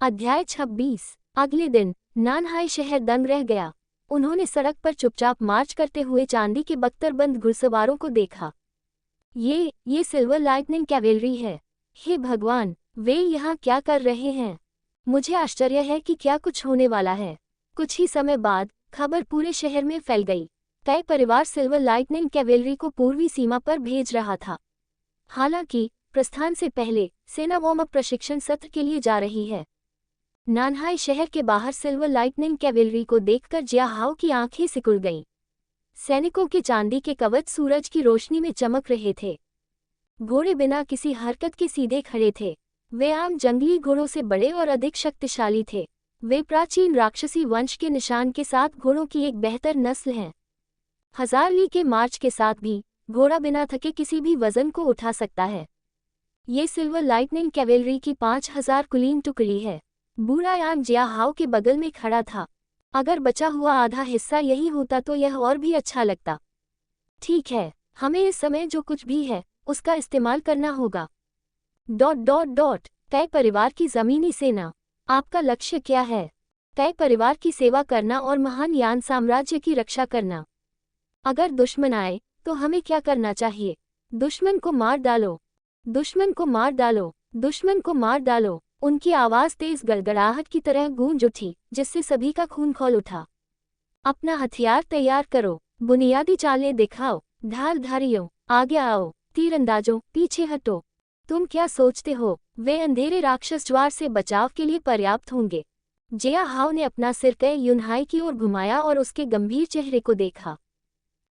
अध्याय 26। अगले दिन नानहाई शहर दंग रह गया। उन्होंने सड़क पर चुपचाप मार्च करते हुए चांदी के बख्तरबंद घुड़सवारों को देखा। ये सिल्वर लाइटनिंग कैवेलरी है। हे भगवान, वे यहाँ क्या कर रहे हैं? मुझे आश्चर्य है कि क्या कुछ होने वाला है। कुछ ही समय बाद खबर पूरे शहर में फैल गई। कई परिवार सिल्वर लाइटनिंग कैवेलरी को पूर्वी सीमा पर भेज रहा था। हालांकि प्रस्थान से पहले सेना वार्म अप प्रशिक्षण सत्र के लिए जा रही है। नानहाई शहर के बाहर सिल्वर लाइटनिंग कैवेलरी को देखकर जिया हाओ की आंखें सिकुड़ गईं। सैनिकों के चांदी के कवच सूरज की रोशनी में चमक रहे थे। घोड़े बिना किसी हरकत के सीधे खड़े थे। वे आम जंगली घोड़ों से बड़े और अधिक शक्तिशाली थे। वे प्राचीन राक्षसी वंश के निशान के साथ घोड़ों की एक बेहतर नस्ल हैं। 1000 ली के मार्च के साथ भी घोड़ा बिना थके किसी भी वजन को उठा सकता है। ये सिल्वर लाइटनिंग कैवेलरी की 5000 कुलीन टुकड़ी है। बूढ़ा यांग जिया हाओ के बगल में खड़ा था। अगर बचा हुआ आधा हिस्सा यही होता तो यह और भी अच्छा लगता। ठीक है, हमें इस समय जो कुछ भी है उसका इस्तेमाल करना होगा। ... कई परिवार की जमीनी सेना। आपका लक्ष्य क्या है? कई परिवार की सेवा करना और महान यान साम्राज्य की रक्षा करना। अगर दुश्मन आए तो हमें क्या करना चाहिए? दुश्मन को मार डालो, दुश्मन को मार डालो, दुश्मन को मार डालो। उनकी आवाज तेज गड़गड़ाहट की तरह गूंज उठी, जिससे सभी का खून खौल उठा। अपना हथियार तैयार करो, बुनियादी चालें दिखाओ। ढालधारियों, आगे आओ। तीरंदाजों, पीछे हटो। तुम क्या सोचते हो वे अंधेरे राक्षस ज्वार से बचाव के लिए पर्याप्त होंगे? जिया हाओ ने अपना सिर कई युनहाई की ओर घुमाया और उसके गंभीर चेहरे को देखा।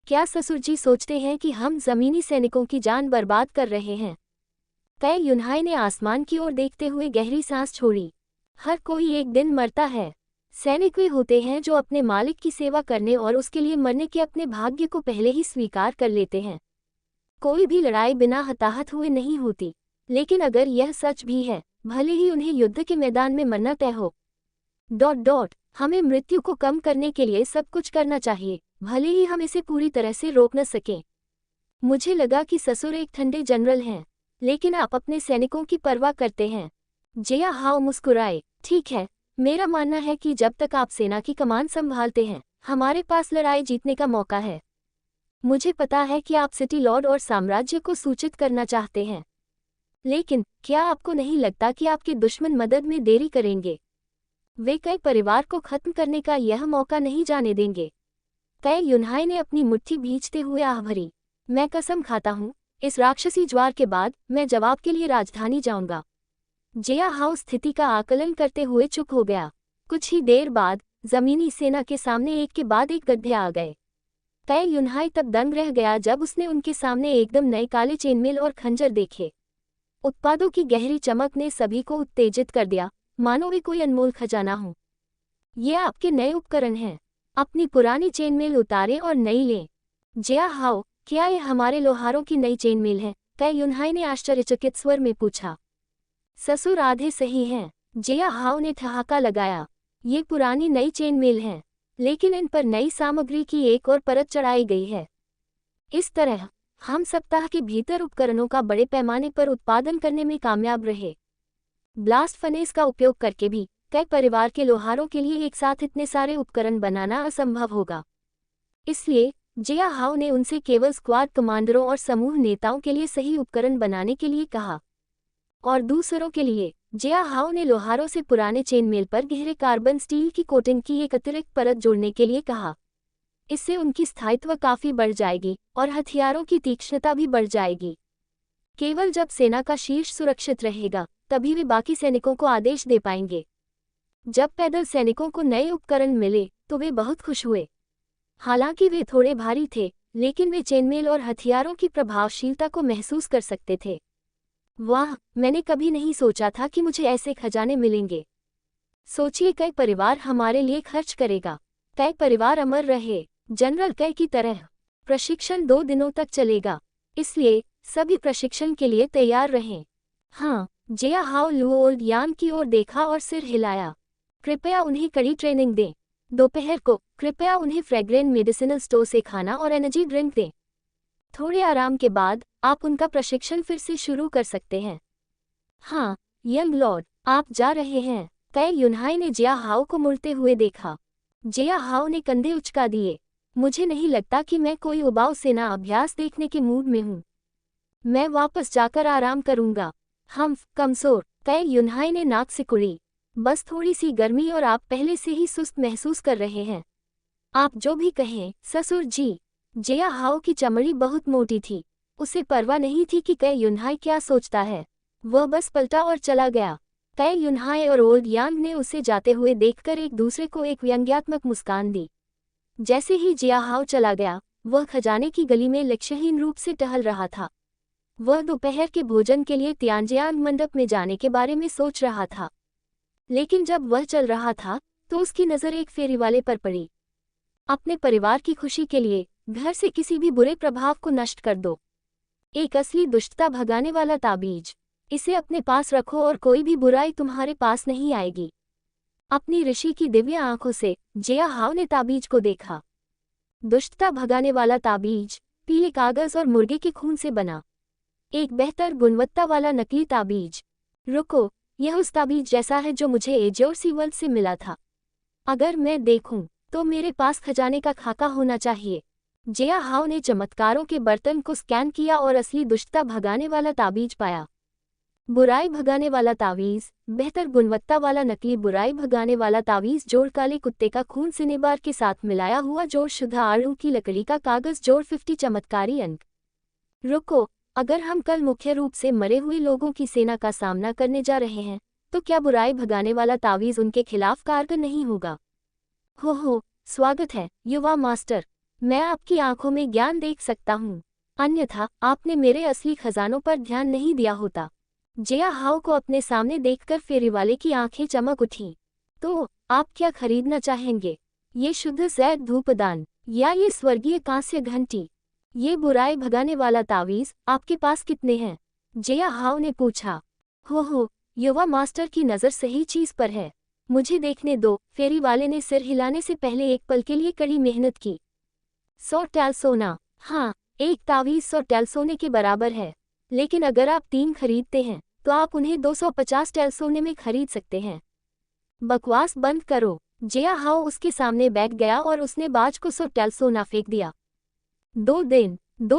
क्या ससुर जी सोचते हैं कि हम जमीनी सैनिकों की जान बर्बाद कर रहे हैं? कई युनहाई ने आसमान की ओर देखते हुए गहरी सांस छोड़ी। हर कोई एक दिन मरता है। सैनिक वे होते हैं जो अपने मालिक की सेवा करने और उसके लिए मरने के अपने भाग्य को पहले ही स्वीकार कर लेते हैं। कोई भी लड़ाई बिना हताहत हुए नहीं होती, लेकिन अगर यह सच भी है, भले ही उन्हें युद्ध के मैदान में मरना तय हो। ... हमें मृत्यु को कम करने के लिए सब कुछ करना चाहिए, भले ही हम इसे पूरी तरह से रोक न सकें। मुझे लगा कि ससुर एक ठंडे जनरल हैं, लेकिन आप अपने सैनिकों की परवाह करते हैं। जिया हाओ मुस्कुराए। ठीक है, मेरा मानना है कि जब तक आप सेना की कमान संभालते हैं, हमारे पास लड़ाई जीतने का मौका है। मुझे पता है कि आप सिटी लॉर्ड और साम्राज्य को सूचित करना चाहते हैं, लेकिन क्या आपको नहीं लगता कि आपके दुश्मन मदद में देरी करेंगे? वे कई परिवार को खत्म करने का यह मौका नहीं जाने देंगे। कई युनहाई ने अपनी मुट्ठी भींचते हुए आह भरी। मैं कसम खाता हूँ, इस राक्षसी ज्वार के बाद मैं जवाब के लिए राजधानी जाऊंगा। जिया हाओ स्थिति का आकलन करते हुए चुप हो गया। कुछ ही देर बाद जमीनी सेना के सामने एक के बाद एक गड्ढे आ गए। कई युनहाई तब दंग रह गया जब उसने उनके सामने एकदम नए काले चेनमेल और खंजर देखे। उत्पादों की गहरी चमक ने सभी को उत्तेजित कर दिया, मानो वे कोई अनमोल खजाना हो। ये आपके नए उपकरण हैं। अपनी पुरानी चेनमेल उतारें और नई लें। जिया हाओ, क्या ये हमारे लोहारों की नई चेनमेल है? कई युनहाई ने आश्चर्यचकित स्वर में पूछा। ससुर आधे सही हैं, जिया हाओ ने ठहाका लगाया। ये पुरानी नई चेनमेल हैं, लेकिन इन पर नई सामग्री की एक और परत चढ़ाई गई है। इस तरह हम सप्ताह के भीतर उपकरणों का बड़े पैमाने पर उत्पादन करने में कामयाब रहे। ब्लास्ट फनेस का उपयोग करके भी कई परिवार के लोहारों के लिए एक साथ इतने सारे उपकरण बनाना असंभव होगा। इसलिए जिया हाओ ने उनसे केवल स्क्वाड कमांडरों और समूह नेताओं के लिए सही उपकरण बनाने के लिए कहा, और दूसरों के लिए जिया हाओ ने लोहारों से पुराने चेनमेल पर गहरे कार्बन स्टील की कोटिंग की एक अतिरिक्त परत जोड़ने के लिए कहा। इससे उनकी स्थायित्व काफी बढ़ जाएगी और हथियारों की तीक्ष्णता भी बढ़ जाएगी। केवल जब सेना का शीर्ष सुरक्षित रहेगा, तभी वे बाकी सैनिकों को आदेश दे पाएंगे। जब पैदल सैनिकों को नए उपकरण मिले तो वे बहुत खुश हुए। हालांकि वे थोड़े भारी थे, लेकिन वे चेनमेल और हथियारों की प्रभावशीलता को महसूस कर सकते थे। वाह, मैंने कभी नहीं सोचा था कि मुझे ऐसे खजाने मिलेंगे। सोचिए, कई परिवार हमारे लिए खर्च करेगा। कई परिवार अमर रहे, जनरल कई की तरह। प्रशिक्षण 2 दिनों तक चलेगा, इसलिए सभी प्रशिक्षण के लिए तैयार रहें। हाँ, जिया हाओ लुओल्ड यान की ओर देखा और सिर हिलाया। कृपया उन्हें कड़ी ट्रेनिंग दें। दोपहर को कृपया उन्हें फ्रेग्रेंट मेडिसिनल स्टोर से खाना और एनर्जी ड्रिंक दें। थोड़े आराम के बाद आप उनका प्रशिक्षण फिर से शुरू कर सकते हैं। हाँ, यंग लॉर्ड, आप जा रहे हैं। कै युनहाई ने जिया हाओ को मुड़ते हुए देखा। जिया हाओ ने कंधे उचका दिए। मुझे नहीं लगता कि मैं कोई उबाऊ सेना अभ्यास देखने के मूड में हूँ। मैं वापस जाकर आराम करूंगा। हम कमजोर। कै युनहाई ने नाक सिकुड़ी। बस थोड़ी सी गर्मी और आप पहले से ही सुस्त महसूस कर रहे हैं। आप जो भी कहें ससुर जी। जिया हाओ की चमड़ी बहुत मोटी थी। उसे परवाह नहीं थी कि कै युनहाई क्या सोचता है। वह बस पलटा और चला गया। कै युनहाई और ओल्ड यांग ने उसे जाते हुए देखकर एक दूसरे को एक व्यंग्यात्मक मुस्कान दी। जैसे ही जिया हाओ चला गया, वह खजाने की गली में लक्ष्यहीन रूप से टहल रहा था। वह दोपहर के भोजन के लिए तियानजियांग मंडप में जाने के बारे में सोच रहा था। लेकिन जब वह चल रहा था तो उसकी नज़र एक फेरी वाले पर पड़ी। अपने परिवार की खुशी के लिए घर से किसी भी बुरे प्रभाव को नष्ट कर दो। एक असली दुष्टता भगाने वाला ताबीज। इसे अपने पास रखो और कोई भी बुराई तुम्हारे पास नहीं आएगी। अपनी ऋषि की दिव्य आंखों से जिया हाओ ने ताबीज को देखा। दुष्टता भगाने वाला ताबीज पीले कागज और मुर्गे के खून से बना। एक बेहतर गुणवत्ता वाला नकली ताबीज। रुको, यह उस ताबीज जैसा है जो मुझे एजोर सी वर्ल्ड से मिला था। अगर मैं देखूं तो मेरे पास खजाने का खाका होना चाहिए। जिया हाओ ने चमत्कारों के बर्तन को स्कैन किया और असली दुष्टता भगाने वाला ताबीज पाया। बुराई भगाने वाला तावीज़, बेहतर गुणवत्ता वाला नकली बुराई भगाने वाला तावीज़ जोड़ काले कुत्ते का खून सिनेबार के साथ मिलाया हुआ जोड़ शुद्ध आड़ू की लकड़ी का कागज जोड़ 50 चमत्कारी अंक। रुको, अगर हम कल मुख्य रूप से मरे हुए लोगों की सेना का सामना करने जा रहे हैं तो क्या बुराई भगाने वाला तावीज़ उनके खिलाफ कारगर नहीं होगा? हो, स्वागत है युवा मास्टर। मैं आपकी आंखों में ज्ञान देख सकता हूँ, अन्यथा आपने मेरे असली खजानों पर ध्यान नहीं दिया होता। जिया हाओ को अपने सामने देखकर फेरी वाले की आंखें चमक उठीं। तो आप क्या खरीदना चाहेंगे? ये शुद्ध जैद धूपदान या ये स्वर्गीय कांस्य घंटी? ये बुराई भगाने वाला तावीज़ आपके पास कितने हैं? जिया हाओ ने पूछा। हो, युवा मास्टर की नज़र सही चीज़ पर है। मुझे देखने दो। फेरी वाले ने सिर हिलाने से पहले एक पल के लिए कड़ी मेहनत की। 100 टैल सोना। हाँ, एक तावीज़ 100 टैल सोने के बराबर है। लेकिन अगर आप 3 खरीदते हैं तो आप उन्हें 250 टैल सोने में खरीद सकते हैं। बकवास बंद करो। जिया हाओ उसके सामने बैठ गया और उसने बाज को 100 टैल सोना फेंक दिया। 2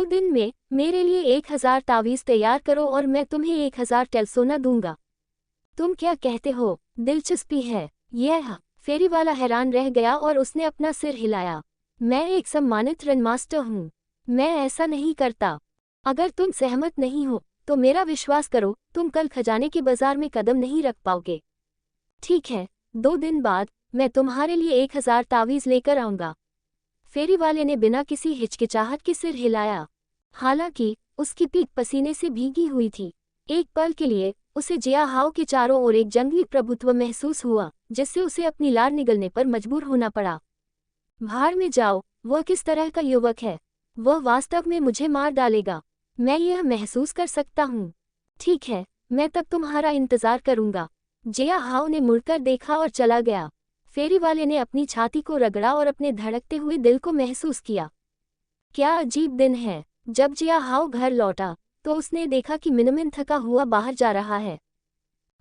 दिन में मेरे लिए 1000 तावीज़ तैयार करो और मैं तुम्हें 1000 टैल सोना दूंगा। तुम क्या कहते हो? दिलचस्पी है यह? फेरी वाला हैरान रह गया और उसने अपना सिर हिलाया। मैं एक सम्मानित रनमास्टर हूँ। मैं ऐसा नहीं करता। अगर तुम सहमत नहीं हो तो मेरा विश्वास करो, तुम कल खजाने के बाजार में कदम नहीं रख पाओगे। ठीक है, 2 दिन बाद मैं तुम्हारे लिए 1000 तावीज़ लेकर आऊंगा। फेरी वाले ने बिना किसी हिचकिचाहट के सिर हिलाया। हालांकि उसकी पीठ पसीने से भीगी हुई थी। एक पल के लिए उसे जिया हाओ के चारों ओर एक जंगली प्रभुत्व महसूस हुआ, जिससे उसे अपनी लार निगलने पर मजबूर होना पड़ा। भाड़ में जाओ, वह किस तरह का युवक है? वह वास्तव में मुझे मार डालेगा। मैं यह महसूस कर सकता हूँ। ठीक है, मैं तब तुम्हारा इंतजार करूंगा। जिया हाओ ने मुड़कर देखा और चला गया। फेरी वाले ने अपनी छाती को रगड़ा और अपने धड़कते हुए दिल को महसूस किया। क्या अजीब दिन है। जब जिया हाओ घर लौटा तो उसने देखा कि मिनमिन थका हुआ बाहर जा रहा है।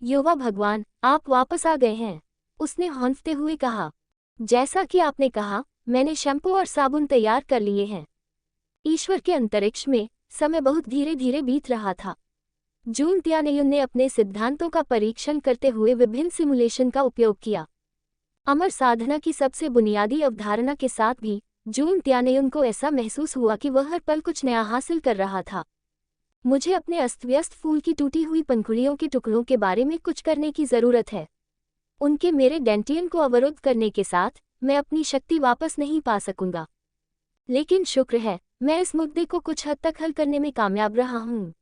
युवा भगवान, आप वापस आ गए हैं, उसने हौंफते हुए कहा। जैसा कि आपने कहा, मैंने शैम्पू और साबुन तैयार कर लिए हैं। ईश्वर के अंतरिक्ष में समय बहुत धीरे धीरे बीत रहा था। जून त्यानेयुन ने अपने सिद्धांतों का परीक्षण करते हुए विभिन्न सिमुलेशन का उपयोग किया। अमर साधना की सबसे बुनियादी अवधारणा के साथ भी जून त्यानेयुन को ऐसा महसूस हुआ कि वह हर पल कुछ नया हासिल कर रहा था। मुझे अपने अस्त-व्यस्त फूल की टूटी हुई पंखुड़ियों के टुकड़ों के बारे में कुछ करने की ज़रूरत है। उनके मेरे डेंटियन को अवरुद्ध करने के साथ मैं अपनी शक्ति वापस नहीं पा सकूंगा। लेकिन शुक्र है, मैं इस मुद्दे को कुछ हद तक हल करने में कामयाब रहा हूँ।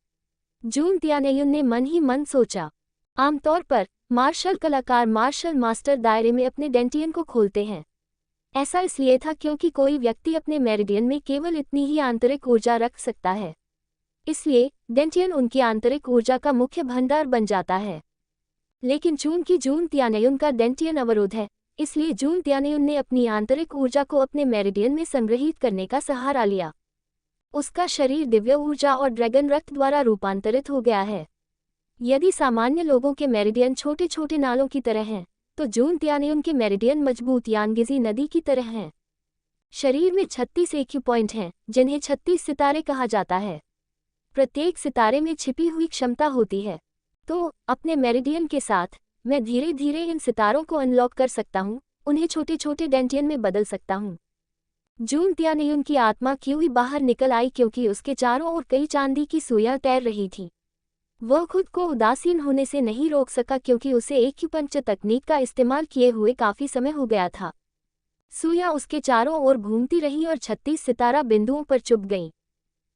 जून त्यानेयुन ने मन ही मन सोचा। आमतौर पर मार्शल कलाकार मार्शल मास्टर दायरे में अपने डेंटियन को खोलते हैं। ऐसा इसलिए था क्योंकि कोई व्यक्ति अपने मेरिडियन में केवल इतनी ही आंतरिक ऊर्जा रख सकता है। इसलिए डेंटियन उनकी आंतरिक ऊर्जा का मुख्य भंडार बन जाता है। लेकिन चूंकि जून त्यानेयुन का डेंटियन अवरोध है, इसलिए जून त्यानेयुन ने अपनी आंतरिक ऊर्जा को अपने मेरिडियन में संग्रहित करने का सहारा लिया। उसका शरीर दिव्य ऊर्जा और ड्रैगन रक्त द्वारा रूपांतरित हो गया है। यदि सामान्य लोगों के मेरिडियन छोटे छोटे नालों की तरह हैं, तो जून त्यानेयुन के मेरिडियन मजबूत यांगेजी नदी की तरह हैं। शरीर में 36 एक्यू पॉइंट हैं, जिन्हें 36 सितारे कहा जाता है। प्रत्येक सितारे में छिपी हुई क्षमता होती है। तो अपने मेरिडियन के साथ मैं धीरे धीरे इन सितारों को अनलॉक कर सकता हूँ, उन्हें छोटे छोटे डेंटियन में बदल सकता हूँ। जून त्यानेयुन की आत्मा क्यों ही बाहर निकल आई, क्योंकि उसके चारों ओर कई चांदी की सुइयां तैर रही थी। वह खुद को उदासीन होने से नहीं रोक सका, क्योंकि उसे एक्यूपंक्चर तकनीक का इस्तेमाल किए हुए काफी समय हो गया था। सुइयां उसके चारों ओर घूमती रहीं और 36 सितारा बिंदुओं पर चुभ गईं।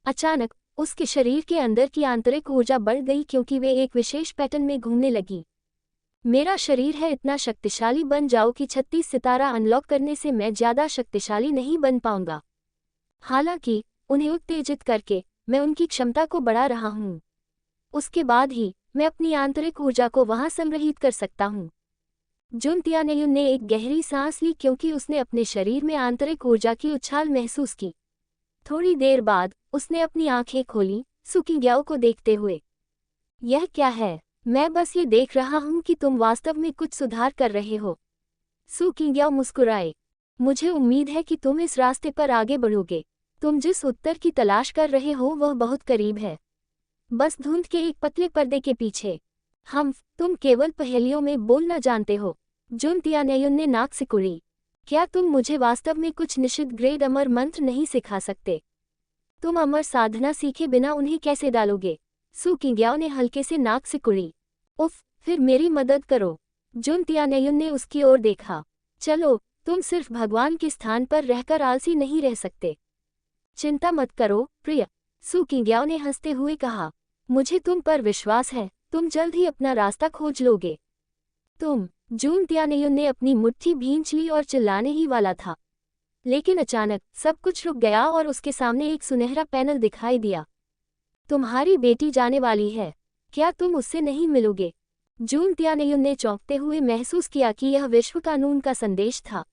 अचानक उसके शरीर के अंदर की आंतरिक ऊर्जा बढ़ गई, क्योंकि वे एक विशेष पैटर्न में घूमने लगी। मेरा शरीर है इतना शक्तिशाली बन जाओ कि 36 सितारा अनलॉक करने से मैं ज्यादा शक्तिशाली नहीं बन पाऊंगा। हालांकि उन्हें उत्तेजित करके मैं उनकी क्षमता को बढ़ा रहा हूं। उसके बाद ही मैं अपनी आंतरिक ऊर्जा को वहां संग्रहित कर सकता हूं। जून त्यानेयुन ने एक गहरी सांस ली, क्योंकि उसने अपने शरीर में आंतरिक ऊर्जा की उछाल महसूस की। थोड़ी देर बाद उसने अपनी आंखें खोली, सू किंग्याओ को देखते हुए। यह क्या है? मैं बस ये देख रहा हूं कि तुम वास्तव में कुछ सुधार कर रहे हो। सू किंग्याओ मुस्कुराए। मुझे उम्मीद है कि तुम इस रास्ते पर आगे बढ़ोगे। तुम जिस उत्तर की तलाश कर रहे हो वह बहुत करीब है, बस धुंध के एक पतले पर्दे के पीछे। तुम केवल पहेलियों में बोलना जानते हो। जून त्यानेयुन ने नाक सिकुड़ी। क्या तुम मुझे वास्तव में कुछ निश्चित ग्रेड अमर मंत्र नहीं सिखा सकते? तुम अमर साधना सीखे बिना उन्हें कैसे डालोगे? सू किंग्याओ ने हल्के से नाक सिकुड़ी। उफ, फिर मेरी मदद करो। जून त्यानेयुन ने उसकी ओर देखा। चलो, तुम सिर्फ भगवान के स्थान पर रहकर आलसी नहीं रह सकते। चिंता मत करो प्रिय, सू किंग्याओ ने हंसते हुए कहा। मुझे तुम पर विश्वास है, तुम जल्द ही अपना रास्ता खोज लोगे। जून त्यानेयुन ने अपनी मुट्ठी भींच ली और चिल्लाने ही वाला था, लेकिन अचानक सब कुछ रुक गया और उसके सामने एक सुनहरा पैनल दिखाई दिया। तुम्हारी बेटी जाने वाली है, क्या तुम उससे नहीं मिलोगे? जून त्यानेयुन ने चौंकते हुए महसूस किया कि यह विश्व कानून का संदेश था।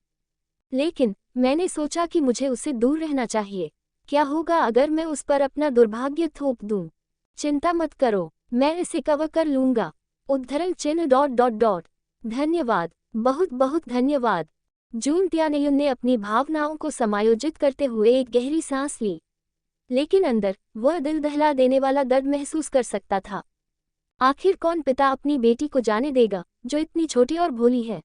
लेकिन मैंने सोचा कि मुझे उससे दूर रहना चाहिए। क्या होगा अगर मैं उस पर अपना दुर्भाग्य थोप दूं? चिंता मत करो, मैं इसे कवर कर लूंगा। उद्धरण चिन्ह ... धन्यवाद, बहुत बहुत धन्यवाद। जून त्यानेयुन ने अपनी भावनाओं को समायोजित करते हुए एक गहरी सांस ली, लेकिन अंदर वह दिल दहला देने वाला दर्द महसूस कर सकता था। आखिर कौन पिता अपनी बेटी को जाने देगा जो इतनी छोटी और भोली है?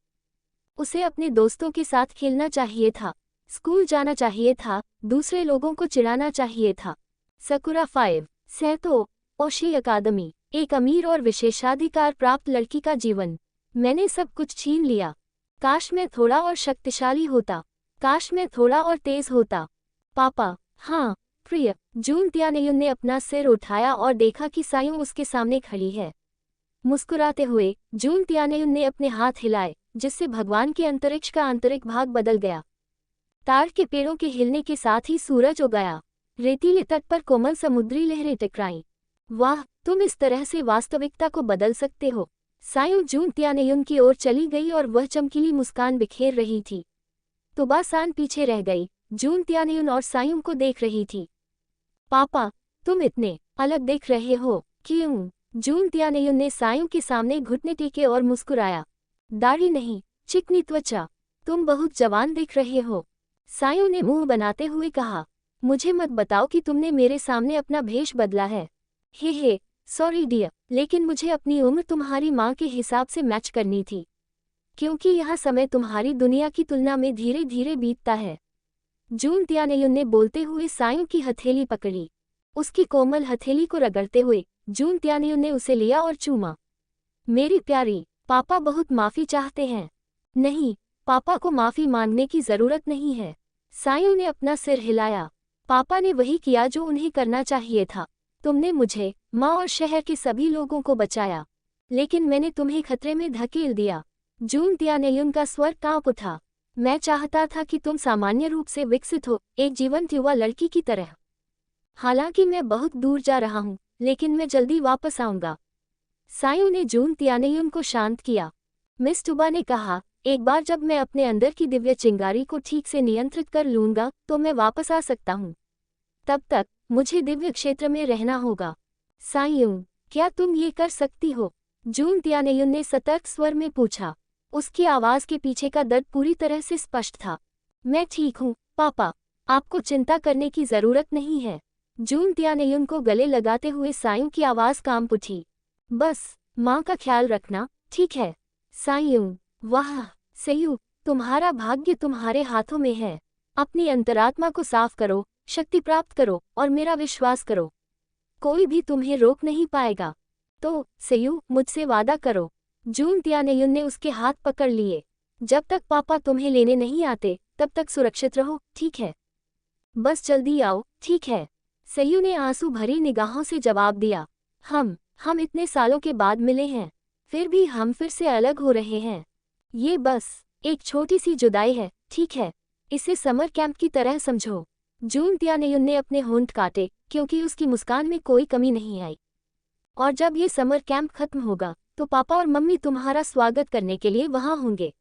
उसे अपने दोस्तों के साथ खेलना चाहिए था, स्कूल जाना चाहिए था, दूसरे लोगों को चिढ़ाना चाहिए था। सकुरा 5 सैतो ओशी अकादमी। एक अमीर और विशेषाधिकार प्राप्त लड़की का जीवन। मैंने सब कुछ छीन लिया। काश मैं थोड़ा और शक्तिशाली होता, काश मैं थोड़ा और तेज होता। पापा। हाँ प्रिय। जून त्यानेयुन ने अपना सिर उठाया और देखा कि सायूं उसके सामने खड़ी है। मुस्कुराते हुए जून त्यानेयुन ने अपने हाथ हिलाए, जिससे भगवान के अंतरिक्ष का आंतरिक भाग बदल गया। ताड़ के पेड़ों के हिलने के साथ ही सूरज उगया। रेतीले तट पर कोमल समुद्री लहरें टकराईं। वाह, तुम इस तरह से वास्तविकता को बदल सकते हो। सायूं जून त्यानेयुन की ओर चली गई और वह चमकीली मुस्कान बिखेर रही थी। तुबासान पीछे रह गई, जून त्यानेयुन और सायूं को देख रही थी। पापा, तुम इतने अलग दिख रहे हो, क्यों? जून त्यानेयुन ने सायूं के सामने घुटने टेके और मुस्कुराया। दाढ़ी नहीं, चिकनी त्वचा, तुम बहुत जवान दिख रहे हो। सायूं ने मुंह बनाते हुए कहा। मुझे मत बताओ कि तुमने मेरे सामने अपना भेष बदला है। हे, सॉरी डियर, लेकिन मुझे अपनी उम्र तुम्हारी माँ के हिसाब से मैच करनी थी, क्योंकि यह समय तुम्हारी दुनिया की तुलना में धीरे धीरे बीतता है। जून त्यानेयुन ने बोलते हुए सायूं की हथेली पकड़ी। उसकी कोमल हथेली को रगड़ते हुए जून त्यानेयुन ने उसे लिया और चूमा। मेरी प्यारी, पापा बहुत माफ़ी चाहते हैं। नहीं, पापा को माफ़ी मांगने की ज़रूरत नहीं है। सायूं ने अपना सिर हिलाया। पापा ने वही किया जो उन्हें करना चाहिए था। तुमने मुझे, माँ और शहर के सभी लोगों को बचाया, लेकिन मैंने तुम्हें खतरे में धकेल दिया। जून त्यानेयुन का स्वर कांप उठा। मैं चाहता था कि तुम सामान्य रूप से विकसित हो, एक जीवंत युवा लड़की की तरह। हालांकि मैं बहुत दूर जा रहा हूँ, लेकिन मैं जल्दी वापस आऊंगा। सायूं ने जून त्यानेयुन को शांत किया। मिस टुबा ने कहा, एक बार जब मैं अपने अंदर की दिव्य चिंगारी को ठीक से नियंत्रित कर लूंगा तो मैं वापस आ सकता हूँ। तब तक मुझे दिव्य क्षेत्र में रहना होगा। सायूं, क्या तुम ये कर सकती हो? जून त्यानेयुन ने सतर्क स्वर में पूछा। उसकी आवाज के पीछे का दर्द पूरी तरह से स्पष्ट था। मैं ठीक हूँ पापा, आपको चिंता करने की जरूरत नहीं है। जून त्यानेयुन को गले लगाते हुए सायूं की आवाज कांप उठी। बस माँ का ख्याल रखना, ठीक है सायूं। वाह सेयू, तुम्हारा भाग्य तुम्हारे हाथों में है। अपनी अंतरात्मा को साफ करो, शक्ति प्राप्त करो और मेरा विश्वास करो। कोई भी तुम्हें रोक नहीं पाएगा। तो सेयू, मुझसे वादा करो। जून त्यानेयुन ने उसके हाथ पकड़ लिए। जब तक पापा तुम्हें लेने नहीं आते तब तक सुरक्षित रहो, ठीक है? बस जल्दी आओ, ठीक है? सेयू ने आंसू भरी निगाहों से जवाब दिया। हम इतने सालों के बाद मिले हैं, फिर भी हम फिर से अलग हो रहे हैं। ये बस एक छोटी सी जुदाई है, ठीक है? इसे समर कैंप की तरह समझो। जून त्यानेयुन ने अपने होंठ काटे, क्योंकि उसकी मुस्कान में कोई कमी नहीं आई। और जब ये समर कैंप खत्म होगा तो पापा और मम्मी तुम्हारा स्वागत करने के लिए वहां होंगे।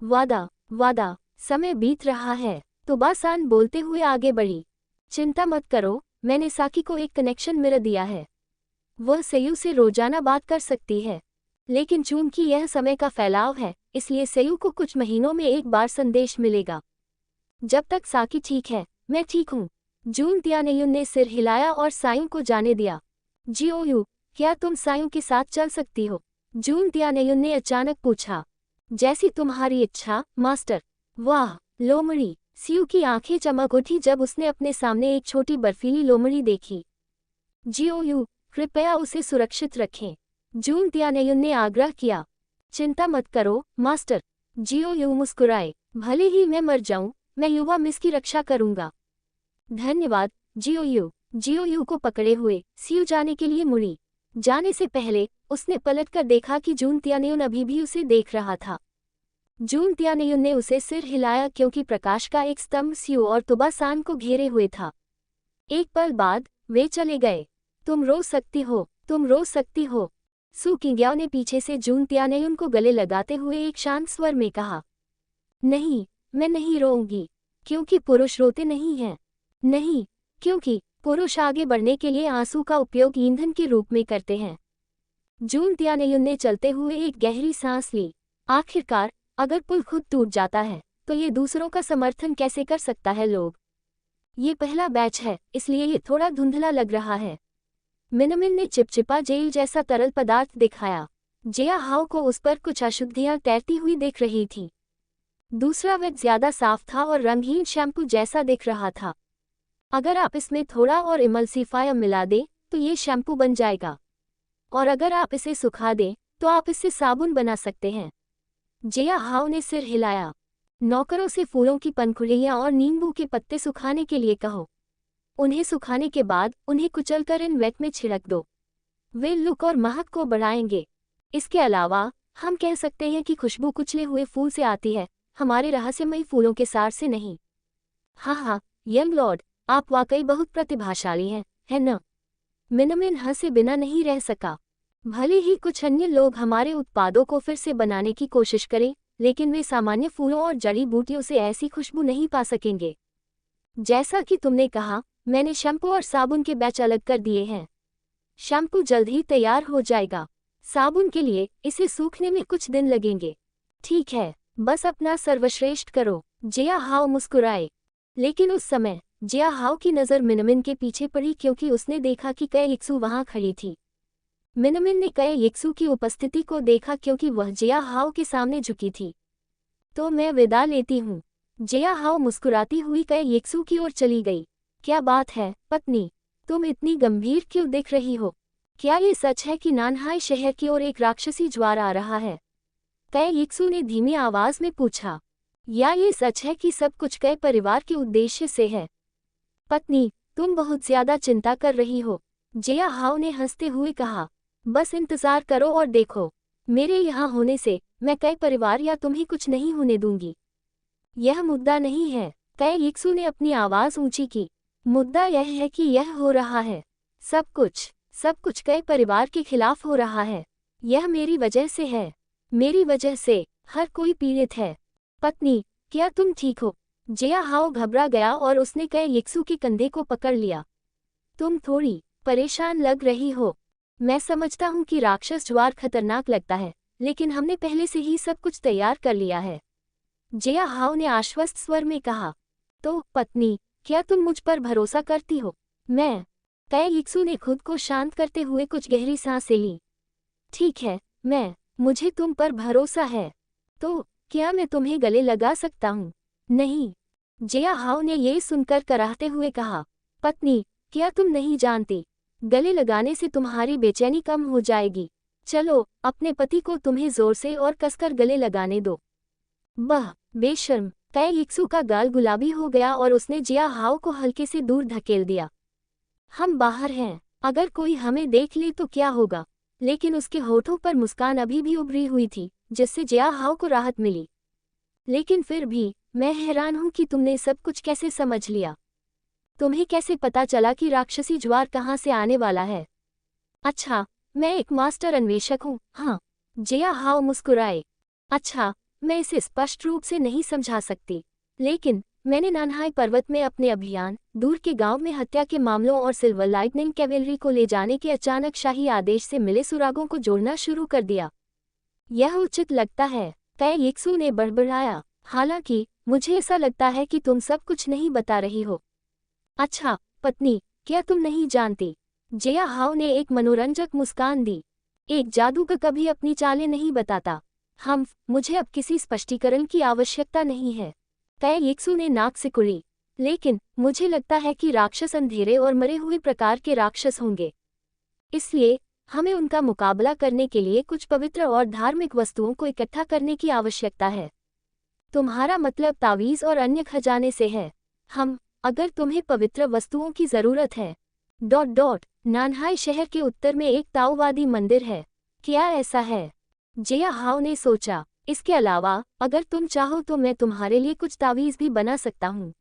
वादा। समय बीत रहा है, तुबा-सान बोलते हुए आगे बढ़ी। चिंता मत करो, मैंने साकी को एक कनेक्शन मिरर दिया है। वह सेयू से रोजाना बात कर सकती है, लेकिन चूंकि यह समय का फैलाव है, इसलिए सेयू को कुछ महीनों में एक बार संदेश मिलेगा। जब तक साकी ठीक है, मैं ठीक हूँ। जून त्यानेयुन ने सिर हिलाया और सायूं को जाने दिया। जिओयू, क्या तुम सायूं के साथ चल सकती हो? जून त्यानेयुन ने अचानक पूछा। जैसी तुम्हारी इच्छा, मास्टर। वाह, लोमड़ी। सियू की आंखें चमक उठी जब उसने अपने सामने एक छोटी बर्फीली लोमड़ी देखी। जिओयू, कृपया उसे सुरक्षित रखें। जून त्यानेयुन ने आग्रह किया। चिंता मत करो, मास्टर। जिओयू मुस्कुराए। भले ही मैं मर जाऊं, मैं युवा मिस की रक्षा करूंगा। धन्यवाद, जिओयू। जिओयू को पकड़े हुए सियू जाने के लिए मुड़ी। जाने से पहले उसने पलटकर देखा कि जून त्यानेयुन अभी भी उसे देख रहा था। जून त्यानेयुन ने उसे सिर हिलाया क्योंकि प्रकाश का एक स्तंभ सियू और तुबा-सान को घेरे हुए था। एक पल बाद वे चले गए। तुम रो सकती हो। सू किंग्याओ ने पीछे से जून त्यानेयुन को गले लगाते हुए एक शांत स्वर में कहा। नहीं, मैं नहीं रोऊंगी, क्योंकि पुरुष रोते नहीं हैं। नहीं, क्योंकि पुरुष आगे बढ़ने के लिए आंसू का उपयोग ईंधन के रूप में करते हैं। जून त्यानेयुन ने चलते हुए एक गहरी सांस ली। आखिरकार, अगर पुल खुद टूट जाता है, तो ये दूसरों का समर्थन कैसे कर सकता है लोग? ये पहला बैच है, इसलिए ये थोड़ा धुंधला लग रहा है। मिनमिन ने चिपचिपा जेल जैसा तरल पदार्थ दिखाया। जिया हाओ को उस पर कुछ अशुद्धियां तैरती हुई दिख रही थी। दूसरा वेट ज्यादा साफ था और रंगहीन शैम्पू जैसा दिख रहा था। अगर आप इसमें थोड़ा और इमल्सिफायर मिला दें, तो ये शैम्पू बन जाएगा। और अगर आप इसे सुखा दें, तो आप इससे साबुन बना सकते हैं। जिया हाओ ने सिर हिलाया। नौकरों से फूलों की पंखुड़ियां और नींबू के पत्ते सुखाने के लिए कहो। उन्हें सुखाने के बाद उन्हें कुचलकर इन वेट में छिड़क दो। वे लुक और महक को बढ़ाएंगे। इसके अलावा हम कह सकते हैं कि खुशबू कुचले हुए फूल से आती है, हमारे रहस्यमयी फूलों के सार से नहीं। हाँ, यंग लॉर्ड, आप वाकई बहुत प्रतिभाशाली हैं, है न? मिनमिन हंसे बिना नहीं रह सका। भले ही कुछ अन्य लोग हमारे उत्पादों को फिर से बनाने की कोशिश करें, लेकिन वे सामान्य फूलों और जड़ी बूटियों से ऐसी खुशबू नहीं पा सकेंगे। जैसा कि तुमने कहा, मैंने शैम्पू और साबुन के बैच अलग कर दिए हैं। शैम्पू जल्द ही तैयार हो जाएगा। साबुन के लिए इसे सूखने में कुछ दिन लगेंगे। ठीक है, बस अपना सर्वश्रेष्ठ करो। जिया हाओ मुस्कुराए। लेकिन उस समय जिया हाओ की नज़र मिनमिन के पीछे पड़ी क्योंकि उसने देखा कि कई यिक्सू वहां खड़ी थी। मिनमिन ने कई यिक्सू की उपस्थिति को देखा क्योंकि वह जिया हाओ के सामने झुकी थी। तो मैं विदा लेती हूँ। जिया हाओ मुस्कुराती हुई कई यिक्सू की ओर चली गई। क्या बात है, पत्नी? तुम इतनी गंभीर क्यों दिख रही हो? क्या ये सच है कि नानहाई शहर की ओर एक राक्षसी ज्वार आ रहा है? कई यिक्सू ने धीमी आवाज में पूछा। या ये सच है कि सब कुछ कई परिवार के उद्देश्य से है? पत्नी, तुम बहुत ज्यादा चिंता कर रही हो। जिया हाओ ने हंसते हुए कहा। बस इंतजार करो और देखो। मेरे यहाँ होने से मैं कई परिवार या तुम्हें कुछ नहीं होने दूंगी। यह मुद्दा नहीं है। कई यिक्सू ने अपनी आवाज ऊंची की। मुद्दा यह है कि यह हो रहा है। सब कुछ कई परिवार के खिलाफ हो रहा है। यह मेरी वजह से है। मेरी वजह से हर कोई पीड़ित है। पत्नी, क्या तुम ठीक हो? जिया हाओ घबरा गया और उसने कई यिक्सू के कंधे को पकड़ लिया। तुम थोड़ी परेशान लग रही हो। मैं समझता हूँ कि राक्षस ज्वार खतरनाक लगता है, लेकिन हमने पहले से ही सब कुछ तैयार कर लिया है। जिया हाओ ने आश्वस्त स्वर में कहा। तो पत्नी, क्या तुम मुझ पर भरोसा करती हो? मैं। तय यिक्सू ने खुद को शांत करते हुए कुछ गहरी सांसें ली। ठीक है, मुझे तुम पर भरोसा है। तो क्या मैं तुम्हें गले लगा सकता हूँ? नहीं, जिया हाओ ने ये सुनकर कराहते हुए कहा। पत्नी, क्या तुम नहीं जानती, गले लगाने से तुम्हारी बेचैनी कम हो जाएगी। चलो, अपने पति को तुम्हें जोर से और कसकर गले लगाने दो। बह, बेशर्म। तय यिक्सू का गाल गुलाबी हो गया और उसने जिया हाओ को हल्के से दूर धकेल दिया। हम बाहर हैं, अगर कोई हमें देख ले तो क्या होगा? लेकिन उसके होठों पर मुस्कान अभी भी उभरी हुई थी, जिससे जिया हाओ को राहत मिली। लेकिन फिर भी, मैं हैरान हूं कि तुमने सब कुछ कैसे समझ लिया। तुम्हें कैसे पता चला कि राक्षसी ज्वार कहाँ से आने वाला है? अच्छा, मैं एक मास्टर अन्वेषक हूँ। हाँ, जिया हाओ मुस्कुराए। अच्छा, मैं इसे स्पष्ट रूप से नहीं समझा सकती, लेकिन मैंने नानहाई पर्वत में अपने अभियान, दूर के गांव में हत्या के मामलों और सिल्वर लाइटनिंग कैवेलरी को ले जाने के अचानक शाही आदेश से मिले सुरागों को जोड़ना शुरू कर दिया। यह उचित लगता है, तय यिक्सू ने बड़बड़ाया। हालांकि मुझे ऐसा लगता है कि तुम सब कुछ नहीं बता रही हो। अच्छा, पत्नी, क्या तुम नहीं जानती? जिया हाओ ने एक मनोरंजक मुस्कान दी। एक जादूगर कभी अपनी चालें नहीं बताता। मुझे अब किसी स्पष्टीकरण की आवश्यकता नहीं है। तय यिक्सू ने नाक से कुड़ी। लेकिन मुझे लगता है कि राक्षस अंधेरे और मरे हुए प्रकार के राक्षस होंगे। इसलिए हमें उनका मुकाबला करने के लिए कुछ पवित्र और धार्मिक वस्तुओं को इकट्ठा करने की आवश्यकता है। तुम्हारा मतलब तावीज़ और अन्य खजाने से है? अगर तुम्हें पवित्र वस्तुओं की जरूरत है। नानहाई शहर के उत्तर में एक ताओवादी मंदिर है। क्या ऐसा है? जिया हाओ ने सोचा। इसके अलावा, अगर तुम चाहो तो मैं तुम्हारे लिए कुछ तावीज़ भी बना सकता हूँ।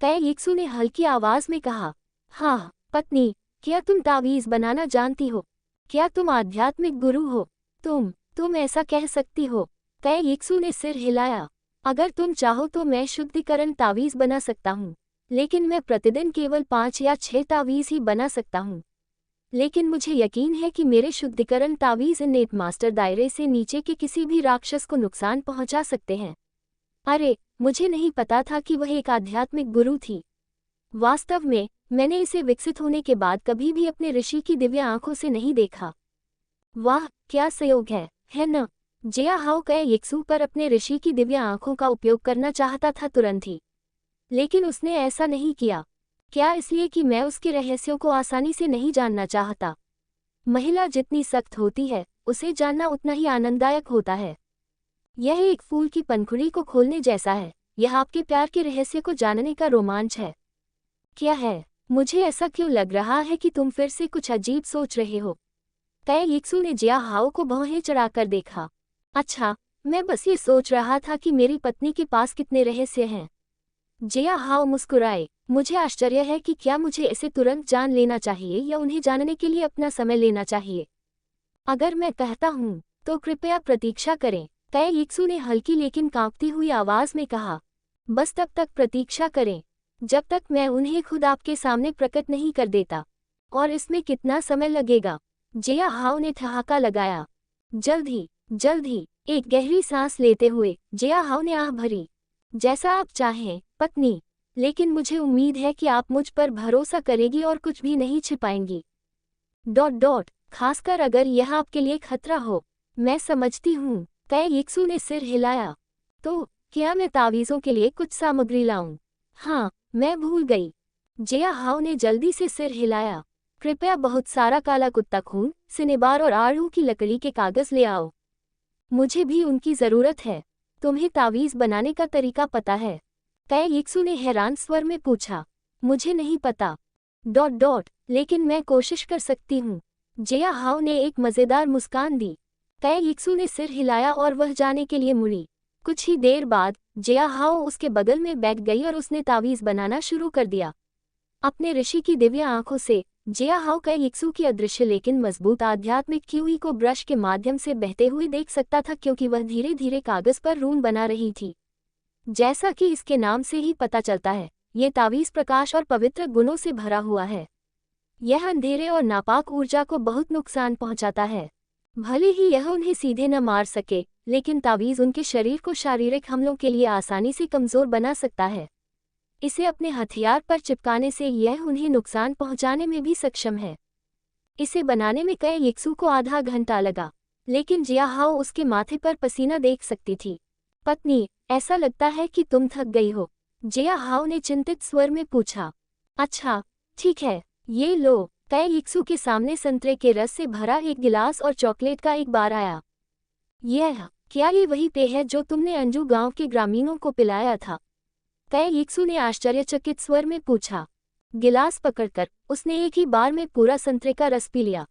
तय यिक्सू ने हल्की आवाज में कहा। हाँ, पत्नी, क्या तुम तावीज़ बनाना जानती हो? क्या तुम आध्यात्मिक गुरु हो? तुम ऐसा कह सकती हो। तय यिक्सू ने सिर हिलाया। अगर तुम चाहो तो मैं शुद्धिकरण तावीज़ बना सकता हूँ, लेकिन मैं प्रतिदिन केवल 5 या 6 तावीज़ ही बना सकता हूँ। लेकिन मुझे यकीन है कि मेरे शुद्धिकरण तावीज़ इनेट मास्टर दायरे से नीचे के किसी भी राक्षस को नुकसान पहुंचा सकते हैं। अरे, मुझे नहीं पता था कि वह एक आध्यात्मिक गुरु थी। वास्तव में, मैंने इसे विकसित होने के बाद कभी भी अपने ऋषि की दिव्य आंखों से नहीं देखा। वाह, क्या संयोग है न? जिया हाओ कय यिक्सू पर अपने ऋषि की दिव्य आंखों का उपयोग करना चाहता था तुरंत ही, लेकिन उसने ऐसा नहीं किया। क्या इसलिए कि मैं उसके रहस्यों को आसानी से नहीं जानना चाहता? महिला जितनी सख्त होती है, उसे जानना उतना ही आनंददायक होता है। यह एक फूल की पंखुड़ी को खोलने जैसा है। यह आपके प्यार के रहस्य को जानने का रोमांच है। क्या है? मुझे ऐसा क्यों लग रहा है कि तुम फिर से कुछ अजीब सोच रहे हो? तय यिक्सू ने जिया हाओ को भौहें चढ़ाकर देखा। अच्छा, मैं बस ये सोच रहा था कि मेरी पत्नी के पास कितने रहस्य हैं। जिया हाओ मुस्कुराए। मुझे आश्चर्य है कि क्या मुझे इसे तुरंत जान लेना चाहिए या उन्हें जानने के लिए अपना समय लेना चाहिए। अगर मैं कहता हूँ, तो कृपया प्रतीक्षा करें, तय यिक्सू ने हल्की लेकिन कांपती हुई आवाज में कहा। बस तब तक प्रतीक्षा करें, जब तक मैं उन्हें खुद आपके सामने प्रकट नहीं कर देता। और इसमें कितना समय लगेगा? जिया हाओ ने ठहाका लगाया। जल्द ही। एक गहरी सांस लेते हुए जिया हाओ ने आह भरी। जैसा आप चाहें, पत्नी, लेकिन मुझे उम्मीद है कि आप मुझ पर भरोसा करेगी और कुछ भी नहीं छिपाएंगी। खासकर अगर यह आपके लिए खतरा हो। मैं समझती हूँ, तय यिक्सू ने सिर हिलाया। तो क्या मैं तावीज़ों के लिए कुछ सामग्री लाऊं? हाँ, मैं भूल गई। जिया हाओ ने जल्दी से सिर हिलाया। कृपया बहुत सारा काला कुत्ता खून, सिनेबार और आड़ू की लकड़ी के कागज ले आओ। मुझे भी उनकी जरूरत है। तुम्हें तावीज़ बनाने का तरीका पता है? तय यिक्सू ने हैरान स्वर में पूछा। मुझे नहीं पता। लेकिन मैं कोशिश कर सकती हूँ। जिया हाओ ने एक मज़ेदार मुस्कान दी। तय यिक्सू ने सिर हिलाया और वह जाने के लिए मुड़ी। कुछ ही देर बाद जिया हाओ उसके बगल में बैठ गई और उसने तावीज़ बनाना शुरू कर दिया। अपने ऋषि की दिव्य आंखों से जिया हाओ कय यिक्सू की अदृश्य लेकिन मजबूत आध्यात्मिक क्यूई को ब्रश के माध्यम से बहते हुए देख सकता था, क्योंकि वह धीरे धीरे कागज पर रून बना रही थी। जैसा कि इसके नाम से ही पता चलता है, ये तावीज़ प्रकाश और पवित्र गुणों से भरा हुआ है। यह अंधेरे और नापाक ऊर्जा को बहुत नुकसान पहुंचाता है। भले ही यह उन्हें सीधे न मार सके, लेकिन तावीज़ उनके शरीर को शारीरिक हमलों के लिए आसानी से कमज़ोर बना सकता है। इसे अपने हथियार पर चिपकाने से यह उन्हें नुकसान पहुंचाने में भी सक्षम है। इसे बनाने में कई यिक्सू को आधा घंटा लगा, लेकिन जिया हाओ उसके माथे पर पसीना देख सकती थी। पत्नी, ऐसा लगता है कि तुम थक गई हो, जिया हाओ ने चिंतित स्वर में पूछा। अच्छा, ठीक है, ये लो। कई यिक्सू के सामने संतरे के रस से भरा एक गिलास और चॉकलेट का एक बार आया। क्या ये वही पेय है जो तुमने अंजू गांव के ग्रामीणों को पिलाया था? कई यिक्सू ने आश्चर्यचकित स्वर में पूछा। गिलास पकड़कर उसने एक ही बार में पूरा संतरे का रस पी लिया।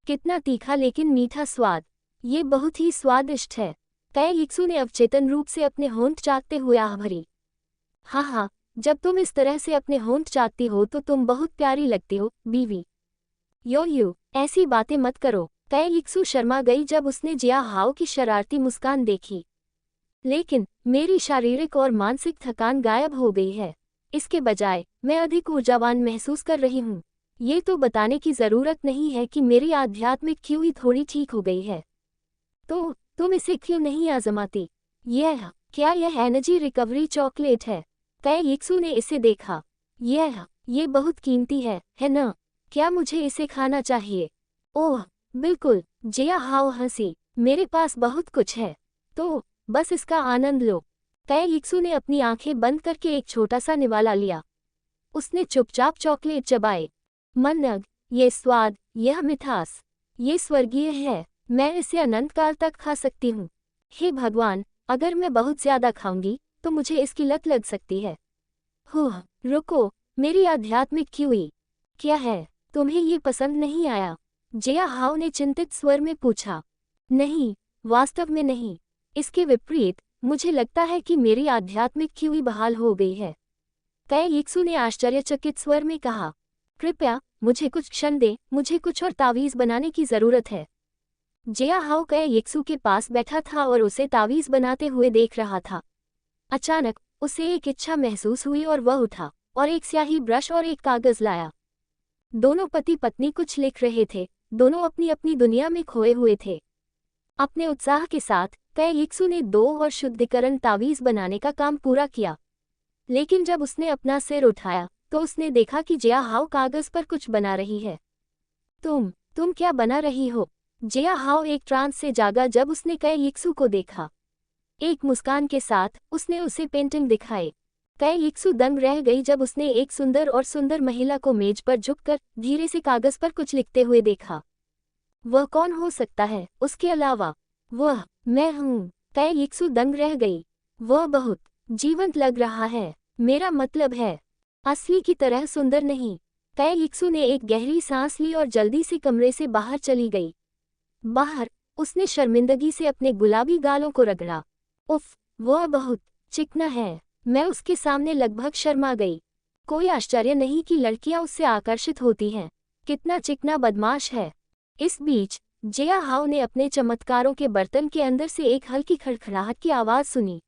कितना तीखा लेकिन मीठा स्वाद, ये बहुत ही स्वादिष्ट है। कई यिक्सू ने अवचेतन रूप से अपने होंठ चाटते हुए आह भरी। हाँ, जब तुम इस तरह से अपने होंठ चाटती हो तो तुम बहुत प्यारी लगती हो, बीवी। यो, ऐसी बातें मत करो। कई यिक्सू शर्मा गई जब उसने जिया हाओ की शरारती मुस्कान देखी। लेकिन मेरी शारीरिक और मानसिक थकान गायब हो गई है। इसके बजाय मैं अधिक ऊर्जावान महसूस कर रही हूँ। ये तो बताने की ज़रूरत नहीं है कि मेरी आध्यात्मिक क्यों ही थोड़ी ठीक हो गई है। तो तुम इसे क्यों नहीं आजमाती? क्या यह एनर्जी रिकवरी चॉकलेट है? कई यिक्सू ने इसे देखा। ये बहुत कीमती है ना? क्या मुझे इसे खाना चाहिए? ओह, बिल्कुल, जिया हाओ हंसी। मेरे पास बहुत कुछ है, तो बस इसका आनंद लो। कई यिक्सू ने अपनी आंखें बंद करके एक छोटा सा निवाला लिया। उसने चुपचाप चॉकलेट चबाए। मनग, ये स्वाद, यह मिठास, ये स्वर्गीय है। मैं इसे अनंत काल तक खा सकती हूँ। हे भगवान, अगर मैं बहुत ज्यादा खाऊंगी तो मुझे इसकी लत लग सकती है। रुको, मेरी आध्यात्मिक क्यूई, क्या है? तुम्हें ये पसंद नहीं आया? जिया हाओ ने चिंतित स्वर में पूछा। नहीं, वास्तव में नहीं। इसके विपरीत, मुझे लगता है कि मेरी आध्यात्मिक क्यूई बहाल हो गई है। कई यिक्सू ने आश्चर्यचकित स्वर में कहा। कृपया मुझे कुछ क्षण दे, मुझे कुछ और तावीज़ बनाने की ज़रूरत है। जिया हाओ कई यिक्सू के पास बैठा था और उसे तावीज़ बनाते हुए देख रहा था। अचानक उसे एक इच्छा महसूस हुई और वह उठा और एक स्याही ब्रश और एक कागज़ लाया। दोनों पति पत्नी कुछ लिख रहे थे, दोनों अपनी अपनी दुनिया में खोए हुए थे। अपने उत्साह के साथ कई यिक्सू ने 2 और शुद्धिकरण तावीज़ बनाने का काम पूरा किया। लेकिन जब उसने अपना सिर उठाया तो उसने देखा कि जिया हाओ कागज़ पर कुछ बना रही है। तुम क्या बना रही हो? जिया हाओ एक ट्रांस से जागा जब उसने कई यिक्सू को देखा। एक मुस्कान के साथ उसने उसे पेंटिंग दिखाई। कई यिक्सू दंग रह गई जब उसने एक सुंदर और सुंदर महिला को मेज पर झुककर धीरे से कागज़ पर कुछ लिखते हुए देखा। वह कौन हो सकता है उसके अलावा? वह मैं हूँ। कई यिक्सू दंग रह गई। वह बहुत जीवंत लग रहा है। मेरा मतलब है, असली की तरह सुंदर नहीं। कई यिक्सू ने एक गहरी सांस ली और जल्दी से कमरे से बाहर चली गई। बाहर उसने शर्मिंदगी से अपने गुलाबी गालों को रगड़ा। उफ, वह बहुत चिकना है। मैं उसके सामने लगभग शर्मा गई। कोई आश्चर्य नहीं कि लड़कियां उससे आकर्षित होती हैं। कितना चिकना बदमाश है। इस बीच जिया हाओ ने अपने चमत्कारों के बर्तन के अंदर से एक हल्की खड़खड़ाहट की आवाज़ सुनी।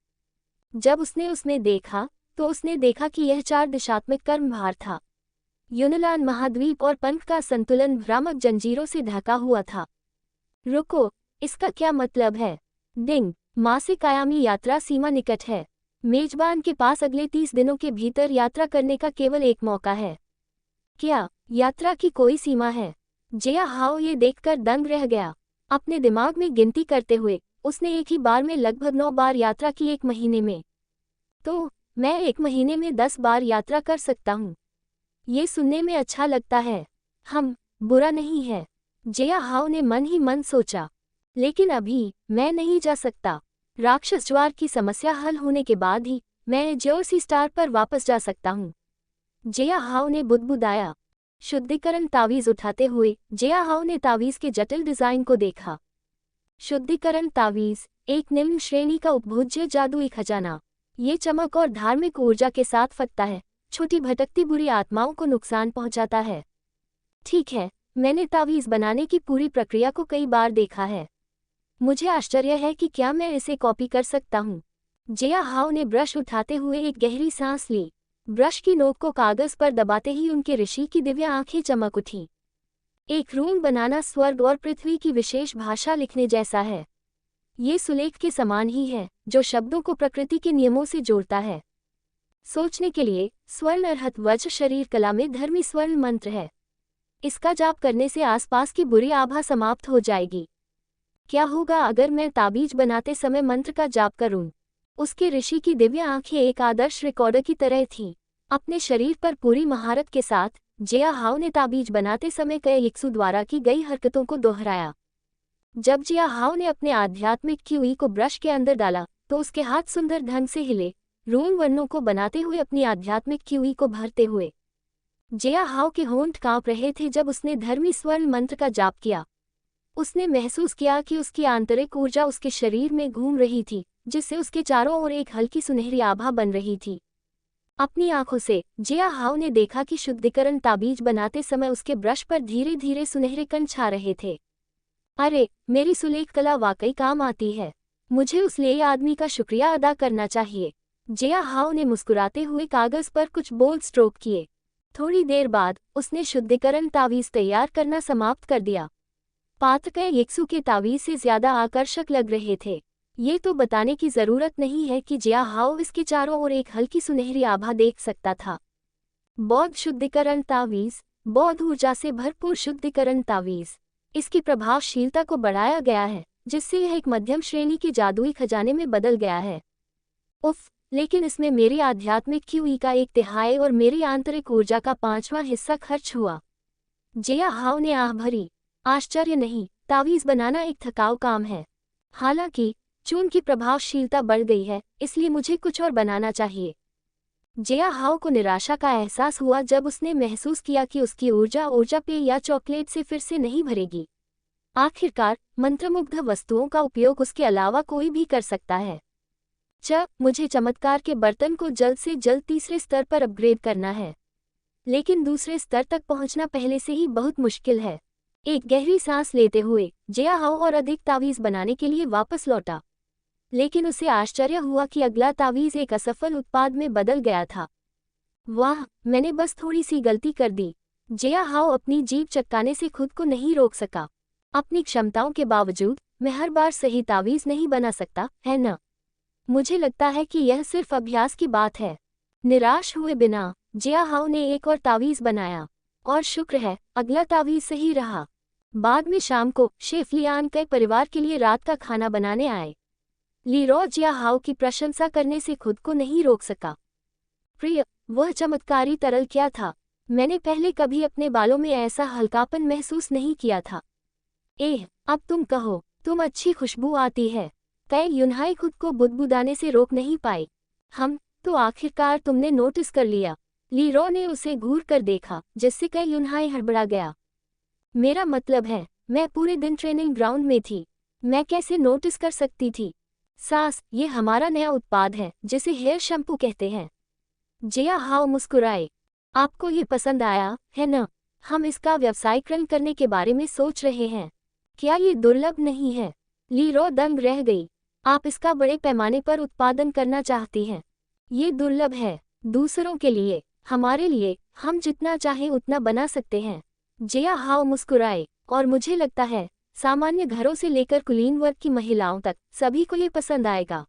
जब उसने उसमें देखा तो उसने देखा कि यह 4 दिशात्मक कर्मभार था। यूनान महाद्वीप और पंख का संतुलन भ्रामक जंजीरों से ढका हुआ था। रुको, इसका क्या मतलब है? डिंग, मासिक आयामी यात्रा सीमा निकट है। मेजबान के पास अगले 30 दिनों के भीतर यात्रा करने का केवल एक मौका है। क्या यात्रा की कोई सीमा है? जिया हाओ ये देखकर दंग रह गया। अपने दिमाग में गिनती करते हुए उसने एक ही बार में लगभग 9 बार यात्रा की एक महीने में। तो मैं एक महीने में 10 बार यात्रा कर सकता हूँ। ये सुनने में अच्छा लगता है। बुरा नहीं है, जिया हाओ ने मन ही मन सोचा। लेकिन अभी मैं नहीं जा सकता। राक्षस ज्वार की समस्या हल होने के बाद ही मैं जर्सी स्टार पर वापस जा सकता हूँ। जिया हाओ ने बुदबुदाया। शुद्धिकरण तावीज़ उठाते हुए जिया हाओ ने तावीज़ के जटिल डिज़ाइन को देखा। शुद्धिकरण तावीज़ एक निम्न श्रेणी का उपभोज्य जादुई खजाना। ये चमक और धार्मिक ऊर्जा के साथ फटता है, छोटी भटकती बुरी आत्माओं को नुकसान पहुंचाता है। ठीक है, मैंने तावीज़ बनाने की पूरी प्रक्रिया को कई बार देखा है। मुझे आश्चर्य है कि क्या मैं इसे कॉपी कर सकता हूँ। जिया हाओ ने ब्रश उठाते हुए एक गहरी सांस ली। ब्रश की नोक को कागज़ पर दबाते ही उनके ऋषि की दिव्य आंखें चमक उठीं। एक रून बनाना स्वर्ग और पृथ्वी की विशेष भाषा लिखने जैसा है। ये सुलेख के समान ही है, जो शब्दों को प्रकृति के नियमों से जोड़ता है। सोचने के लिए स्वर्ण अर्हत वज्र शरीर कला में धर्मी स्वर्ण मंत्र है। इसका जाप करने से आसपास की बुरी आभा समाप्त हो जाएगी। क्या होगा अगर मैं ताबीज बनाते समय मंत्र का जाप करूं? उसके ऋषि की दिव्य आंखें एक आदर्श रिकॉर्डर की तरह थीं। अपने शरीर पर पूरी महारत के साथ जिया हाउ ने ताबीज बनाते समय कई यिक्सु द्वारा की गई हरकतों को दोहराया। जब जिया हाउ ने अपने आध्यात्मिक क्यूई को ब्रश के अंदर डाला तो उसके हाथ सुंदर ढंग से हिले, रून वर्णों को बनाते हुए अपनी आध्यात्मिक क्यूई को भरते हुए। जिया हाउ के होंठ कांप रहे थे जब उसने धर्मी स्वर्ण मंत्र का जाप किया। उसने महसूस किया कि उसकी आंतरिक ऊर्जा उसके शरीर में घूम रही थी, जिससे उसके चारों ओर एक हल्की सुनहरी आभा बन रही थी। अपनी आंखों से जिया हाउ ने देखा कि शुद्धिकरण ताबीज बनाते समय उसके ब्रश पर धीरे धीरे सुनहरे कण छा रहे थे। अरे, मेरी सुलेख कला वाकई काम आती है। मुझे उस लेई आदमी का शुक्रिया अदा करना चाहिए। जिया हाउ ने मुस्कुराते हुए कागज पर कुछ बोल्ड स्ट्रोक किए। थोड़ी देर बाद उसने शुद्धिकरण तावीज तैयार करना समाप्त कर दिया। पात्र कई यिक्सु के तावीज से ज्यादा आकर्षक लग रहे थे। ये तो बताने की जरूरत नहीं है कि जिया हाउ इसके चारों ओर एक हल्की सुनहरी आभा देख सकता था। बौद्ध शुद्धिकरण तावीज, बौद्ध ऊर्जा से भरपूर शुद्धिकरण तावीज। इसकी प्रभावशीलता को बढ़ाया गया है, जिससे यह एक मध्यम श्रेणी के जादुई खजाने में बदल गया है। उफ, लेकिन इसमें मेरी आध्यात्मिक क्यूई का 1/3 और मेरी आंतरिक ऊर्जा का 5वां हिस्सा खर्च हुआ। जिया हाउ ने आह भरी। आश्चर्य नहीं, तावीज बनाना एक थकाऊ काम है। हालांकि चून की प्रभावशीलता बढ़ गई है, इसलिए मुझे कुछ और बनाना चाहिए। जिया हाउ को निराशा का एहसास हुआ जब उसने महसूस किया कि उसकी ऊर्जा पेय या चॉकलेट से फिर से नहीं भरेगी। आखिरकार मंत्रमुग्ध वस्तुओं का उपयोग उसके अलावा कोई भी कर सकता है। मुझे चमत्कार के बर्तन को जल्द से जल्द तीसरे स्तर पर अपग्रेड करना है। लेकिन दूसरे स्तर तक पहुंचना पहले से ही बहुत मुश्किल है। एक गहरी सांस लेते हुए जिया हाउ और अधिक तावीज बनाने के लिए वापस लौटा। लेकिन उसे आश्चर्य हुआ कि अगला तावीज एक असफल उत्पाद में बदल गया था। वाह, मैंने बस थोड़ी सी गलती कर दी। जिया हाउ अपनी जीभ चटकाने से खुद को नहीं रोक सका। अपनी क्षमताओं के बावजूद मैं हर बार सही तावीज नहीं बना सकता, है न? मुझे लगता है कि यह सिर्फ अभ्यास की बात है। निराश हुए बिना जिया हाउ ने एक और तावीज बनाया, और शुक्र है अगला तावीज सही रहा। बाद में शाम को शेफ लियान कई परिवार के लिए रात का खाना बनाने आए। लीरो जिया हाउ की प्रशंसा करने से खुद को नहीं रोक सका। प्रिय, वह चमत्कारी तरल क्या था? मैंने पहले कभी अपने बालों में ऐसा हल्कापन महसूस नहीं किया था। अब तुम कहो, तुम अच्छी खुशबू आती है। कई यूनहाई खुद को बुदबुदाने से रोक नहीं पाई। तो आखिरकार तुमने नोटिस कर लिया। लीरो ने उसे घूर कर देखा, जिससे कई यूनहाई हड़बड़ा गया। मेरा मतलब है, मैं पूरे दिन ट्रेनिंग ग्राउंड में थी। मैं कैसे नोटिस कर सकती थी? सास, ये हमारा नया उत्पाद है जिसे हेयर शैम्पू कहते हैं। जिया हाउ मुस्कुराए। आपको ये पसंद आया, है न? हम इसका व्यवसायीकरण करने के बारे में सोच रहे हैं। क्या ये दुर्लभ नहीं है? लीरो दंग रह गई। आप इसका बड़े पैमाने पर उत्पादन करना चाहती हैं। ये दुर्लभ है। दूसरों के लिए, हमारे लिए, हम जितना चाहें उतना बना सकते हैं। जिया हाउ मुस्कुराए। और मुझे लगता है सामान्य घरों से लेकर कुलीन वर्ग की महिलाओं तक सभी को ये पसंद आएगा।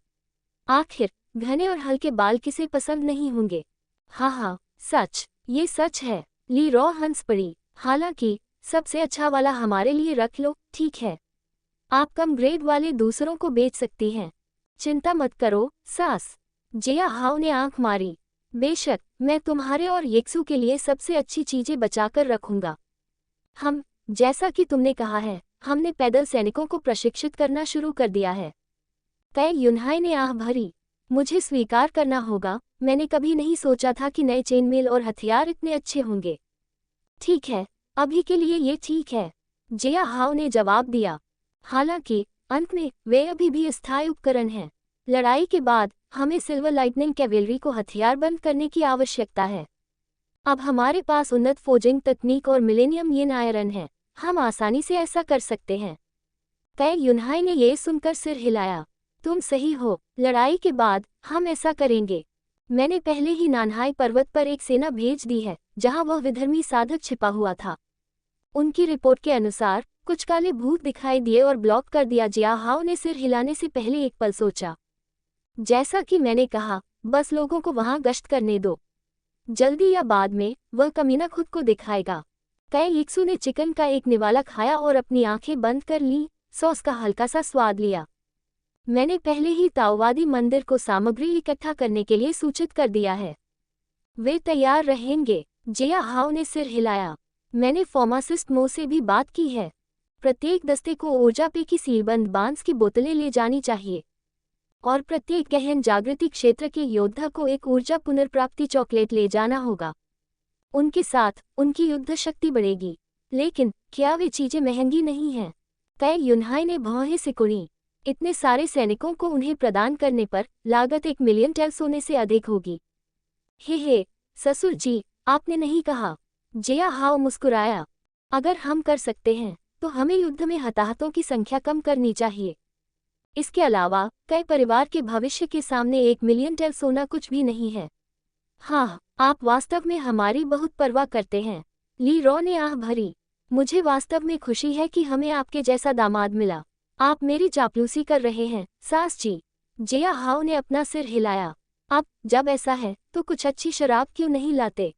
आखिर घने और हल्के बाल किसे पसंद नहीं होंगे? हाँ, सच, ये सच है। लीरो हंस पड़ी। हालांकि सबसे अच्छा वाला हमारे लिए रख लो, ठीक है? आप कम ग्रेड वाले दूसरों को बेच सकती हैं। चिंता मत करो, सास। जिया हाउ ने आंख मारी। बेशक, मैं तुम्हारे और यिक्सु के लिए सबसे अच्छी चीजें बचाकर रखूंगा। जैसा कि तुमने कहा है, हमने पैदल सैनिकों को प्रशिक्षित करना शुरू कर दिया है। कई यूनहाई ने आह भरी। मुझे स्वीकार करना होगा, मैंने कभी नहीं सोचा था कि नए चेनमेल और हथियार इतने अच्छे होंगे। ठीक है, अभी के लिए ये ठीक है, जिया हाउ ने जवाब दिया। हालांकि अंत में वे अभी भी अस्थायी उपकरण हैं। लड़ाई के बाद हमें सिल्वर लाइटनिंग कैवेलरी को हथियारबंद करने की आवश्यकता है। अब हमारे पास उन्नत फोजिंग तकनीक और मिलेनियम येन आयरन है। हम आसानी से ऐसा कर सकते हैं। कई यूनहाई ने यह सुनकर सिर हिलाया। तुम सही हो, लड़ाई के बाद हम ऐसा करेंगे। मैंने पहले ही नानहाई पर्वत पर एक सेना भेज दी है, जहां वह विधर्मी साधक छिपा हुआ था। उनकी रिपोर्ट के अनुसार कुछ काले भूत दिखाई दिए और ब्लॉक कर दिया। जिया हाओ ने सिर हिलाने से पहले एक पल सोचा। जैसा कि मैंने कहा, बस लोगों को वहां गश्त करने दो। जल्दी या बाद में वह कमीना खुद को दिखाएगा। कई यिक्सू ने चिकन का एक निवाला खाया और अपनी आंखें बंद कर लीं, सॉस का हल्का सा स्वाद लिया। मैंने पहले ही ताओवादी मंदिर को सामग्री इकट्ठा करने के लिए सूचित कर दिया है। वे तैयार रहेंगे। जिया हाओ ने सिर हिलाया। मैंने फार्मासिस्ट मो से भी बात की है। प्रत्येक दस्ते को ऊर्जा पे की सीलबंद बांस की बोतलें ले जानी चाहिए और प्रत्येक गहन जागृति क्षेत्र के योद्धा को एक ऊर्जा पुनर्प्राप्ति चॉकलेट ले जाना होगा। उनके साथ उनकी युद्ध शक्ति बढ़ेगी। लेकिन क्या वे चीजें महंगी नहीं हैं? कई यूनहाई ने भौहें सिकुड़ी। इतने सारे सैनिकों को उन्हें प्रदान करने पर लागत 1 मिलियन टेल सोने से अधिक होगी। हे ससुर जी, आपने नहीं कहा। जिया हाओ मुस्कुराया। अगर हम कर सकते हैं तो हमें युद्ध में हताहतों की संख्या कम करनी चाहिए। इसके अलावा कई परिवार के भविष्य के सामने 1 मिलियन टेल सोना कुछ भी नहीं है। हाँ, आप वास्तव में हमारी बहुत परवाह करते हैं। ली रॉ ने आह भरी। मुझे वास्तव में खुशी है कि हमें आपके जैसा दामाद मिला। आप मेरी चापलूसी कर रहे हैं, सास जी। जिया हाओ ने अपना सिर हिलाया। अब जब ऐसा है तो कुछ अच्छी शराब क्यों नहीं लाते?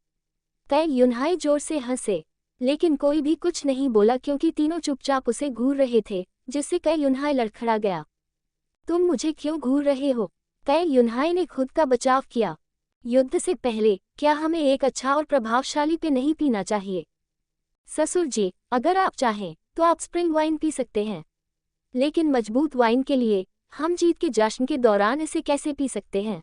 कई यूनहाई जोर से हंसे, लेकिन कोई भी कुछ नहीं बोला क्योंकि तीनों चुपचाप उसे घूर रहे थे, जिससे कई यूनहाई लड़खड़ा गया। तुम मुझे क्यों घूर रहे हो? कई यूनहाई ने खुद का बचाव किया। युद्ध से पहले क्या हमें एक अच्छा और प्रभावशाली पे नहीं पीना चाहिए? ससुर जी, अगर आप चाहें तो आप स्प्रिंग वाइन पी सकते हैं, लेकिन मजबूत वाइन के लिए हम जीत के जश्न के दौरान इसे कैसे पी सकते हैं?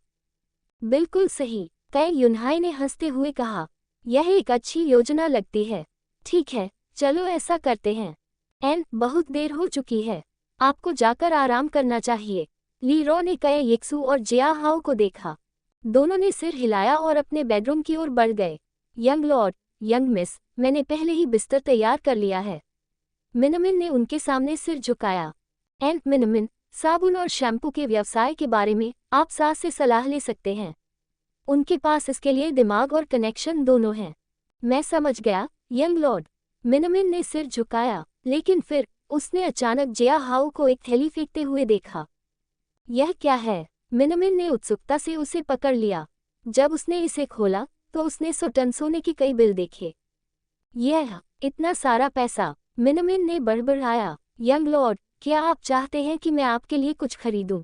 बिल्कुल सही, कई यूनहाई ने हंसते हुए कहा। यह एक अच्छी योजना लगती है। ठीक है, चलो ऐसा करते हैं। बहुत देर हो चुकी है। आपको जाकर आराम करना चाहिए। ली रॉ ने कई यिक्सू और जिया हाओ को देखा। दोनों ने सिर हिलाया और अपने बेडरूम की ओर बढ़ गए। यंग लॉर्ड, यंग मिस, मैंने पहले ही बिस्तर तैयार कर लिया है। मिनमिन ने उनके सामने सिर झुकाया। मिनमिन, साबुन और शैम्पू के व्यवसाय के बारे में आप सास से सलाह ले सकते हैं। उनके पास इसके लिए दिमाग और कनेक्शन दोनों हैं। मैं समझ गया, यंग लॉर्ड। मिनमिन ने सिर झुकाया, लेकिन फिर उसने अचानक जिया हाओ को एक थैली फेंकते हुए देखा। यह क्या है? मिनमिन ने उत्सुकता से उसे पकड़ लिया। जब उसने इसे खोला तो उसने 100 टन सोने की कई बिल देखे। यह इतना सारा पैसा! मिनमिन ने बड़बड़ाया। यंग लॉर्ड, क्या आप चाहते हैं कि मैं आपके लिए कुछ खरीदूं?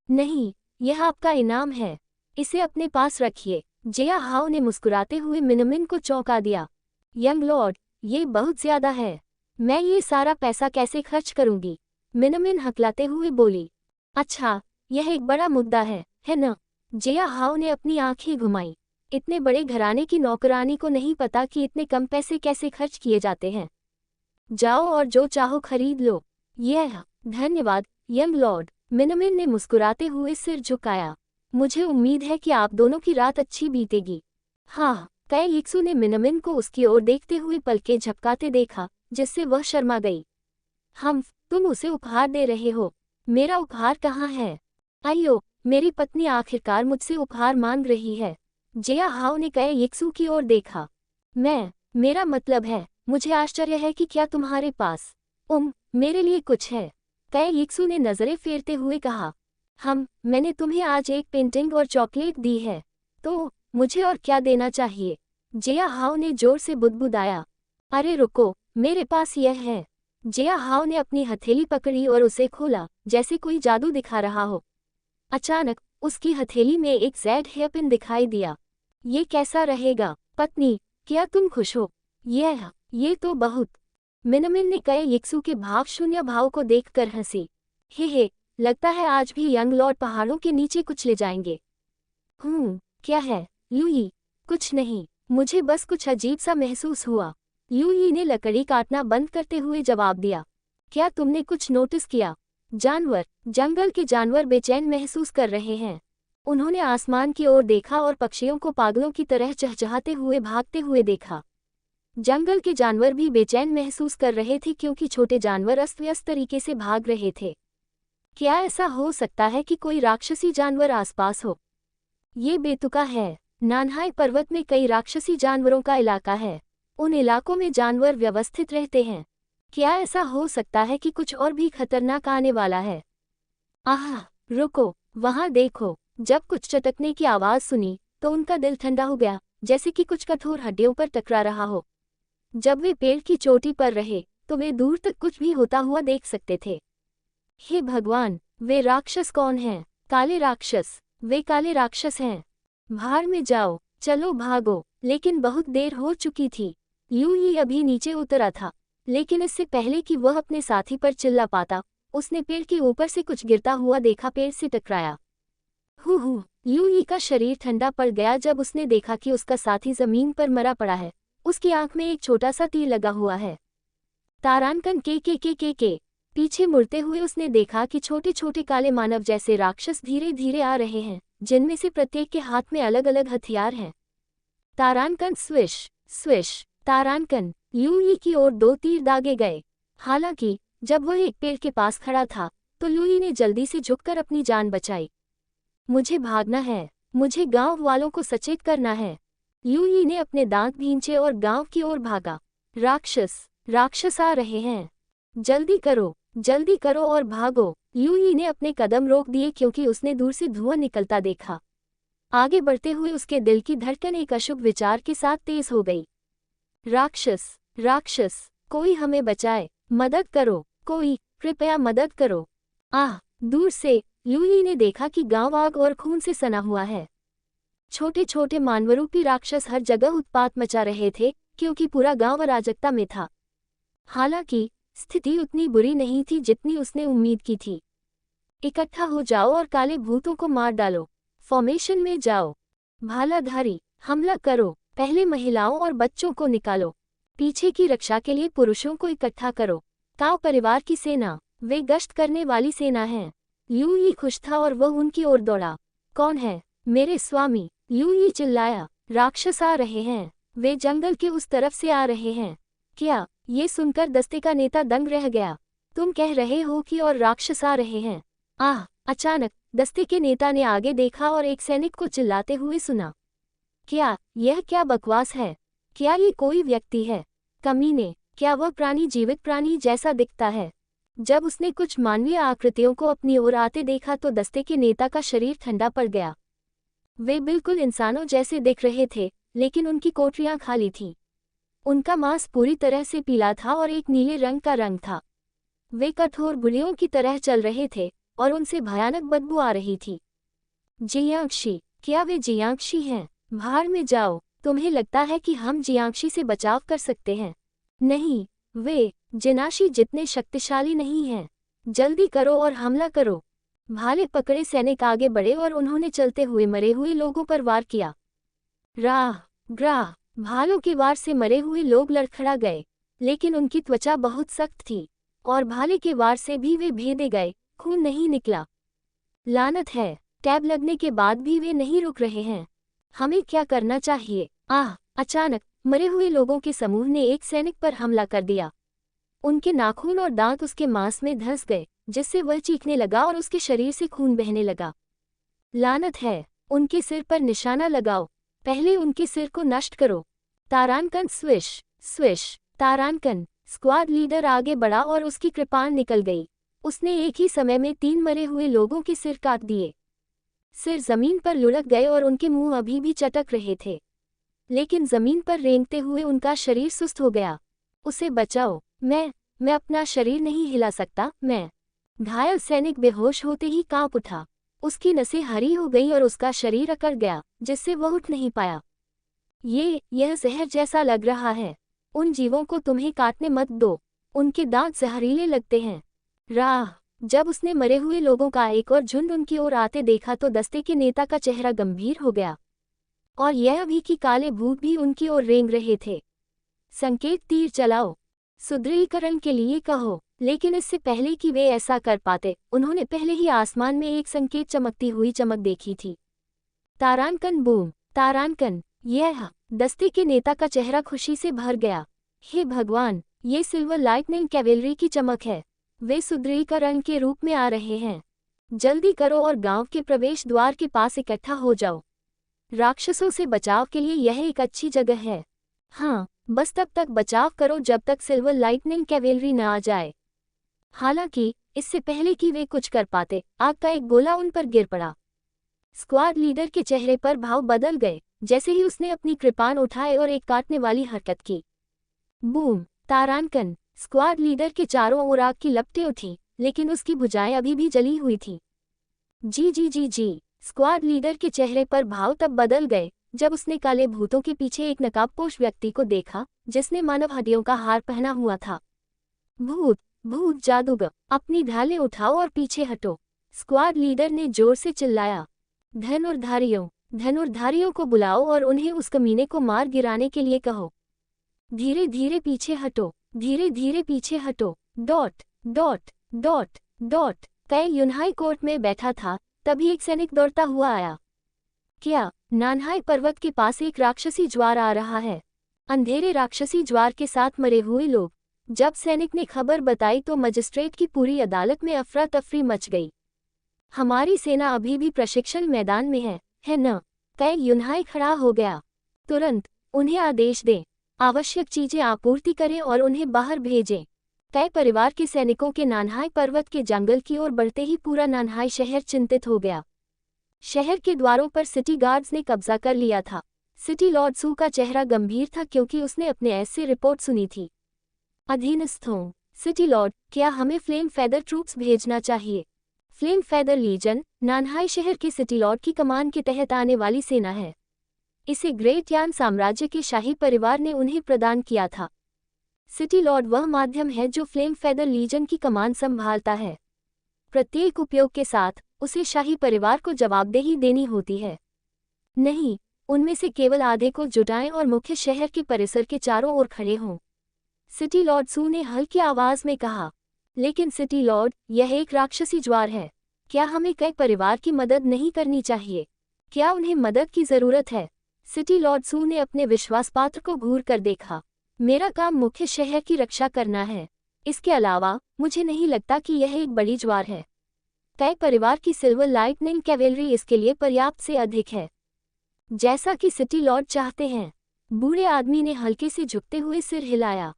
नहीं, यह आपका इनाम है। इसे अपने पास रखिए। जिया हाओ ने मुस्कुराते हुए मिनमिन को चौंका दिया। यंग लॉर्ड, ये बहुत ज्यादा है। मैं ये सारा पैसा कैसे खर्च करूंगी? मिनमिन हकलाते हुए बोली। अच्छा, यह एक बड़ा मुद्दा है न? जिया हाओ ने अपनी आंखें घुमाई। इतने बड़े घराने की नौकरानी को नहीं पता कि इतने कम पैसे कैसे खर्च किए जाते हैं। जाओ और जो चाहो खरीद लो। यह धन्यवाद, यंग लॉर्ड। मिनमिन ने मुस्कुराते हुए सिर झुकाया। मुझे उम्मीद है कि आप दोनों की रात अच्छी बीतेगी। हाँ, कई यिक्सू ने मिनमिन को उसकी ओर देखते हुए पलकें झपकाते देखा, जिससे वह शर्मा गई। तुम उसे उपहार दे रहे हो? मेरा उपहार कहाँ है? अयो, मेरी पत्नी आखिरकार मुझसे उपहार मांग रही है। जिया हाओ ने कई यिक्सू की ओर देखा। मेरा मतलब है, मुझे आश्चर्य है कि क्या तुम्हारे पास मेरे लिए कुछ है? कई यिक्सू ने नजरें फेरते हुए कहा। मैंने तुम्हें आज एक पेंटिंग और चॉकलेट दी है, तो मुझे और क्या देना चाहिए? जिया हाओ ने जोर से बुदबुदाया। अरे रुको, मेरे पास यह है। जिया हाओ ने अपनी हथेली पकड़ी और उसे खोला, जैसे कोई जादू दिखा रहा हो। अचानक उसकी हथेली में एक ज़ेड हेयरपिन दिखाई दिया। ये कैसा रहेगा, पत्नी? क्या तुम खुश हो? ये तो बहुत। मिनमिन ने कई यिक्सू के भावशून्य भाव को देखकर हंसी। हे, लगता है आज भी यंग लॉर्ड पहाड़ों के नीचे कुछ ले जाएंगे। क्या है, लुई? कुछ नहीं, मुझे बस कुछ अजीब सा महसूस हुआ। लुई ने लकड़ी काटना बंद करते हुए जवाब दिया। क्या तुमने कुछ नोटिस किया? जंगल के जानवर बेचैन महसूस कर रहे हैं। उन्होंने आसमान की ओर देखा और पक्षियों को पागलों की तरह चहचहाते हुए भागते हुए देखा। जंगल के जानवर भी बेचैन महसूस कर रहे थे क्योंकि छोटे जानवर अस्त व्यस्त तरीके से भाग रहे थे। क्या ऐसा हो सकता है कि कोई राक्षसी जानवर आसपास हो? ये बेतुका है। नानहाई पर्वत में कई राक्षसी जानवरों का इलाका है। उन इलाकों में जानवर व्यवस्थित रहते हैं। क्या ऐसा हो सकता है कि कुछ और भी खतरनाक आने वाला है? आह, रुको, वहां देखो। जब कुछ चटकने की आवाज सुनी तो उनका दिल ठंडा हो गया, जैसे कि कुछ कठोर हड्डियों पर टकरा रहा हो। जब वे पेड़ की चोटी पर रहे तो वे दूर तक कुछ भी होता हुआ देख सकते थे। हे भगवान, वे राक्षस कौन हैं? काले राक्षस। वे काले राक्षस हैं। भाड़ में जाओ, चलो भागो। लेकिन बहुत देर हो चुकी थी। यूई अभी नीचे उतरा था, लेकिन इससे पहले कि वह अपने साथी पर चिल्ला पाता, उसने पेड़ के ऊपर से कुछ गिरता हुआ देखा। पेड़ से टकराया। हु यूई का शरीर ठंडा पड़ गया जब उसने देखा कि उसका साथी जमीन पर मरा पड़ा है। उसकी आंख में एक छोटा सा तीर लगा हुआ है। तारानकन के। पीछे मुड़ते हुए उसने देखा कि छोटे छोटे काले मानव जैसे राक्षस धीरे धीरे आ रहे हैं, जिनमें से प्रत्येक के हाथ में अलग अलग हथियार हैं। तारानकन स्विश स्विश। तारानकन यूई की ओर 2 तीर दागे गए। हालांकि जब वह एक पेड़ के पास खड़ा था तो यूई ने जल्दी से झुककर अपनी जान बचाई। मुझे भागना है, मुझे गांव वालों को सचेत करना है। यूई ने अपने दांत भींचे और गांव की ओर भागा। राक्षस आ रहे हैं। जल्दी करो और भागो। यूई ने अपने कदम रोक दिए क्योंकि उसने दूर से धुआं निकलता देखा। आगे बढ़ते हुए उसके दिल की धड़कन एक अशुभ विचार के साथ तेज हो गई। राक्षस, कोई हमें बचाए, मदद करो, कोई, कृपया मदद करो। आह, दूर से यूई ने देखा कि गांव आग और खून से सना हुआ है। छोटे छोटे मानवरूपी राक्षस हर जगह उत्पात मचा रहे थे क्योंकि पूरा गांव अराजकता में था। हालांकि स्थिति उतनी बुरी नहीं थी जितनी उसने उम्मीद की थी। इकट्ठा हो जाओ और काले भूतों को मार डालो। फॉर्मेशन में जाओ। भालाधारी, हमला करो। पहले महिलाओं और बच्चों को निकालो। पीछे की रक्षा के लिए पुरुषों को इकट्ठा करो। काव परिवार की सेना, वे गश्त करने वाली सेना है। यूई खुश था और वह उनकी ओर दौड़ा। कौन है? मेरे स्वामी, यूई चिल्लाया। राक्षस आ रहे हैं, वे जंगल के उस तरफ से आ रहे हैं। क्या? ये सुनकर दस्ते का नेता दंग रह गया। तुम कह रहे हो कि और राक्षस आ रहे हैं? आह! अचानक दस्ते के नेता ने आगे देखा और एक सैनिक को चिल्लाते हुए सुना। यह क्या बकवास है? क्या ये कोई व्यक्ति है? कमीने, क्या वह प्राणी जीवित प्राणी जैसा दिखता है? जब उसने कुछ मानवीय आकृतियों को अपनी ओर आते देखा तो दस्ते के नेता का शरीर ठंडा पड़ गया। वे बिल्कुल इंसानों जैसे दिख रहे थे, लेकिन उनकी कोठरियां खाली थीं। उनका मांस पूरी तरह से पीला था और एक नीले रंग का रंग था। वे कठोर बुलियों की तरह चल रहे थे और उनसे भयानक बदबू आ रही थी। जियांक्षी, क्या वे जियांक्षी हैं? भाड़ में जाओ। तुम्हें लगता है कि हम जियांक्षी से बचाव कर सकते हैं? नहीं, वे जिनाशी जितने शक्तिशाली नहीं हैं। जल्दी करो और हमला करो। भाले पकड़े सैनिक आगे बढ़े और उन्होंने चलते हुए मरे हुए लोगों पर वार किया। ग्राह, भालों के वार से मरे हुए लोग लड़खड़ा गए, लेकिन उनकी त्वचा बहुत सख्त थी और भाले के वार से भी वे भेदे गए, खून नहीं निकला। लानत है, टैब लगने के बाद भी वे नहीं रुक रहे हैं। हमें क्या करना चाहिए? आह! अचानक मरे हुए लोगों के समूह ने एक सैनिक पर हमला कर दिया। उनके नाखून और दांत उसके मांस में धंस गए, जिससे वह चीखने लगा और उसके शरीर से खून बहने लगा। लानत है, उनके सिर पर निशाना लगाओ। पहले उनके सिर को नष्ट करो। तारानकन स्विश। तारानकन, स्क्वाड लीडर आगे बढ़ा और उसकी कृपाण निकल गई। उसने एक ही समय में 3 मरे हुए लोगों के सिर काट दिए। सिर जमीन पर लुढ़क गए और उनके मुंह अभी भी चटक रहे थे, लेकिन जमीन पर रेंगते हुए उनका शरीर सुस्त हो गया। उसे बचाओ। मैं अपना शरीर नहीं हिला सकता। मैं घायल सैनिक बेहोश होते ही कांप उठा। उसकी नसें हरी हो गईं और उसका शरीर अकड़ गया, जिससे वह उठ नहीं पाया। यह जहर जैसा लग रहा है। उन जीवों को तुम्हें काटने मत दो, उनके दांत जहरीले लगते हैं। जब उसने मरे हुए लोगों का एक और झुंड उनकी ओर आते देखा तो दस्ते के नेता का चेहरा गंभीर हो गया, और यह भी कि काले भूत भी उनकी ओर रेंग रहे थे। संकेत तीर चलाओ, सुदृढ़ीकरण के लिए कहो। लेकिन इससे पहले कि वे ऐसा कर पाते, उन्होंने पहले ही आसमान में एक संकेत चमकती हुई चमक देखी थी। तारानकन बूम। तारानकन, यह दस्ते के नेता का चेहरा खुशी से भर गया। हे भगवान, ये सिल्वर लाइटनिंग कैवेलरी की चमक है। वे सुदृढ़ीकरण के रूप में आ रहे हैं। जल्दी करो और गांव के प्रवेश द्वार के पास इकट्ठा हो जाओ। राक्षसों से बचाव के लिए यह एक अच्छी जगह है। हाँ, बस तब तक बचाव करो जब तक सिल्वर लाइटनिंग कैवेलरी न आ जाए। हालांकि इससे पहले कि वे कुछ कर पाते, आग का एक गोला उन पर गिर पड़ा। स्क्वाड लीडर के चेहरे पर भाव बदल गए जैसे ही उसने अपनी कृपान उठाए और एक काटने वाली हरकत की। बूम! तारांकन! स्क्वाड लीडर के चारों ओर आग की लपटें उठी, लेकिन उसकी भुजाएं अभी भी जली हुई थीं। जी। स्क्वाड लीडर के चेहरे पर भाव तब बदल गए जब उसने काले भूतों के पीछे एक नकाबपोश व्यक्ति को देखा जिसने मानव हड्डियों का हार पहना हुआ था। भूत जादूगर, अपनी ढालें उठाओ और पीछे हटो, स्क्वाड लीडर ने जोर से चिल्लाया। धनुर्धारियों को बुलाओ और उन्हें उस कमीने को मार गिराने के लिए कहो। धीरे धीरे पीछे हटो। डॉट। कई यूनहाई कोर्ट में बैठा था, तभी एक सैनिक दौड़ता हुआ आया। क्या? नानहाई पर्वत के पास एक राक्षसी ज्वार आ रहा है। अंधेरे राक्षसी ज्वार के साथ मरे हुए लोग। जब सैनिक ने खबर बताई तो मजिस्ट्रेट की पूरी अदालत में अफरा तफरी मच गई। हमारी सेना अभी भी प्रशिक्षण मैदान में है न? कई यूनहाई खड़ा हो गया। तुरंत उन्हें आदेश दें, आवश्यक चीजें आपूर्ति करें और उन्हें बाहर भेजें। कई परिवार के सैनिकों के नानहाई पर्वत के जंगल की ओर बढ़ते ही पूरा नानहाई शहर चिंतित हो गया। शहर के द्वारों पर सिटी गार्ड्स ने कब्जा कर लिया था। सिटी लॉर्ड सू का चेहरा गंभीर था क्योंकि उसने अपने ऐसे रिपोर्ट सुनी थी। अधीनस्थों, सिटी लॉर्ड, क्या हमें फ्लेम फेदर ट्रूप्स भेजना चाहिए? फ्लेम फेदर लीजन नानहाई शहर के सिटी लॉर्ड की कमान के तहत आने वाली सेना है। इसे ग्रेट यान साम्राज्य के शाही परिवार ने उन्हें प्रदान किया था। सिटी लॉर्ड वह माध्यम है जो फ्लेम फेदर लीजन की कमान संभालता है। प्रत्येक उपयोग के साथ उसे शाही परिवार को जवाबदेही देनी होती है। नहीं, उनमें से केवल आधे को जुटाएं और मुख्य शहर के परिसर के चारों ओर खड़े हों। सिटी लॉर्ड सू ने हल्की आवाज में कहा। लेकिन सिटी लॉर्ड, यह एक राक्षसी ज्वार है। क्या हमें कई परिवार की मदद नहीं करनी चाहिए? क्या उन्हें मदद की जरूरत है? सिटी लॉर्ड सू ने अपने विश्वासपात्र को घूर कर देखा। मेरा काम मुख्य शहर की रक्षा करना है। इसके अलावा मुझे नहीं लगता कि यह एक बड़ी ज्वार है। कई परिवार की सिल्वर लाइटनिंग कैवेलरी इसके लिए पर्याप्त से अधिक है, जैसा कि सिटी लॉर्ड चाहते हैं। बूढ़े आदमी ने हल्के से झुकते हुए सिर हिलाया।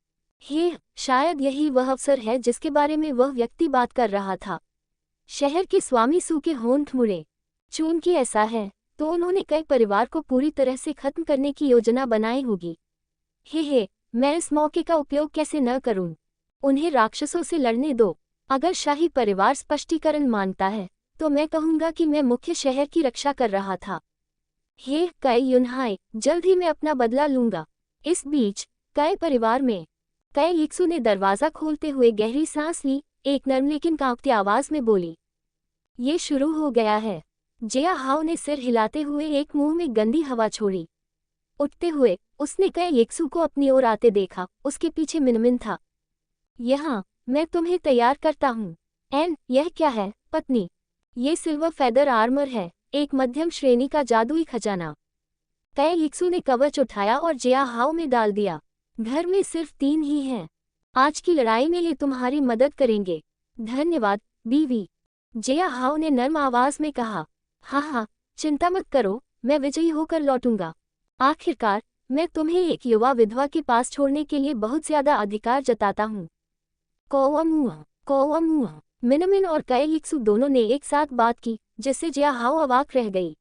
शायद यही वह अवसर है जिसके बारे में वह व्यक्ति बात कर रहा था। शहर के स्वामी सू के होंठ मुड़े। चूंकि ऐसा है तो उन्होंने कई परिवार को पूरी तरह से खत्म करने की योजना बनाई होगी। मैं इस मौके का उपयोग कैसे न करूं? उन्हें राक्षसों से लड़ने दो। अगर शाही परिवार स्पष्टीकरण मांगता है तो मैं कहूंगा कि मैं मुख्य शहर की रक्षा कर रहा था। कई यूनहाई, जल्द ही मैं अपना बदला लूंगा। इस बीच कई परिवार में कई यिक्सु ने दरवाजा खोलते हुए गहरी सांस ली, एक नर्म लेकिन कांपती आवाज में बोली, ये शुरू हो गया है। जिया हाओ ने सिर हिलाते हुए एक मुंह में गंदी हवा छोड़ी। उठते हुए उसने कई यिक्सु को अपनी ओर आते देखा। उसके पीछे मिनमिन था। यहाँ, मैं तुम्हें तैयार करता हूँ। यह क्या है, पत्नी? ये सिल्वर फेदर आर्मर है, एक मध्यम श्रेणी का जादुई खजाना। कई यिक्सु ने कवच उठाया और जिया हाओ में डाल दिया। घर में सिर्फ 3 ही हैं। आज की लड़ाई में ये तुम्हारी मदद करेंगे। धन्यवाद, बीवी, जिया हाओ ने नर्म आवाज में कहा। हाँ, चिंता मत करो, मैं विजयी होकर लौटूंगा। आखिरकार, मैं तुम्हें एक युवा विधवा के पास छोड़ने के लिए बहुत ज्यादा अधिकार जताता हूँ। कोवमुआ। मिनमिन और कई यिक्सु दोनों ने एक साथ बात की, जिससे जिया हाओ अवाक रह गई।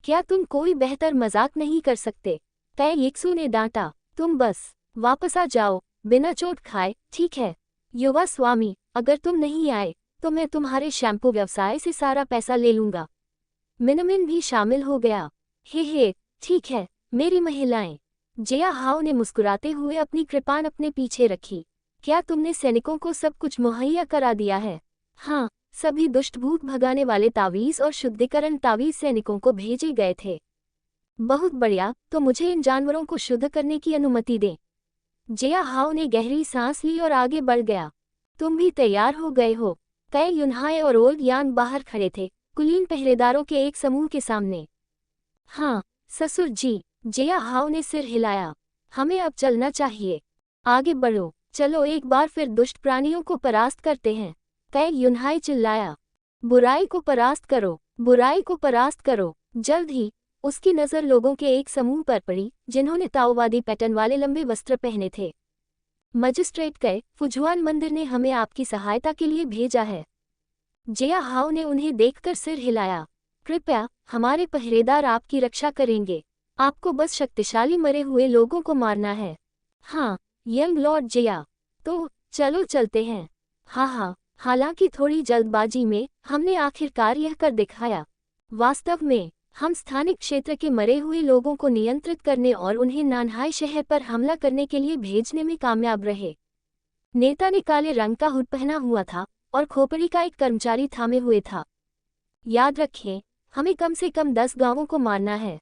क्या तुम कोई बेहतर मजाक नहीं कर सकते? कई यिक्सु ने डांटा। तुम बस वापस आ जाओ, बिना चोट खाए, ठीक है? युवा स्वामी, अगर तुम नहीं आए तो मैं तुम्हारे शैम्पू व्यवसाय से सारा पैसा ले लूंगा। मिनमिन भी शामिल हो गया। ठीक है, मेरी महिलाएं। जिया हाओ ने मुस्कुराते हुए अपनी कृपान अपने पीछे रखी। क्या तुमने सैनिकों को सब कुछ मुहैया करा दिया है? हाँ, सभी दुष्ट भूत भगाने वाले तावीज और शुद्धिकरण तावीज सैनिकों को भेजे गए थे। बहुत बढ़िया, तो मुझे इन जानवरों को शुद्ध करने की अनुमति दें। जिया हाओ ने गहरी सांस ली और आगे बढ़ गया। तुम भी तैयार हो गए हो? कई यूनहाई और ओल्ड यान बाहर खड़े थे, कुलीन पहरेदारों के एक समूह के सामने। हाँ, ससुर जी, जिया हाओ ने सिर हिलाया। हमें अब चलना चाहिए। आगे बढ़ो, चलो एक बार फिर दुष्ट प्राणियों को परास्त करते हैं। कई यूनहाई चिल्लाया। बुराई को परास्त करो, बुराई को परास्त करो। जल्द ही उसकी नज़र लोगों के एक समूह पर पड़ी जिन्होंने ताओवादी पैटर्न वाले लंबे वस्त्र पहने थे। मजिस्ट्रेट कहे, फुजुआन मंदिर ने हमें आपकी सहायता के लिए भेजा है। जिया हाओ ने उन्हें देखकर सिर हिलाया। कृपया, हमारे पहरेदार आपकी रक्षा करेंगे। आपको बस शक्तिशाली मरे हुए लोगों को मारना है। हाँ, यंग लॉर्ड जिया। तो चलो चलते हैं। हाँ, हालांकि थोड़ी जल्दबाजी में हमने आखिरकार यह कर दिखाया। वास्तव में हम स्थानिक क्षेत्र के मरे हुए लोगों को नियंत्रित करने और उन्हें नानहाई शहर पर हमला करने के लिए भेजने में कामयाब रहे। नेता ने काले रंग का हुड पहना हुआ था और खोपड़ी का एक कर्मचारी थामे हुए था। याद रखें, हमें कम से कम 10 गांवों को मारना है।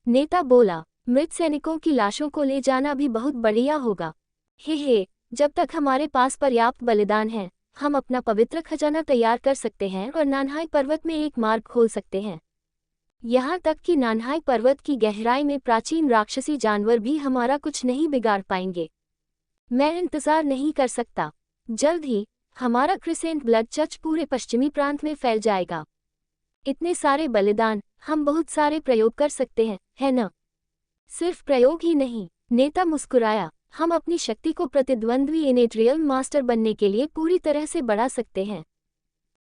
नेता बोला, मृत सैनिकों की लाशों को ले जाना भी बहुत बढ़िया होगा। हे, जब तक हमारे पास पर्याप्त बलिदान है, हम अपना पवित्र खजाना तैयार कर सकते हैं और नानहाई पर्वत में एक मार्ग खोल सकते हैं। यहाँ तक कि नानहाई पर्वत की गहराई में प्राचीन राक्षसी जानवर भी हमारा कुछ नहीं बिगाड़ पाएंगे। मैं इंतजार नहीं कर सकता। जल्द ही हमारा क्रिसेंट ब्लड चर्च पूरे पश्चिमी प्रांत में फैल जाएगा। इतने सारे बलिदान, हम बहुत सारे प्रयोग कर सकते हैं, है न? सिर्फ प्रयोग ही नहीं, नेता मुस्कुराया, हम अपनी शक्ति को प्रतिद्वंद्वी इनेट रियल मास्टर बनने के लिए पूरी तरह से बढ़ा सकते हैं।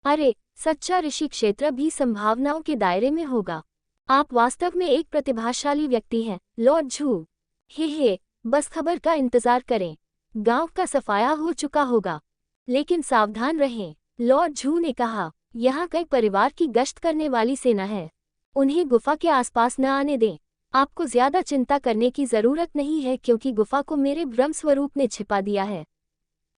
अरे, सच्चा ऋषि क्षेत्र भी संभावनाओं के दायरे में होगा। आप वास्तव में एक प्रतिभाशाली व्यक्ति हैं, लॉर्ड झू। हे, बस खबर का इंतजार करें। गांव का सफाया हो चुका होगा। लेकिन सावधान रहें, लॉर्ड झू ने कहा, यहाँ कई परिवार की गश्त करने वाली सेना है। उन्हें गुफा के आसपास न आने दें। आपको ज्यादा चिंता करने की जरूरत नहीं है क्योंकि गुफा को मेरे ब्रह्मस्वरूप ने छिपा दिया है।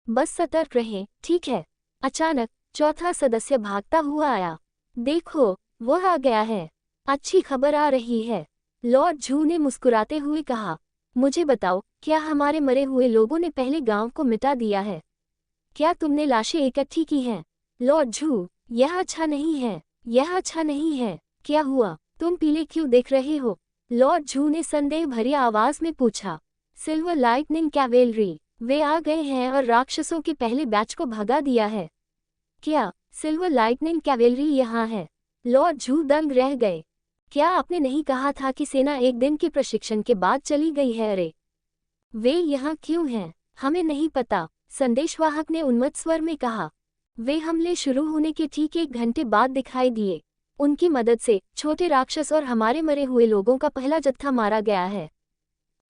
बस सतर्क रहें, ठीक है? अचानक चौथा सदस्य भागता हुआ आया। देखो, वह आ गया है। अच्छी खबर आ रही है, लॉर्ड झू ने मुस्कुराते हुए कहा। मुझे बताओ, क्या हमारे मरे हुए लोगों ने पहले गांव को मिटा दिया है? क्या तुमने लाशें इकट्ठी की हैं? लॉर्ड झू, यह अच्छा नहीं है, यह अच्छा नहीं है। क्या हुआ? तुम पीले क्यों देख रहे हो? लॉर्ड झू ने संदेह भरी आवाज में पूछा। सिल्वर लाइटनिंग कैवेलरी, वे आ गए हैं और राक्षसों के पहले बैच को भगा दिया है। क्या सिल्वर लाइटनिंग कैवेलरी यहाँ है? लॉर्ड झू दंग रह गए। क्या आपने नहीं कहा था कि सेना एक दिन के प्रशिक्षण के बाद चली गई है? अरे, वे यहाँ क्यों हैं? हमें नहीं पता, संदेशवाहक ने उन्मत्त स्वर में कहा। वे हमले शुरू होने के ठीक 1 घंटे बाद दिखाई दिए। उनकी मदद से छोटे राक्षस और हमारे मरे हुए लोगों का पहला जत्था मारा गया है।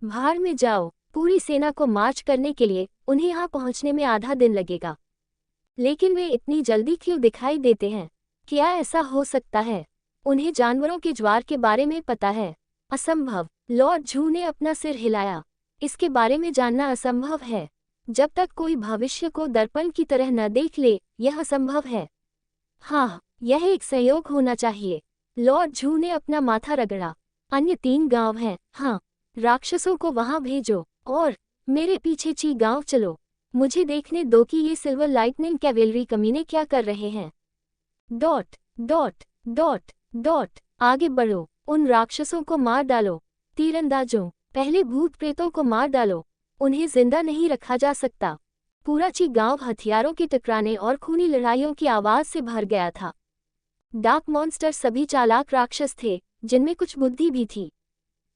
भाड़ में जाओ। पूरी सेना को मार्च करने के लिए उन्हें यहाँ पहुँचने में आधा दिन लगेगा। लेकिन वे इतनी जल्दी क्यों दिखाई देते हैं? क्या ऐसा हो सकता है? उन्हें जानवरों के ज्वार के बारे में पता है। असंभव, लॉर्ड झू ने अपना सिर हिलाया। इसके बारे में जानना असंभव है। जब तक कोई भविष्य को दर्पण की तरह न देख ले, यह असंभव है। हाँ, यह एक संयोग होना चाहिए। लॉर्ड झू ने अपना माथा रगड़ा। अन्य 3 गांव हैं। हाँ, राक्षसों को वहां भेजो और मेरे पीछे ची गांव चलो। मुझे देखने दो कि ये सिल्वर लाइटनिंग कैवेलरी कमीने क्या कर रहे हैं। डॉट डॉट डॉट डॉट आगे बढ़ो, उन राक्षसों को मार डालो। तीरंदाजों, पहले भूत प्रेतों को मार डालो। उन्हें जिंदा नहीं रखा जा सकता। पूरा ची गांव हथियारों के टकराने और खूनी लड़ाइयों की आवाज से भर गया था। डार्क मॉन्स्टर सभी चालाक राक्षस थे, जिनमें कुछ बुद्धि भी थी।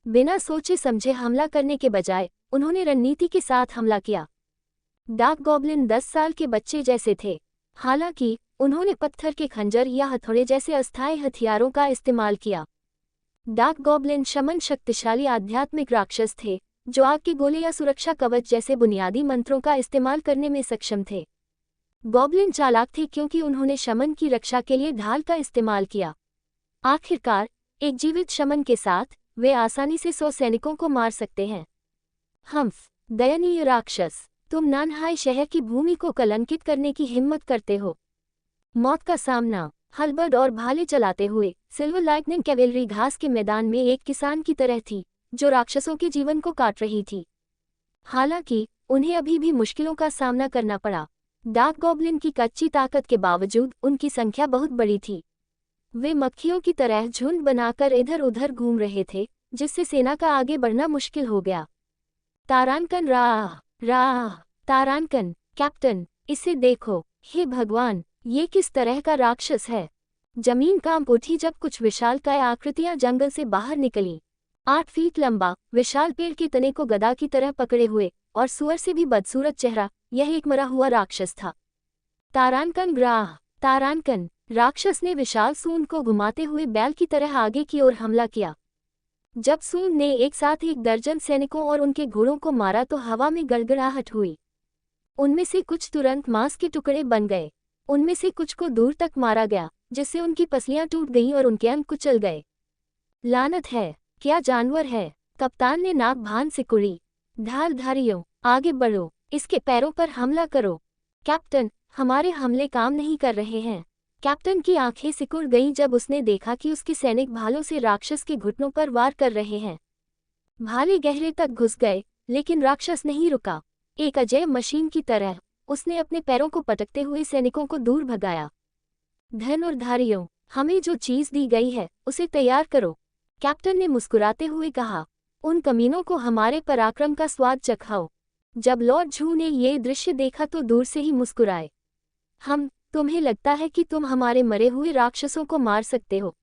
बिना सोचे समझे हमला करने के बजाय उन्होंने रणनीति के साथ हमला किया। डार्क गॉब्लिन 10 साल के बच्चे जैसे थे। हालांकि उन्होंने पत्थर के खंजर या हथौड़े जैसे अस्थायी हथियारों का इस्तेमाल किया। डार्क गॉब्लिन शमन शक्तिशाली आध्यात्मिक राक्षस थे, जो आग के गोले या सुरक्षा कवच जैसे बुनियादी मंत्रों का इस्तेमाल करने में सक्षम थे। गॉब्लिन चालाक थे क्योंकि उन्होंने शमन की रक्षा के लिए ढाल का इस्तेमाल किया। आखिरकार, एक जीवित शमन के साथ वे आसानी से 100 सैनिकों को मार सकते हैं। हम्फ, दयनीय राक्षस, तुम नानहाई शहर की भूमि को कलंकित करने की हिम्मत करते हो। मौत का सामना, हलबर्ड और भाले चलाते हुए सिल्वर लाइटनिंग कैवेलरी घास के मैदान में एक किसान की तरह थी, जो राक्षसों के जीवन को काट रही थी। हालांकि उन्हें अभी भी मुश्किलों का सामना करना पड़ा। डार्क गॉब्लिन की कच्ची ताकत के बावजूद उनकी संख्या बहुत बड़ी थी। वे मक्खियों की तरह झुंड बनाकर इधर उधर घूम रहे थे, जिससे सेना का आगे बढ़ना मुश्किल हो गया। तारानकन राह, तारानकन, कैप्टन, इसे देखो। हे भगवान, ये किस तरह का राक्षस है? जमीन कांप उठी जब कुछ विशालकाय आकृतियां जंगल से बाहर निकली। 8 फीट लंबा विशाल पेड़ के तने को गदा की तरह पकड़े हुए और सुअर से भी बदसूरत चेहरा, यह एक मरा हुआ राक्षस था। तारानकन ग्राह। तारानकन राक्षस ने विशाल सूंड को घुमाते हुए बैल की तरह आगे की ओर हमला किया। जब सूंड ने एक साथ 1 दर्जन सैनिकों और उनके घोड़ों को मारा तो हवा में गड़गड़ाहट हुई। उनमें से कुछ तुरंत मांस के टुकड़े बन गए, उनमें से कुछ को दूर तक मारा गया, जिससे उनकी पसलियां टूट गईं और उनके अंग कुचल गए। लानत है, क्या जानवर है! कप्तान ने नाक भान से कुड़ी। ढालधारियों, आगे बढ़ो, इसके पैरों पर हमला करो। कैप्टन, हमारे हमले काम नहीं कर रहे हैं। कैप्टन की आंखें सिकुड़ गईं जब उसने देखा कि उसके सैनिक भालों से राक्षस के घुटनों पर वार कर रहे हैं। भाले गहरे तक घुस गए, लेकिन राक्षस नहीं रुका। एक अजय मशीन की तरह उसने अपने पैरों को पटकते हुए सैनिकों को दूर भगाया। धनुर्धारियों, हमें जो चीज दी गई है उसे तैयार करो, कैप्टन ने मुस्कुराते हुए कहा। उन कमीनों को हमारे पराक्रम का स्वाद चखाओ। जब लॉर्ड झू ने ये दृश्य देखा तो दूर से ही मुस्कुराए। तुम्हें लगता है कि तुम हमारे मरे हुए राक्षसों को मार सकते हो?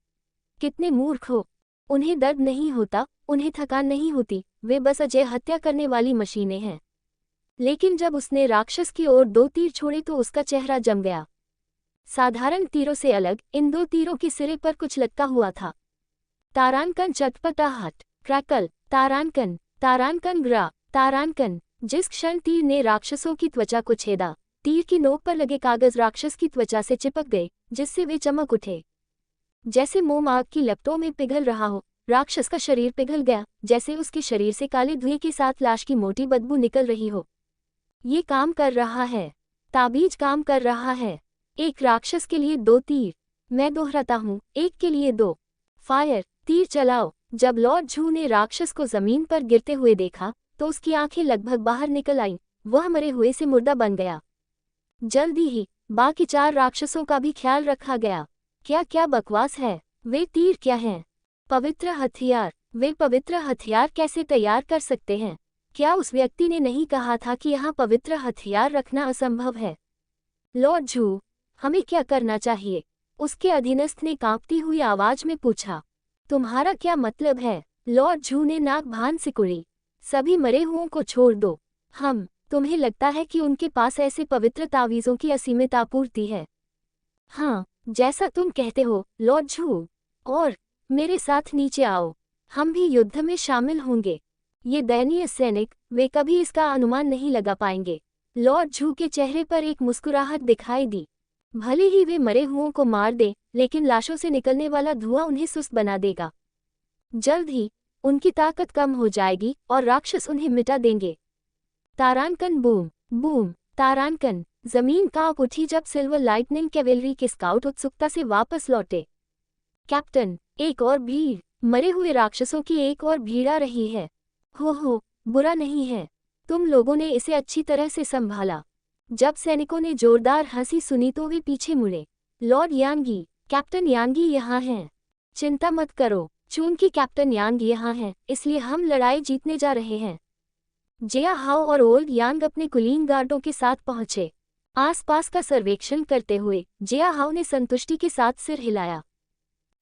कितने मूर्ख हो! उन्हें दर्द नहीं होता, उन्हें थकान नहीं होती, वे बस अजय हत्या करने वाली मशीनें हैं। लेकिन जब उसने राक्षस की ओर 2 तीर छोड़े तो उसका चेहरा जम गया। साधारण तीरों से अलग इन 2 तीरों के सिरे पर कुछ लटका हुआ था। तारानकन चटपटाहट। क्रैकल। तारानकन। तारानकन ग्रा। तारानकन। जिस क्षण तीर ने राक्षसों की त्वचा को छेदा, तीर की नोक पर लगे कागज राक्षस की त्वचा से चिपक गए, जिससे वे चमक उठे। जैसे मोम आग की लपटों में पिघल रहा हो, राक्षस का शरीर पिघल गया, जैसे उसके शरीर से काले धुएं के साथ लाश की मोटी बदबू निकल रही हो। ये काम कर रहा है, ताबीज काम कर रहा है। 1 राक्षस के लिए 2 तीर। मैं दोहराता हूँ, 1 के लिए 2। फायर, तीर चलाओ। जब लॉर्ड झू ने राक्षस को जमीन पर गिरते हुए देखा तो उसकी आंखें लगभग बाहर निकल आईं, वह मरे हुए से मुर्दा बन गया। जल्दी ही बाकी 4 राक्षसों का भी ख्याल रखा गया। क्या बकवास है! वे तीर क्या हैं? पवित्र हथियार। वे पवित्र हथियार कैसे तैयार कर सकते हैं? क्या उस व्यक्ति ने नहीं कहा था कि यहाँ पवित्र हथियार रखना असंभव है? लॉर्ड झू, हमें क्या करना चाहिए? उसके अधीनस्थ ने कांपती हुई आवाज में पूछा। तुम्हारा क्या मतलब है? लॉर्ड झू ने नाक भान से कुड़ी। सभी मरे हुओं को छोड़ दो। तुम्हें लगता है कि उनके पास ऐसे पवित्र तावीज़ों की असीमित आपूर्ति है? हाँ, जैसा तुम कहते हो, लॉर्ड झू। और मेरे साथ नीचे आओ, हम भी युद्ध में शामिल होंगे। ये दयनीय सैनिक, वे कभी इसका अनुमान नहीं लगा पाएंगे। लॉर्ड झू के चेहरे पर एक मुस्कुराहट दिखाई दी। भले ही वे मरे हुओं को मार दे, लेकिन लाशों से निकलने वाला धुआं उन्हें सुस्त बना देगा। जल्द ही उनकी ताकत कम हो जाएगी और राक्षस उन्हें मिटा देंगे। तारानकन बूम बूम। तारानकन। जमीन कांप उठी जब सिल्वर लाइटनिंग कैवेलरी के स्काउट उत्सुकता से वापस लौटे। कैप्टन, एक और भीड़! मरे हुए राक्षसों की एक और भीड़ आ रही है। हो, बुरा नहीं है, तुम लोगों ने इसे अच्छी तरह से संभाला। जब सैनिकों ने जोरदार हंसी सुनी तो वे पीछे मुड़े। लॉर्ड यांगी, कैप्टन यांगी यहाँ हैं। चिंता मत करो, चूंकि कैप्टन यांग यहाँ हैं, इसलिए हम लड़ाई जीतने जा रहे हैं। जिया हाओ और ओल्ड यांग अपने कुलीन गार्डों के साथ पहुंचे। आसपास का सर्वेक्षण करते हुए जिया हाओ ने संतुष्टि के साथ सिर हिलाया।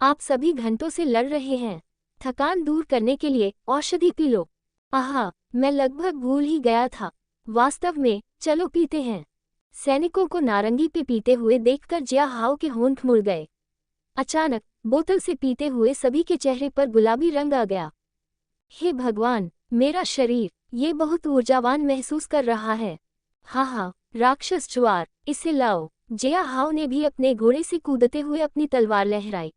आप सभी घंटों से लड़ रहे हैं, थकान दूर करने के लिए औषधि पी लो। आहा, मैं लगभग भूल ही गया था। वास्तव में, चलो पीते हैं। सैनिकों को नारंगी पे पीते हुए देखकर जिया हाओ के होंठ मुड़ गए। अचानक बोतल से पीते हुए सभी के चेहरे पर गुलाबी रंग आ गया। हे भगवान, मेरा शरीर, ये बहुत ऊर्जावान महसूस कर रहा है। हाँ, राक्षस ज्वार, इसे लाओ। जिया हाओ ने भी अपने घोड़े से कूदते हुए अपनी तलवार लहराई।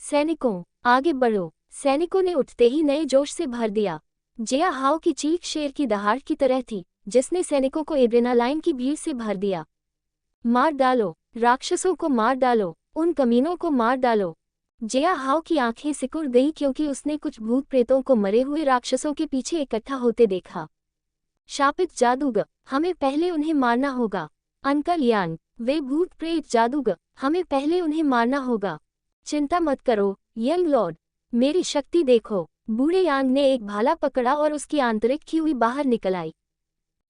सैनिकों, आगे बढ़ो! सैनिकों ने उठते ही नए जोश से भर दिया। जिया हाओ की चीख शेर की दहाड़ की तरह थी, जिसने सैनिकों को एड्रेनालाइन की भीड़ से भर दिया। मार डालो, राक्षसों को मार डालो, उन कमीनों को मार डालो। जिया हाओ की आंखें सिकुड़ गईं क्योंकि उसने कुछ भूत प्रेतों को मरे हुए राक्षसों के पीछे इकट्ठा होते देखा। शापित जादूगर, हमें पहले उन्हें मारना होगा। अंकल यांग, वे भूत प्रेत जादूगर, हमें पहले उन्हें मारना होगा। चिंता मत करो, यंग लॉर्ड, मेरी शक्ति देखो। बूढ़े यांग ने एक भाला पकड़ा और उसकी आंतरिक खींची बाहर निकल आई।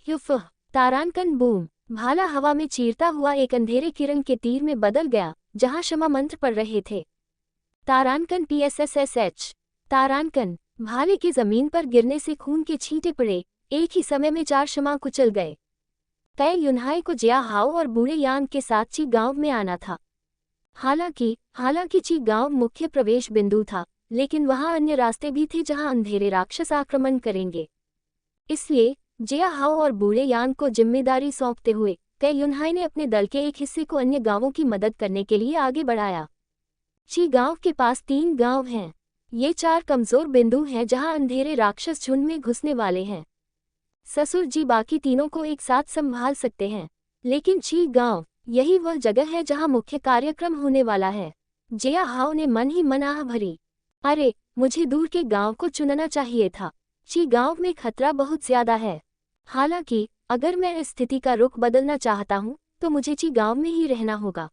युफ़! तारानकन बूम! भाला हवा में चीरता हुआ एक अंधेरे किरण के तीर में बदल गया, जहां क्षमा मंत्र पढ़ रहे थे। तारानकन PSSSH। तारानकन। भाले के जमीन पर गिरने से खून के छींटे पड़े। एक ही समय में 4 क्षमा कुचल गए। तय युनहाई को जिया हाओ और बूढ़े यांग के साथ ची गांव में आना था। हालांकि ची गांव मुख्य प्रवेश बिंदु था, लेकिन वहां अन्य रास्ते भी थे जहां अंधेरे राक्षस आक्रमण करेंगे। इसलिए जिया हाओ और बूढ़े यांग को जिम्मेदारी सौंपते हुए तय युनहाई ने अपने दल के एक हिस्से को अन्य गांवों की मदद करने के लिए आगे बढ़ाया। ची गांव के पास 3 गांव हैं। ये 4 कमजोर बिंदु हैं जहां अंधेरे राक्षस झुंड में घुसने वाले हैं। ससुर जी बाकी तीनों को एक साथ संभाल सकते हैं, लेकिन ची गांव, यही वह जगह है जहां मुख्य कार्यक्रम होने वाला है। जिया हाओ ने मन ही मन आह भरी। अरे, मुझे दूर के गांव को चुनना चाहिए था। ची गांव में खतरा बहुत ज्यादा है। हालांकि अगर मैं इस स्थिति का रुख बदलना चाहता हूं, तो मुझे ची गांव में ही रहना होगा।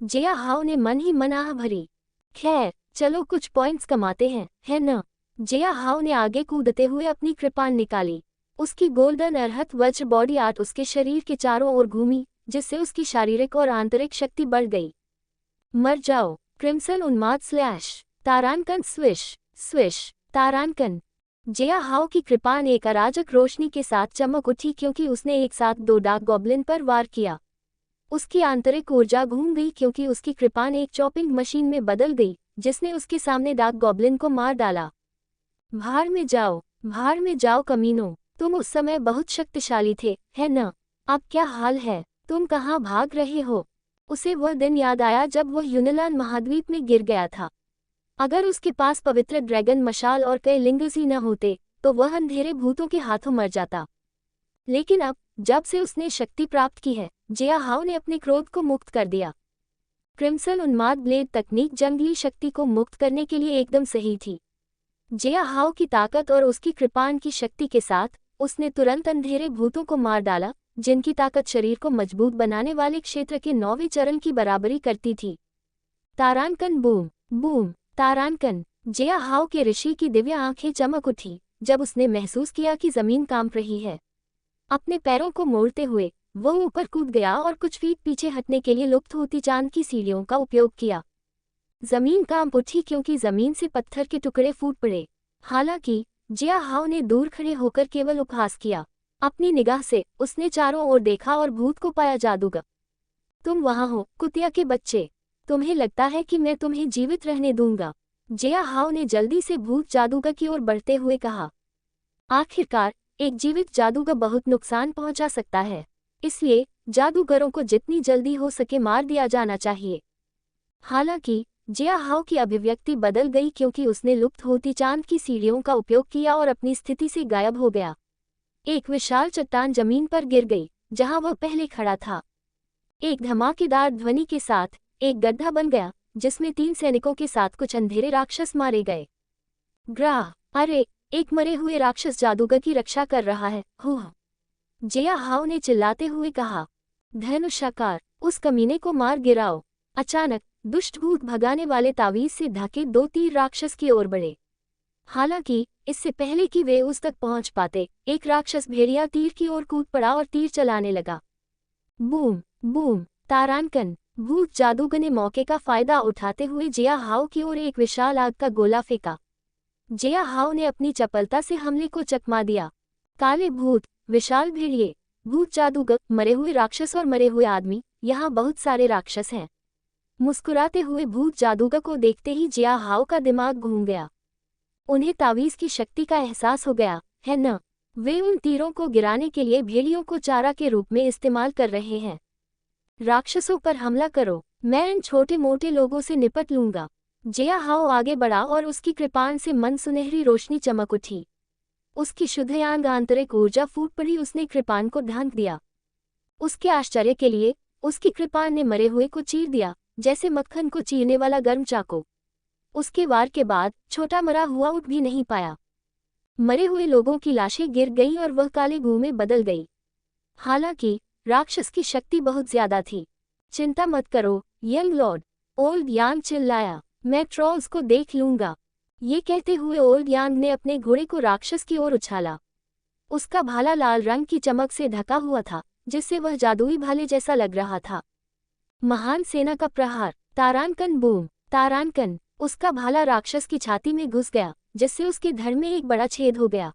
जिया हाओ ने मन ही मन आह भरी। खैर, चलो कुछ पॉइंट्स कमाते हैं, है न? जिया हाओ ने आगे कूदते हुए अपनी कृपाण निकाली। उसकी गोल्डन अरहत वज्र बॉडी आर्ट उसके शरीर के चारों ओर घूमी, जिससे उसकी शारीरिक और आंतरिक शक्ति बढ़ गई। मर जाओ। क्रिम्सन उन्माद स्लैश। तारानकन स्विश स्विश। तारानकन। जिया हाओ की कृपाण एक अराजक रोशनी के साथ चमक उठी क्योंकि उसने एक साथ 2 डार्क गॉब्लिन पर वार किया। उसकी आंतरिक ऊर्जा घूम गई क्योंकि उसकी कृपाण एक चॉपिंग मशीन में बदल गई, जिसने उसके सामने डार्क गॉब्लिन को मार डाला। भाड़ में जाओ कमीनों, तुम उस समय बहुत शक्तिशाली थे, है न? अब क्या हाल है? तुम कहाँ भाग रहे हो? उसे वह दिन याद आया जब वह यूनिलान महाद्वीप में गिर गया था। अगर उसके पास पवित्र ड्रैगन मशाल और कई लिंगर्स ही न होते, तो वह अंधेरे भूतों के हाथों मर जाता। लेकिन अब, जब से उसने शक्ति प्राप्त की है, जिया हाओ ने अपने क्रोध को मुक्त कर दिया। क्रिम्सन उन्माद ब्लेड तकनीक जंगली शक्ति को मुक्त करने के लिए एकदम सही थी। जिया हाओ की ताकत और उसकी कृपाण की शक्ति के साथ, उसने तुरंत अंधेरे भूतों को मार डाला, जिनकी ताकत शरीर को मजबूत बनाने वाले क्षेत्र के 9वें चरण की बराबरी करती थी। तारानकन बूम बूम। तारानकन। जिया हाओ के ऋषि की दिव्य आंखें चमक उठी जब उसने महसूस किया कि जमीन कांप रही है। अपने पैरों को मोड़ते हुए वह ऊपर कूद गया और कुछ फीट पीछे हटने के लिए लुप्त होती चांद की सीढ़ियों का उपयोग किया। जमीन कांप उठी क्योंकि जमीन से पत्थर के टुकड़े फूट पड़े। हालांकि जिया हाओ ने दूर खड़े होकर केवल उपहास किया। अपनी निगाह से उसने चारों ओर देखा और भूत को पाया। जादूगर, तुम वहां हो, कुतिया के बच्चे। तुम्हें लगता है कि मैं तुम्हें जीवित रहने दूंगा? जिया हाओ ने जल्दी से भूत जादूगर की ओर बढ़ते हुए कहा। आखिरकार, एक जीवित जादूगर बहुत नुकसान पहुंचा सकता है, इसलिए जादूगरों को जितनी जल्दी हो सके मार दिया जाना चाहिए। हालांकि जिया हाओ की अभिव्यक्ति बदल गई क्योंकि उसने लुप्त होती चांद की सीढ़ियों का उपयोग किया और अपनी स्थिति से गायब हो गया। एक विशाल चट्टान जमीन पर गिर गई, जहां वह पहले खड़ा था। एक धमाकेदार ध्वनि के साथ एक गड्ढा बन गया, जिसमें 3 सैनिकों के साथ कुछ अंधेरे राक्षस मारे गए। ग्राह, अरे, एक मरे हुए राक्षस जादूगर की रक्षा कर रहा है। हुआ, जिया हाओ ने चिल्लाते हुए कहा। धनुषाकार, उस कमीने को मार गिराओ। अचानक दुष्ट भूत भगाने वाले तावीज से ढके 2 तीर राक्षस की ओर बढ़े। हालांकि इससे पहले कि वे उस तक पहुंच पाते, एक राक्षस भेड़िया तीर की ओर कूद पड़ा और तीर चलाने लगा। Boom boom. तारानकन। भूत जादूगर ने मौके का फायदा उठाते हुए जिया हाओ की ओर एक विशाल आग का गोला फेंका। जिया हाओ ने अपनी चपलता से हमले को चकमा दिया। काले भूत, विशाल भेड़िए, भूत जादूगर, मरे हुए राक्षस और मरे हुए आदमी, यहाँ बहुत सारे राक्षस हैं। मुस्कुराते हुए भूत जादूगर को देखते ही जिया हाओ का दिमाग घूम गया। उन्हें तावीज की शक्ति का एहसास हो गया, है न? वे उन तीरों को गिराने के लिए भेड़ियों को चारा के रूप में इस्तेमाल कर रहे हैं। राक्षसों पर हमला करो, मैं इन छोटे मोटे लोगों से निपट लूंगा। जिया हाओ आगे बढ़ा और उसकी कृपाण से मन सुनहरी रोशनी चमक उठी। उसकी शुद्धयांग आंतरिक ऊर्जा फूट पड़ी। उसने कृपाण को ढांक दिया। उसके आश्चर्य के लिए उसकी कृपाण ने मरे हुए को चीर दिया, जैसे मक्खन को चीरने वाला गर्म चाकू। उसके वार के बाद छोटा मरा हुआ उठ भी नहीं पाया। मरे हुए लोगों की लाशें गिर गईं और वह काले गू में बदल गई। हालांकि राक्षस की शक्ति बहुत ज्यादा थी। चिंता मत करो यंग लॉर्ड, ओल्ड यांग चिल्लाया, मैं ट्रॉल्स को देख लूंगा। ये कहते हुए ओल्ड यांग ने अपने घोड़े को राक्षस की ओर उछाला। उसका भाला लाल रंग की चमक से ढका हुआ था, जिससे वह जादुई भाले जैसा लग रहा था। महान सेना का प्रहार। तारानकन बूम। तारानकन, उसका भाला राक्षस की छाती में घुस गया, जिससे उसके धड़ में एक बड़ा छेद हो गया।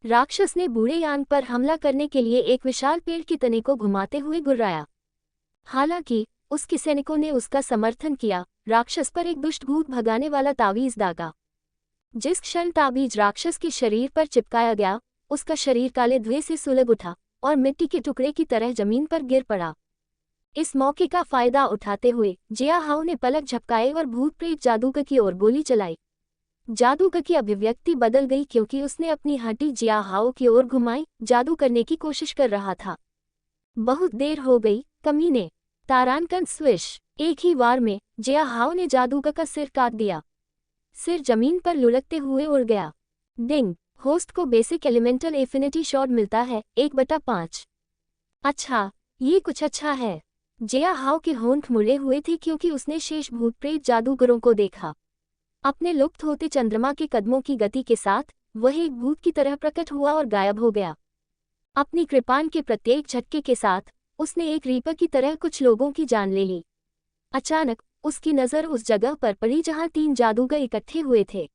राक्षस ने बूढ़े यान पर हमला करने के लिए एक विशाल पेड़ के तने को घुमाते हुए गुर्राया। हालांकि उसके सैनिकों ने उसका समर्थन किया, राक्षस पर एक दुष्ट भूत भगाने वाला तावीज दागा। जिस क्षण ताबीज राक्षस के शरीर पर चिपकाया गया, उसका शरीर काले धुएं से सुलग उठा और मिट्टी के टुकड़े की तरह जमीन पर गिर पड़ा। इस मौके का फायदा उठाते हुए जिया हाओ ने पलक झपकाए और भूत प्रेत जादूगर की ओर गोली चलाई। जादूगर की अभिव्यक्ति बदल गई क्योंकि उसने अपनी हड्डी जिया हाओ की ओर घुमाई, जादू करने की कोशिश कर रहा था। बहुत देर हो गई, कमीने। तारानकन स्विश। एक ही वार में जिया हाओ ने जादूगर का सिर काट दिया। सिर जमीन पर लुढ़कते हुए उड़ गया। डिंग। होस्ट को बेसिक एलिमेंटल एफिनिटी शॉट मिलता है 1/5। अच्छा, ये कुछ अच्छा है। जिया हाओ के होंठ मुड़े हुए थे क्योंकि उसने शेष भूत प्रेत जादूगरों को देखा। अपने लुप्त होते चंद्रमा के कदमों की गति के साथ वह एक भूत की तरह प्रकट हुआ और गायब हो गया। अपनी कृपाण के प्रत्येक झटके के साथ उसने एक रीपर की तरह कुछ लोगों की जान ले ली। अचानक उसकी नज़र उस जगह पर पड़ी जहां 3 जादूगर इकट्ठे हुए थे।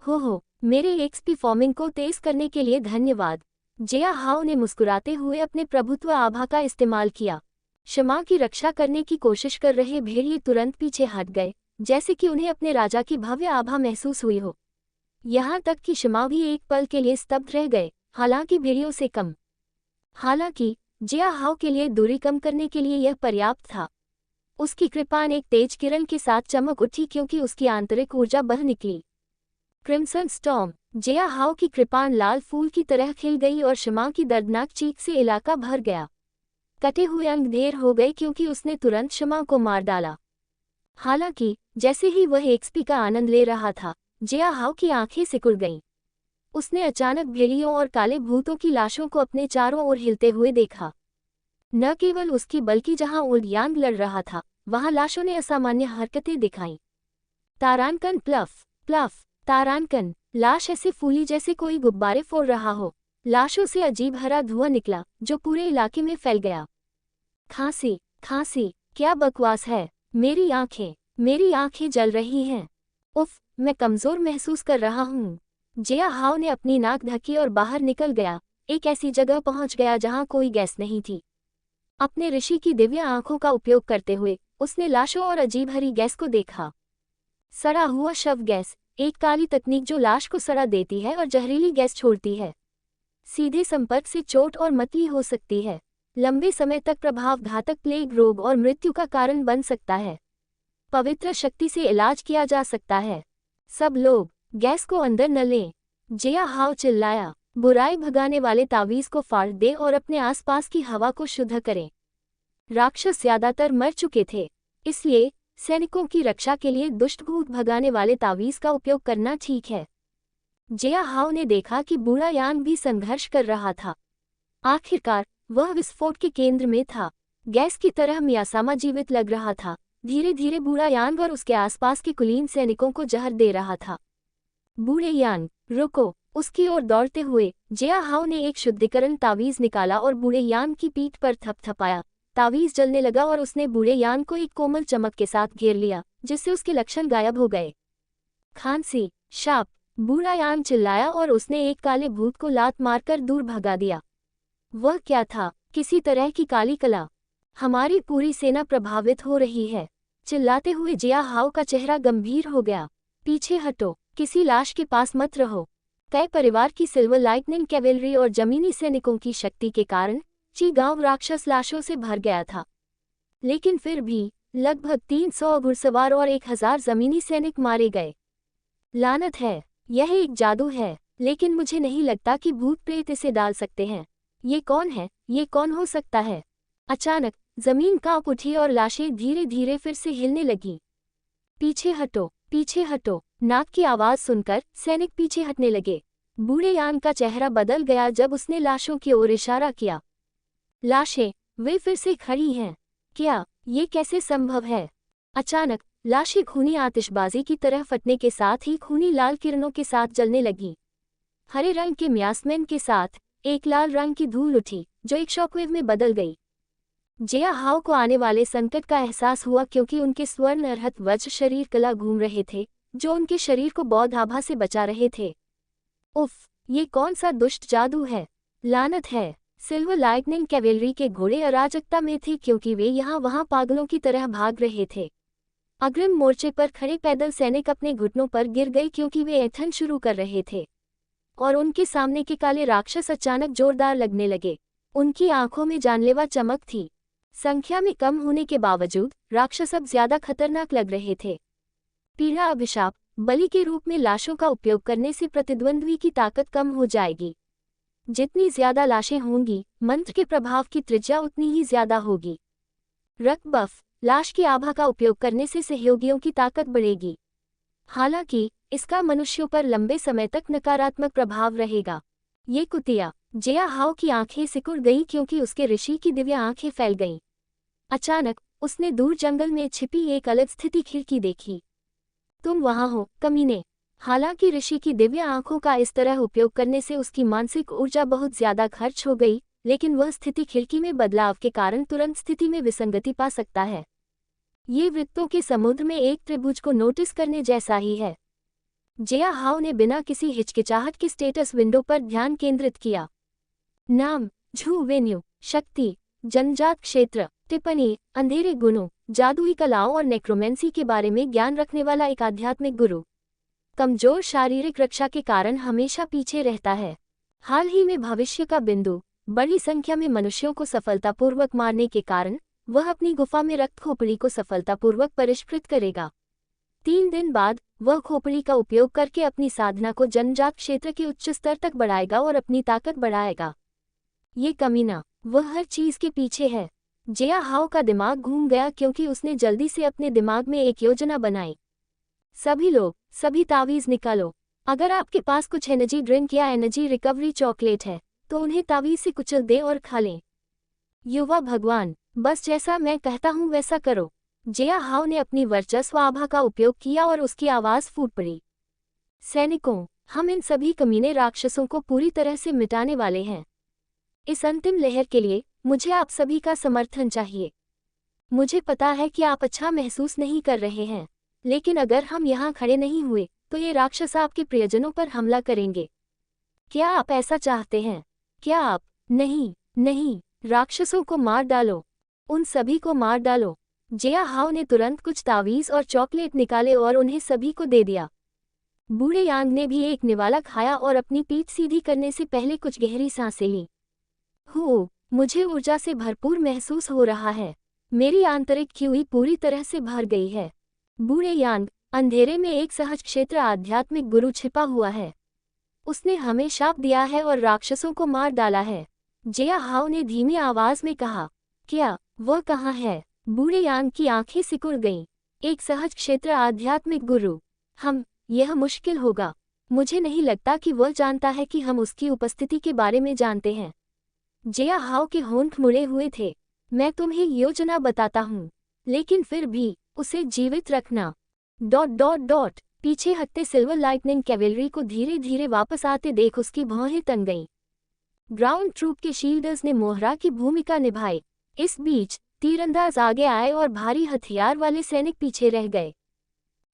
हो, मेरे एक्सपी फॉर्मिंग को तेज करने के लिए धन्यवाद। जिया हाओ ने मुस्कुराते हुए अपने प्रभुत्व आभा का इस्तेमाल किया। शमा की रक्षा करने की कोशिश कर रहे भेड़िए तुरंत पीछे हट गए, जैसे कि उन्हें अपने राजा की भव्य आभा महसूस हुई हो। यहाँ तक कि शमा भी एक पल के लिए स्तब्ध रह गए, हालांकि भेड़ियों से कम। हालांकि जिया हाओ के लिए दूरी कम करने के लिए यह पर्याप्त था। उसकी कृपाण एक तेज किरण के साथ चमक उठी क्योंकि उसकी आंतरिक ऊर्जा बह निकली। Crimson storm. जिया हाओ की कृपाण लाल फूल की तरह खिल गई और शमा की दर्दनाक चीख से इलाका भर गया। कटे हुए अंग ढेर हो गए क्योंकि उसने तुरंत शमा को मार डाला। हालांकि जैसे ही वह एक्सपी का आनंद ले रहा था, जिया हाओ की आंखें सिकुड़ गईं। उसने अचानक भेड़ियों और काले भूतों की लाशों को अपने चारों ओर हिलते हुए देखा। न केवल उसकी बल्कि जहां ओल्ड यांग लड़ रहा था, वहां लाशों ने असामान्य हरकतें दिखाईं। तारानकन प्लफ प्लफ। तारानकन, लाश ऐसे फूली जैसे कोई गुब्बारे फोड़ रहा हो। लाशों से अजीब हरा धुआं निकला जो पूरे इलाके में फैल गया। खांसी खांसी, क्या बकवास है। मेरी आंखें जल रही हैं। उफ, मैं कमजोर महसूस कर रहा हूँ। जिया हाओ ने अपनी नाक ढकी और बाहर निकल गया, एक ऐसी जगह पहुंच गया जहां कोई गैस नहीं थी। अपने ऋषि की दिव्य आंखों का उपयोग करते हुए उसने लाशों और अजीब हरी गैस को देखा। सड़ा हुआ शव गैस, एक काली तकनीक जो लाश को सड़ा देती है और जहरीली गैस छोड़ती है। सीधे संपर्क से चोट और मतली हो सकती है। लंबे समय तक प्रभाव घातक प्लेग रोग और मृत्यु का कारण बन सकता है। पवित्र शक्ति से इलाज किया जा सकता है। सब लोग गैस को अंदर न लें। जिया हाओ चिल्लाया। बुराई भगाने वाले तावीज को फाड़ दे और अपने आसपास की हवा को शुद्ध करें। राक्षस ज्यादातर मर चुके थे, इसलिए सैनिकों की रक्षा के लिए दुष्ट भूत भगाने वाले तावीज का उपयोग करना ठीक है। जिया हाओ ने देखा कि बूढ़ा यान भी संघर्ष कर रहा था। आखिरकार वह विस्फोट के केंद्र में था। गैस की तरह मियासामा जीवित लग रहा था, धीरे धीरे बूढ़ा यान और उसके आसपास के कुलीन सैनिकों को जहर दे रहा था। बूढ़े यान, रुको। उसकी ओर दौड़ते हुए जिया हाओ ने एक शुद्धिकरण तावीज निकाला और बूढ़े यान की पीठ पर थपथपाया। तावीज जलने लगा और उसने बूढ़े यान को एक कोमल चमक के साथ घेर लिया, जिससे उसके लक्षण गायब हो गए। खांसी, शाप। बूढ़ा यान चिल्लाया और उसने एक काले भूत को लात मारकर दूर भगा दिया। वह क्या था? किसी तरह की काली कला। हमारी पूरी सेना प्रभावित हो रही है। चिल्लाते हुए जिया हाओ का चेहरा गंभीर हो गया। पीछे हटो, किसी लाश के पास मत रहो। कई परिवार की सिल्वर लाइटनिंग कैवेलरी और जमीनी सैनिकों की शक्ति के कारण ची गांव राक्षस लाशों से भर गया था, लेकिन फिर भी लगभग 300 घुड़सवार और 1000 जमीनी सैनिक मारे गए। लानत है, यह एक जादू है, लेकिन मुझे नहीं लगता कि भूत प्रेत इसे डाल सकते हैं। ये कौन है? ये कौन हो सकता है? अचानक जमीन कांप उठी और लाशें धीरे धीरे फिर से हिलने लगी। पीछे हटो, पीछे हटो। नाक की आवाज सुनकर सैनिक पीछे हटने लगे। बूढ़े यान का चेहरा बदल गया जब उसने लाशों की ओर इशारा किया। लाशें, वे फिर से खड़ी हैं। क्या ये कैसे संभव है? अचानक लाशें खूनी आतिशबाजी की तरह फटने के साथ ही खूनी लाल किरणों के साथ जलने लगी। हरे रंग के म्यास्मेन के साथ एक लाल रंग की धूल उठी जो एक शॉकवेव में बदल गई। जिया हाओ को आने वाले संकट का एहसास हुआ क्योंकि उनके स्वर्ण अर्हत वज्र शरीर कला घूम रहे थे, जो उनके शरीर को बौद्ध आभा से बचा रहे थे। उफ, ये कौन सा दुष्ट जादू है? लानत है। सिल्वर लाइटनिंग कैवेलरी के घोड़े अराजकता में थे क्योंकि वे यहाँ वहाँ पागलों की तरह भाग रहे थे। अग्रिम मोर्चे पर खड़े पैदल सैनिक अपने घुटनों पर गिर गए क्योंकि वे ऐंठन शुरू कर रहे थे और उनके सामने के काले राक्षस अचानक जोरदार लगने लगे। उनकी आंखों में जानलेवा चमक थी। संख्या में कम होने के बावजूद राक्षस अब ज्यादा खतरनाक लग रहे थे। पीड़ा अभिशाप, बलि के रूप में लाशों का उपयोग करने से प्रतिद्वंद्वी की ताकत कम हो जाएगी। जितनी ज्यादा लाशें होंगी, मंत्र के प्रभाव की त्रिज्या उतनी ही ज्यादा होगी। रक्त बफ, लाश की आभा का उपयोग करने से सहयोगियों की ताकत बढ़ेगी। हालांकि इसका मनुष्यों पर लंबे समय तक नकारात्मक प्रभाव रहेगा। ये कुतिया, जिया हाओ की आंखें सिकुड़ गईं क्योंकि उसके ऋषि की दिव्य आंखें फैल गईं। अचानक उसने दूर जंगल में छिपी एक अलग स्थिति खिड़की देखी। तुम वहां हो, कमीने। हालांकि ऋषि की दिव्य आंखों का इस तरह उपयोग करने से उसकी मानसिक ऊर्जा बहुत ज्यादा खर्च हो गई, लेकिन वह स्थिति खिड़की में बदलाव के कारण तुरंत स्थिति में विसंगति पा सकता है। ये वृत्तों के समुद्र में एक त्रिभुज को नोटिस करने जैसा ही है। जिया हाओ ने बिना किसी हिचकिचाहट के स्टेटस विंडो पर ध्यान केंद्रित किया। नाम, झू वेन्यू, शक्ति, जनजात क्षेत्र, टिप्पणी, अंधेरे गुणों, जादुई कलाओं और नेक्रोमेंसी के बारे में ज्ञान रखने वाला एक आध्यात्मिक गुरु। कमजोर शारीरिक रक्षा के कारण हमेशा पीछे रहता है। हाल ही में भविष्य का बिंदु, बड़ी संख्या में मनुष्यों को सफलतापूर्वक मारने के कारण वह अपनी गुफा में रक्त खोपड़ी को सफलतापूर्वक परिष्कृत करेगा। 3 दिन बाद वह खोपड़ी का उपयोग करके अपनी साधना को जनजात क्षेत्र के उच्च स्तर तक बढ़ाएगा और अपनी ताकत बढ़ाएगा। ये कमीना, वह हर चीज के पीछे है। जिया हाओ का दिमाग घूम गया क्योंकि उसने जल्दी से अपने दिमाग में एक योजना बनाई। सभी लोग, सभी तावीज निकालो। अगर आपके पास कुछ एनर्जी ड्रिंक या एनर्जी रिकवरी चॉकलेट है, तो उन्हें तावीज से कुचल दे और खा लें। युवा भगवान, बस जैसा मैं कहता हूँ वैसा करो। जिया हाओ ने अपनी वर्चस्व आभा का उपयोग किया और उसकी आवाज फूट पड़ी। सैनिकों, हम इन सभी कमीने राक्षसों को पूरी तरह से मिटाने वाले हैं। इस अंतिम लहर के लिए मुझे आप सभी का समर्थन चाहिए। मुझे पता है कि आप अच्छा महसूस नहीं कर रहे हैं, लेकिन अगर हम यहाँ खड़े नहीं हुए तो ये राक्षस आपके प्रियजनों पर हमला करेंगे। क्या आप ऐसा चाहते हैं? क्या आप? नहीं, नहीं, राक्षसों को मार डालो, उन सभी को मार डालो। जिया हाओ ने तुरंत कुछ तावीज और चॉकलेट निकाले और उन्हें सभी को दे दिया। बूढ़े यांग ने भी एक निवाला खाया और अपनी पीठ सीधी करने से पहले कुछ गहरी सांसें लीं। मुझे ऊर्जा से भरपूर महसूस हो रहा है। मेरी आंतरिक ख्यूई पूरी तरह से भर गई है। बूढ़े यांग, अंधेरे में एक सहज क्षेत्र आध्यात्मिक गुरु छिपा हुआ है। उसने हमें शाप दिया है और राक्षसों को मार डाला है। जिया हाओ ने धीमी आवाज में कहा। क्या वह कहाँ है? बूढ़े यांग की आंखें सिकुड़ गईं। एक सहज क्षेत्र आध्यात्मिक गुरु। यह मुश्किल होगा। मुझे नहीं लगता कि वह जानता है कि हम उसकी उपस्थिति के बारे में जानते हैं। जिया हाओ के होंठ मुड़े हुए थे। मैं तुम्हें योजना बताता हूँ, लेकिन फिर भी उसे जीवित रखना। ... पीछे हटते सिल्वर लाइटनिंग कैवेलरी को धीरे धीरे वापस आते देख उसकी भौहें तन गईं। ग्राउंड ट्रूप के शील्डर्स ने मोहरा की भूमिका निभाई। इस बीच तीरंदाज आगे आए और भारी हथियार वाले सैनिक पीछे रह गए।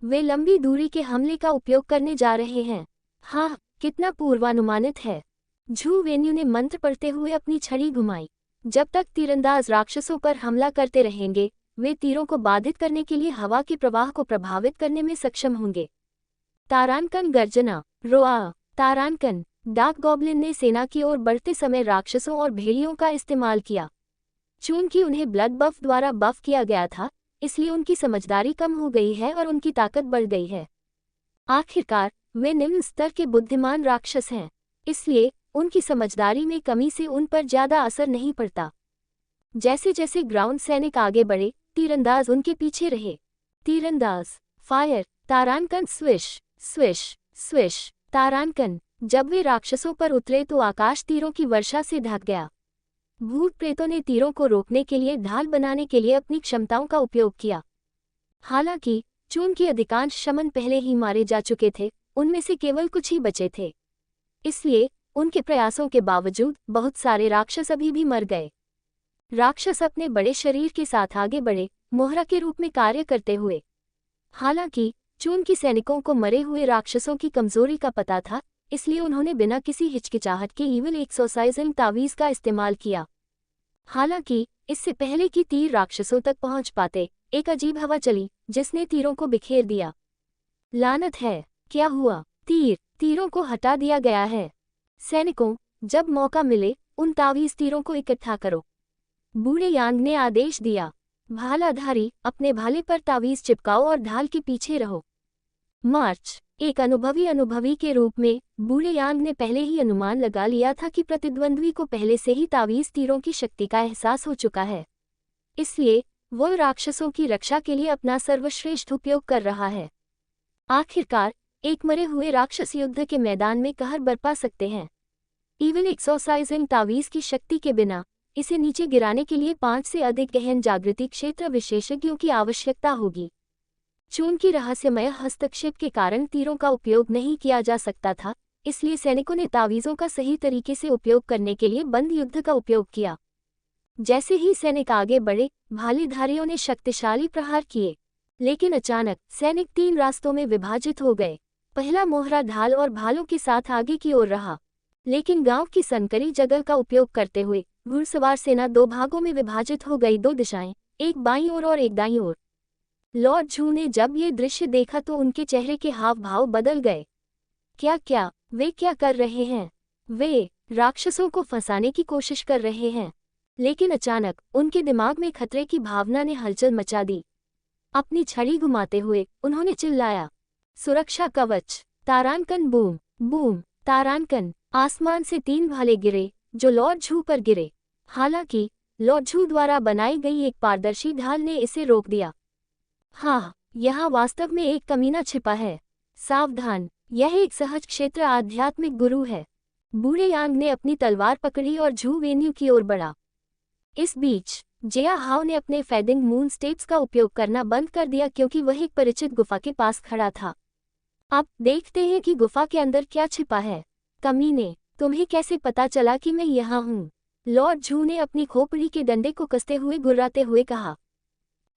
वे लंबी दूरी के हमले का उपयोग करने जा रहे हैं। हाँ, कितना पूर्वानुमानित है। झू वेन्यू ने मंत्र पढ़ते हुए अपनी छड़ी घुमाई। जब तक तीरंदाज राक्षसों पर हमला करते रहेंगे, वे तीरों को बाधित करने के लिए हवा के प्रवाह को प्रभावित करने में सक्षम होंगे। तारानकन गर्जना, रोआ। तारानकन, डार्क गॉब्लिन ने सेना की ओर बढ़ते समय राक्षसों और भेड़ियों का इस्तेमाल किया। चूंकि उन्हें ब्लड बफ द्वारा बफ किया गया था, इसलिए उनकी समझदारी कम हो गई है और उनकी ताकत बढ़ गई है। आखिरकार वे निम्न स्तर के बुद्धिमान राक्षस हैं, इसलिए उनकी समझदारी में कमी से उन पर ज्यादा असर नहीं पड़ता। जैसे जैसे ग्राउंड सैनिक आगे बढ़े, तीरंदाज उनके पीछे रहे। तीरंदाज, फायर। तारानकन, स्विश स्विश स्विश। तारानकन, जब वे राक्षसों पर उतरे तो आकाश तीरों की वर्षा से ढक गया। भूत प्रेतों ने तीरों को रोकने के लिए ढाल बनाने के लिए अपनी क्षमताओं का उपयोग किया। हालांकि चूंकि अधिकांश शमन पहले ही मारे जा चुके थे, उनमें से केवल कुछ ही बचे थे। इसलिए उनके प्रयासों के बावजूद बहुत सारे राक्षस अभी भी मर गए। राक्षस अपने बड़े शरीर के साथ आगे बढ़े, मोहरा के रूप में कार्य करते हुए। हालांकि चून की सैनिकों को मरे हुए राक्षसों की कमजोरी का पता था, इसलिए उन्होंने बिना किसी हिचकिचाहट के ईविल एक्सोसाइजिंग तावीज का इस्तेमाल किया। हालांकि इससे पहले कि तीर राक्षसों तक पहुंच पाते, एक अजीब हवा चली जिसने तीरों को बिखेर दिया। लानत है, क्या हुआ? तीरों को हटा दिया गया है। सैनिकों, जब मौका मिले उन तावीज तीरों को इकट्ठा करो, बूढ़े यांग ने आदेश दिया। भालाधारी, अपने भाले पर तावीज चिपकाओ और ढाल के पीछे रहो। मार्च। एक अनुभवी के रूप में बूढ़े यांग ने पहले ही अनुमान लगा लिया था कि प्रतिद्वंद्वी को पहले से ही तावीज तीरों की शक्ति का एहसास हो चुका है, इसलिए वो राक्षसों की रक्षा के लिए अपना सर्वश्रेष्ठ उपयोग कर रहा है। आखिरकार एक मरे हुए राक्षस युद्ध के मैदान में कहर बरपा सकते हैं। ईविल एक्सोसाइजिंग तावीज की शक्ति के बिना इसे नीचे गिराने के लिए 5 से अधिक गहन जागृति क्षेत्र विशेषज्ञों की आवश्यकता होगी। चून की रहस्यमय हस्तक्षेप के कारण तीरों का उपयोग नहीं किया जा सकता था, इसलिए सैनिकों ने तावीज़ों का सही तरीके से उपयोग करने के लिए बंद युद्ध का उपयोग किया। जैसे ही सैनिक आगे बढ़े, भालेधारियों ने शक्तिशाली प्रहार किए, लेकिन अचानक सैनिक 3 रास्तों में विभाजित हो गए। पहला मोहरा ढाल और भालों के साथ आगे की ओर रहा, लेकिन गांव की सनकरी जगह का उपयोग करते हुए घुड़सवार सेना 2 भागों में विभाजित हो गई, 2 दिशाएं, एक बाईं ओर और एक दाईं ओर। लॉर्ड झू ने जब ये दृश्य देखा तो उनके चेहरे के हाव भाव बदल गए। क्या वे क्या कर रहे हैं? वे राक्षसों को फंसाने की कोशिश कर रहे हैं। लेकिन अचानक उनके दिमाग में खतरे की भावना ने हलचल मचा दी। अपनी छड़ी घुमाते हुए उन्होंने चिल्लाया, सुरक्षा कवच! तारानकन! Boom boom! तारानकन! आसमान से 3 भाले गिरे जो लॉर्ड झू पर गिरे। हालांकि लॉर्ड झू द्वारा बनाई गई एक पारदर्शी ढाल ने इसे रोक दिया। हाँ, यहाँ वास्तव में एक कमीना छिपा है। सावधान, यह एक सहज क्षेत्र आध्यात्मिक गुरु है। बूढ़े यांग ने अपनी तलवार पकड़ी और झू वेन्यू की ओर बढ़ा। इस बीच जिया हाओ ने अपने फेडिंग मून स्टेप्स का उपयोग करना बंद कर दिया क्योंकि वह एक परिचित गुफा के पास खड़ा था। अब देखते हैं कि गुफा के अंदर क्या छिपा है। कमीने, तुम्हें कैसे पता चला कि मैं यहाँ हूँ? लॉर्ड झू ने अपनी खोपड़ी के डंडे को कसते हुए गुर्राते हुए कहा।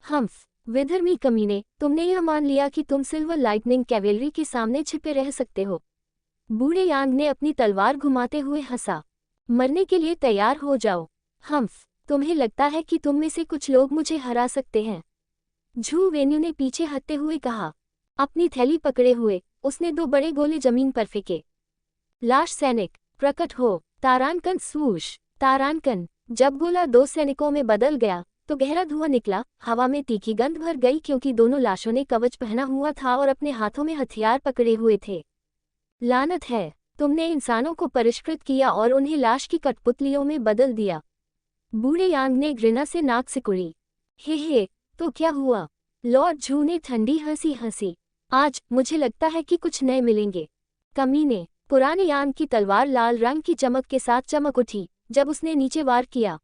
हम्फ, विधर्मी कमीने, तुमने यह मान लिया कि तुम सिल्वर लाइटनिंग कैवेलरी के सामने छिपे रह सकते हो। बूढ़े यांग ने अपनी तलवार घुमाते हुए हंसा। मरने के लिए तैयार हो जाओ। हम्फ, तुम्हें लगता है कि तुम में से कुछ लोग मुझे हरा सकते हैं? झू वेन्यू ने पीछे हटते हुए कहा। अपनी थैली पकड़े हुए उसने 2 बड़े गोले जमीन पर फेंके। लाश सैनिक, प्रकट हो! तारानकन स्वूश! तारानकन! जब गोला 2 सैनिकों में बदल गया तो गहरा धुआं निकला, हवा में तीखी गंध भर गई क्योंकि दोनों लाशों ने कवच पहना हुआ था और अपने हाथों में हथियार पकड़े हुए थे। लानत है, तुमने इंसानों को परिष्कृत किया और उन्हें लाश की कठपुतलियों में बदल दिया। बूढ़े यांग ने घृणा से नाक सिकुड़ी। हे, तो क्या हुआ? लॉर्ड झू ने ठंडी हंसी हंसी। आज मुझे लगता है कि कुछ नए मिलेंगे। कमीने, पुराने यांग की तलवार लाल रंग की चमक के साथ चमक उठी जब उसने नीचे वार किया।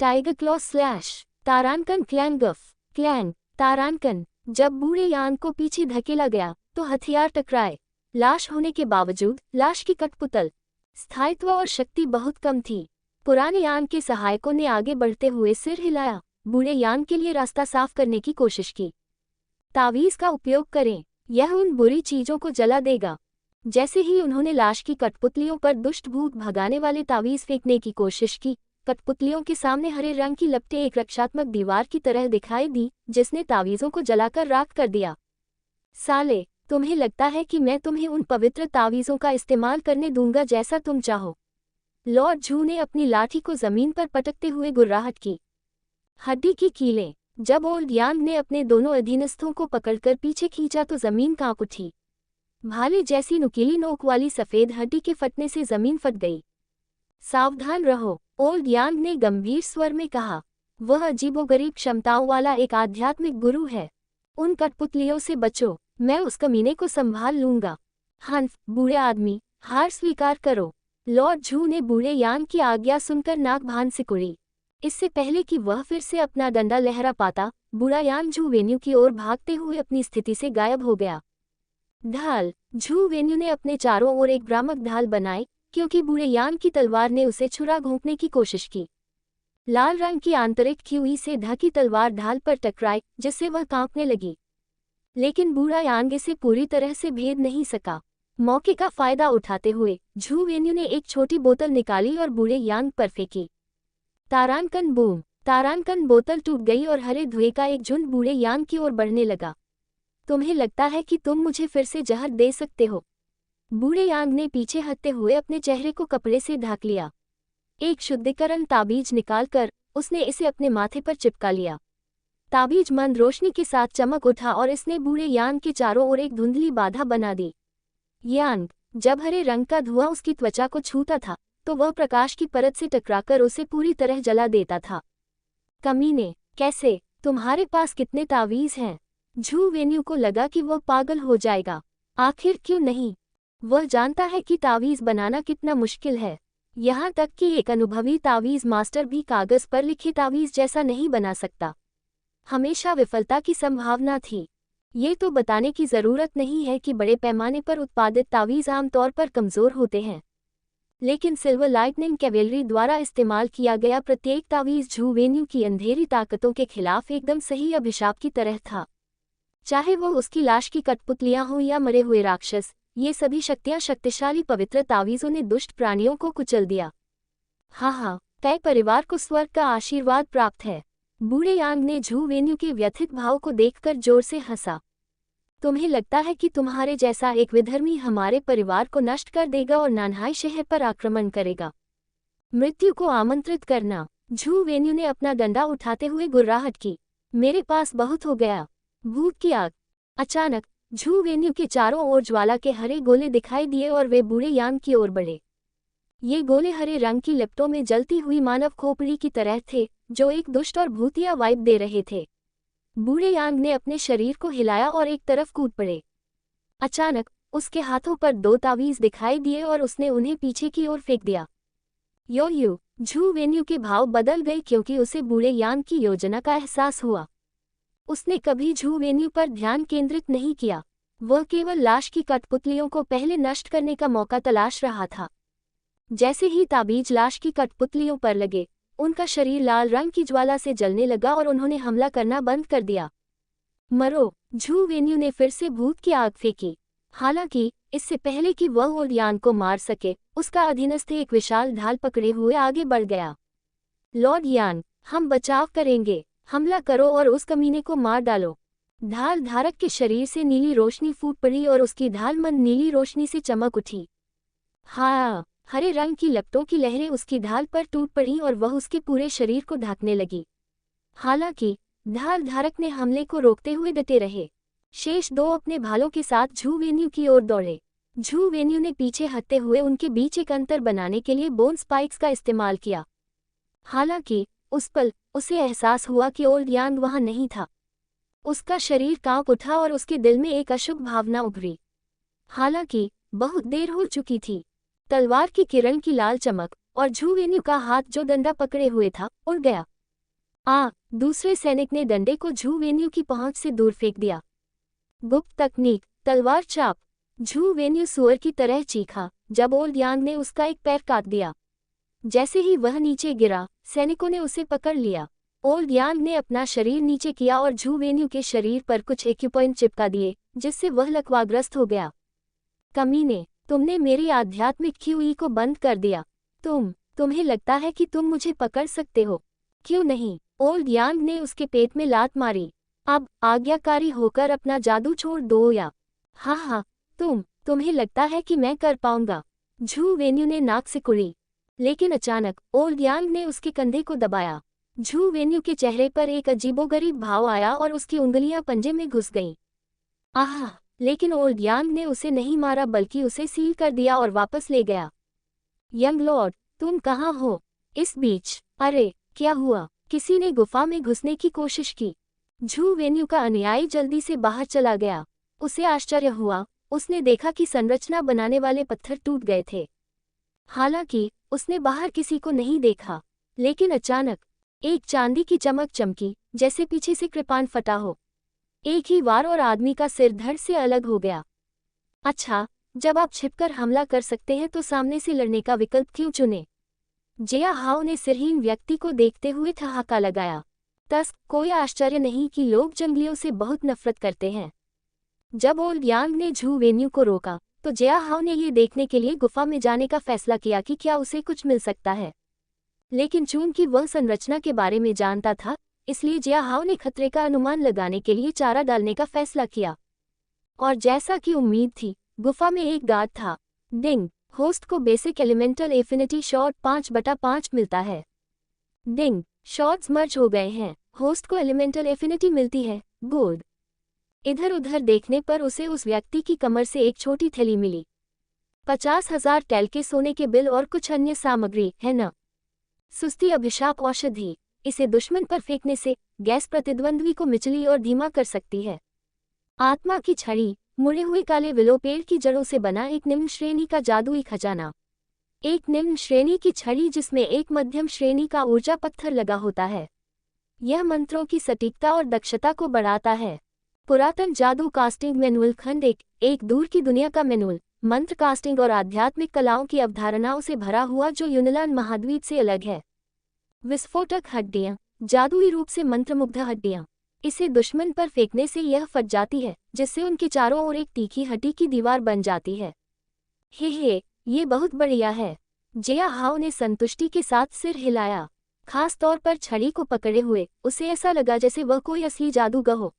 Tiger claw slash! तारानकन क्लैंगफ! क्लैंग! तारानकन! जब बूढ़े यांग को पीछे धकेला गया तो हथियार टकराए। लाश होने के बावजूद लाश की कठपुतल, स्थायित्व और शक्ति बहुत कम थी। पुराने यांग के सहायकों ने आगे बढ़ते हुए सिर हिलाया, बूढ़े यांग के लिए रास्ता साफ करने की कोशिश की। तावीज का उपयोग करें, यह उन बुरी चीजों को जला देगा। जैसे ही उन्होंने लाश की कठपुतलियों पर दुष्ट भूत भगाने वाले तावीज फेंकने की कोशिश की, कठपुतलियों के सामने हरे रंग की लपटें एक रक्षात्मक दीवार की तरह दिखाई दी जिसने तावीज़ों को जलाकर राख कर दिया। साले, तुम्हें लगता है कि मैं तुम्हें उन पवित्र तावीज़ों का इस्तेमाल करने दूंगा जैसा तुम चाहो? लॉर्ड झू ने अपनी लाठी को जमीन पर पटकते हुए गुर्राहट की। हड्डी की कीलें! जब ओल्ड यांग ने अपने दोनों अधीनस्थों को पकड़कर पीछे खींचा तो जमीन कांप उठी। भाले जैसी नुकीली नोक वाली सफेद हड्डी के फटने से जमीन फट गई। सावधान रहो, ओल्ड यांग ने गंभीर स्वर में कहा। वह अजीबोगरीब क्षमताओं वाला एक आध्यात्मिक गुरु है। उन कठपुतलियों से बचो, मैं उस कमीने को संभाल लूंगा। हंफ, बूढ़े आदमी, हार स्वीकार करो। लॉर्ड झू ने बूढ़े यांग की आज्ञा सुनकर नाक भान सिकुड़ी। इससे पहले कि वह फिर से अपना डंडा लहरा पाता, बूढ़ा यांग झू वेन्यू की ओर भागते हुए अपनी स्थिति से गायब हो गया। ढाल! झू वेन्यू ने अपने चारों ओर एक भ्रामक ढाल बनाई क्योंकि बूढ़े यांग की तलवार ने उसे छुरा घोंपने की कोशिश की। लाल रंग की आंतरिक क्यूई से ढकी तलवार ढाल पर टकराई, जिससे वह कांपने लगी। लेकिन बूढ़ा यांग इसे पूरी तरह से भेद नहीं सका। मौके का फायदा उठाते हुए झू वेन्यू ने एक छोटी बोतल निकाली और बूढ़े यांग पर फेंकी। तारांकन बूम! तारांकन बोतल टूट गई और हरे धुएं का एक झुंड बूढ़े यांग की ओर बढ़ने लगा। तुम्हें लगता है कि तुम मुझे फिर से जहर दे सकते हो? बूढ़े यांग ने पीछे हटते हुए अपने चेहरे को कपड़े से ढक लिया। एक शुद्धिकरण ताबीज निकालकर उसने इसे अपने माथे पर चिपका लिया। ताबीज मंद रोशनी के साथ चमक उठा और इसने बूढ़े यांग के चारों ओर एक धुंधली बाधा बना दी। यांग, जब हरे रंग का धुआं उसकी त्वचा को छूता था तो वह प्रकाश की परत से टकराकर उसे पूरी तरह जला देता था। कमीने, कैसे? तुम्हारे पास कितने तावीज हैं? झू वेन्यू को लगा कि वह पागल हो जाएगा। आखिर क्यों नहीं? वह जानता है कि तावीज बनाना कितना मुश्किल है। यहाँ तक कि एक अनुभवी तावीज मास्टर भी कागज पर लिखे तावीज जैसा नहीं बना सकता। हमेशा विफलता की संभावना थी। ये तो बताने की जरूरत नहीं है कि बड़े पैमाने पर उत्पादित तावीज आमतौर पर कमजोर होते हैं। लेकिन सिल्वर लाइटनिंग कैवेलरी द्वारा इस्तेमाल किया गया प्रत्येक तावीज झू वेन्यू की अंधेरी ताकतों के खिलाफ एकदम सही अभिशाप की तरह था। चाहे वो उसकी लाश की कठपुतलियां हों या मरे हुए राक्षस, ये सभी शक्तियां शक्तिशाली पवित्र तावीजों ने दुष्ट प्राणियों को कुचल दिया। हाँ, कई परिवार को स्वर्ग का आशीर्वाद प्राप्त है। बूढ़े यांग ने झू वेन्यू के व्यथित भाव को देखकर जोर से हंसा। तुम्हें लगता है कि तुम्हारे जैसा एक विधर्मी हमारे परिवार को नष्ट कर देगा और नानहाई शहर पर आक्रमण करेगा? मृत्यु को आमंत्रित करना। झू वेन्यू ने अपना डंडा उठाते हुए गुर्राहट की। मेरे पास बहुत हो गया। भूत की आग! अचानक झू वेन्यू के चारों ओर ज्वाला के हरे गोले दिखाई दिए और वे बूढ़े यांग की ओर बढ़े। ये गोले हरे रंग की लिपटों में जलती हुई मानव खोपड़ी की तरह थे, जो एक दुष्ट और भूतिया वाइब दे रहे थे। बूढ़े यांग ने अपने शरीर को हिलाया और एक तरफ कूद पड़े। अचानक उसके हाथों पर 2 तावीज दिखाई दिए और उसने उन्हें पीछे की ओर फेंक दिया। यो! झू वेन्यू के भाव बदल गए क्योंकि उसे बूढ़े यांग की योजना का एहसास हुआ। उसने कभी झू वेन्यू पर ध्यान केंद्रित नहीं किया। वह केवल लाश की कठपुतलियों को पहले नष्ट करने का मौका तलाश रहा था। जैसे ही ताबीज लाश की कठपुतलियों पर लगे, उनका शरीर लाल रंग की ज्वाला से जलने लगा और उन्होंने हमला करना बंद कर दिया। मरो! झू वेन्यू ने फिर से भूत की आग फेंकी। हालांकि इससे पहले कि वह ओल्ड यांग को मार सके, उसका अधीनस्थ एक विशाल ढाल पकड़े हुए आगे बढ़ गया। लॉर्ड यांग, हम बचाव करेंगे। हमला करो और उस कमीने को मार डालो। ढाल धारक के शरीर से नीली रोशनी फूट पड़ी और उसकी ढाल मंद नीली रोशनी से चमक उठी। हाँ, हरे रंग की लपटों की लहरें उसकी ढाल पर टूट पड़ी और वह उसके पूरे शरीर को ढकने लगी। हालांकि ढाल धारक ने हमले को रोकते हुए डटे रहे। शेष 2 अपने भालों के साथ झू वेन्यू की ओर दौड़े। झू वेन्यू ने पीछे हटते हुए उनके बीच एक अंतर बनाने के लिए बोन स्पाइक्स का इस्तेमाल किया। हालांकि उस पल उसे एहसास हुआ कि ओल्ड यांग वहां नहीं था। उसका शरीर कांप उठा और उसके दिल में एक अशुभ भावना उभरी। हालांकि बहुत देर हो चुकी थी। तलवार की किरण की लाल चमक और झू वेन्यू का हाथ जो डंडा पकड़े हुए था, उड़ गया। दूसरे सैनिक ने डंडे को झू वेन्यू की पहुंच से दूर फेंक दिया। गुप्त तकनीक, तलवार चाप! झू वेन्यू सुअर की तरह चीखा जब ओल्ड यांग ने उसका एक पैर काट दिया। जैसे ही वह नीचे गिरा, सैनिकों ने उसे पकड़ लिया। ओल्ड यांग ने अपना शरीर नीचे किया और झू वेन्यू के शरीर पर कुछ एक्यूपॉइंट चिपका दिए, जिससे वह लकवाग्रस्त हो गया। कमीने, तुमने मेरी आध्यात्मिक क्यूई को बंद कर दिया। तुम्हें लगता है कि तुम मुझे पकड़ सकते हो? क्यों नहीं? ओल्ड यांग ने उसके पेट में लात मारी। अब आज्ञाकारी होकर अपना जादू छोड़ दो या हाँ, तुम्हें लगता है कि मैं कर पाऊंगा? झू वेन्यू ने नाक से कुड़ी। लेकिन अचानक ओल्ड यांग ने उसके कंधे को दबाया। झू वेन्यू के चेहरे पर एक अजीबोगरीब भाव आया और उसकी उंगलियां पंजे में घुस गईं। लेकिन ओल्ड यांग ने उसे नहीं मारा बल्कि उसे सील कर दिया और वापस ले गया। यंग लॉर्ड, तुम कहाँ हो? इस बीच अरे, क्या हुआ? किसी ने गुफा में घुसने की कोशिश की। झू वेन्यू का अनुयायी जल्दी से बाहर चला गया। उसे आश्चर्य हुआ। उसने देखा कि संरचना बनाने वाले पत्थर टूट गए थे। हालांकि उसने बाहर किसी को नहीं देखा। लेकिन अचानक एक चांदी की चमक चमकी, जैसे पीछे से कृपाण फटा हो। एक ही वार और आदमी का सिर धड़ से अलग हो गया। अच्छा, जब आप छिपकर हमला कर सकते हैं तो सामने से लड़ने का विकल्प क्यों चुने? जिया हाओ ने सिरहीन व्यक्ति को देखते हुए ठहाका लगाया। तस्क, कोई आश्चर्य नहीं कि लोग जंगलियों से बहुत नफरत करते हैं। जब ओल्ड यांग ने झू वेन्यू को रोका तो जिया हाओ ने ये देखने के लिए गुफा में जाने का फैसला किया कि क्या उसे कुछ मिल सकता है। लेकिन चूंकि वह संरचना के बारे में जानता था, इसलिए जिया हाओ ने खतरे का अनुमान लगाने के लिए चारा डालने का फैसला किया। और जैसा कि उम्मीद थी, गुफा में एक गार्ड था। डिंग, होस्ट को बेसिक एलिमेंटल एफिनिटी शॉट 5/5 मिलता है। डिंग, शॉट्स मर्ज हो गए हैं। होस्ट को एलिमेंटल एफिनिटी मिलती है। गुड। इधर उधर देखने पर उसे उस व्यक्ति की कमर से एक छोटी थैली मिली। 50,000 टेल के सोने के बिल और कुछ अन्य सामग्री, है न? सुस्ती अभिशाप औषधि। इसे दुश्मन पर फेंकने से गैस प्रतिद्वंद्वी को मिचली और धीमा कर सकती है। आत्मा की छड़ी, मुड़े हुए काले विलो पेड़ की जड़ों से बना एक निम्न श्रेणी का जादुई खजाना। एक निम्न श्रेणी की छड़ी जिसमें एक मध्यम श्रेणी का ऊर्जा पत्थर लगा होता है। यह मंत्रों की सटीकता और दक्षता को बढ़ाता है। पुरातन जादू कास्टिंग मैनुअल खंड एक दूर की दुनिया का मैनुअल, मंत्र कास्टिंग और आध्यात्मिक कलाओं की अवधारणाओं से भरा हुआ जो यूनान महाद्वीप से अलग है। विस्फोटक हड्डियां, जादुई रूप से मंत्रमुग्ध हड्डियां। इसे दुश्मन पर फेंकने से यह फट जाती है, जिससे उनके चारों ओर एक तीखी हड्डी की दीवार बन जाती है। हे, ये बहुत बढ़िया है। जिया हाओ ने संतुष्टि के साथ सिर हिलाया। खास तौर पर छड़ी को पकड़े हुए उसे ऐसा लगा जैसे वह कोई असली जादूगर हो।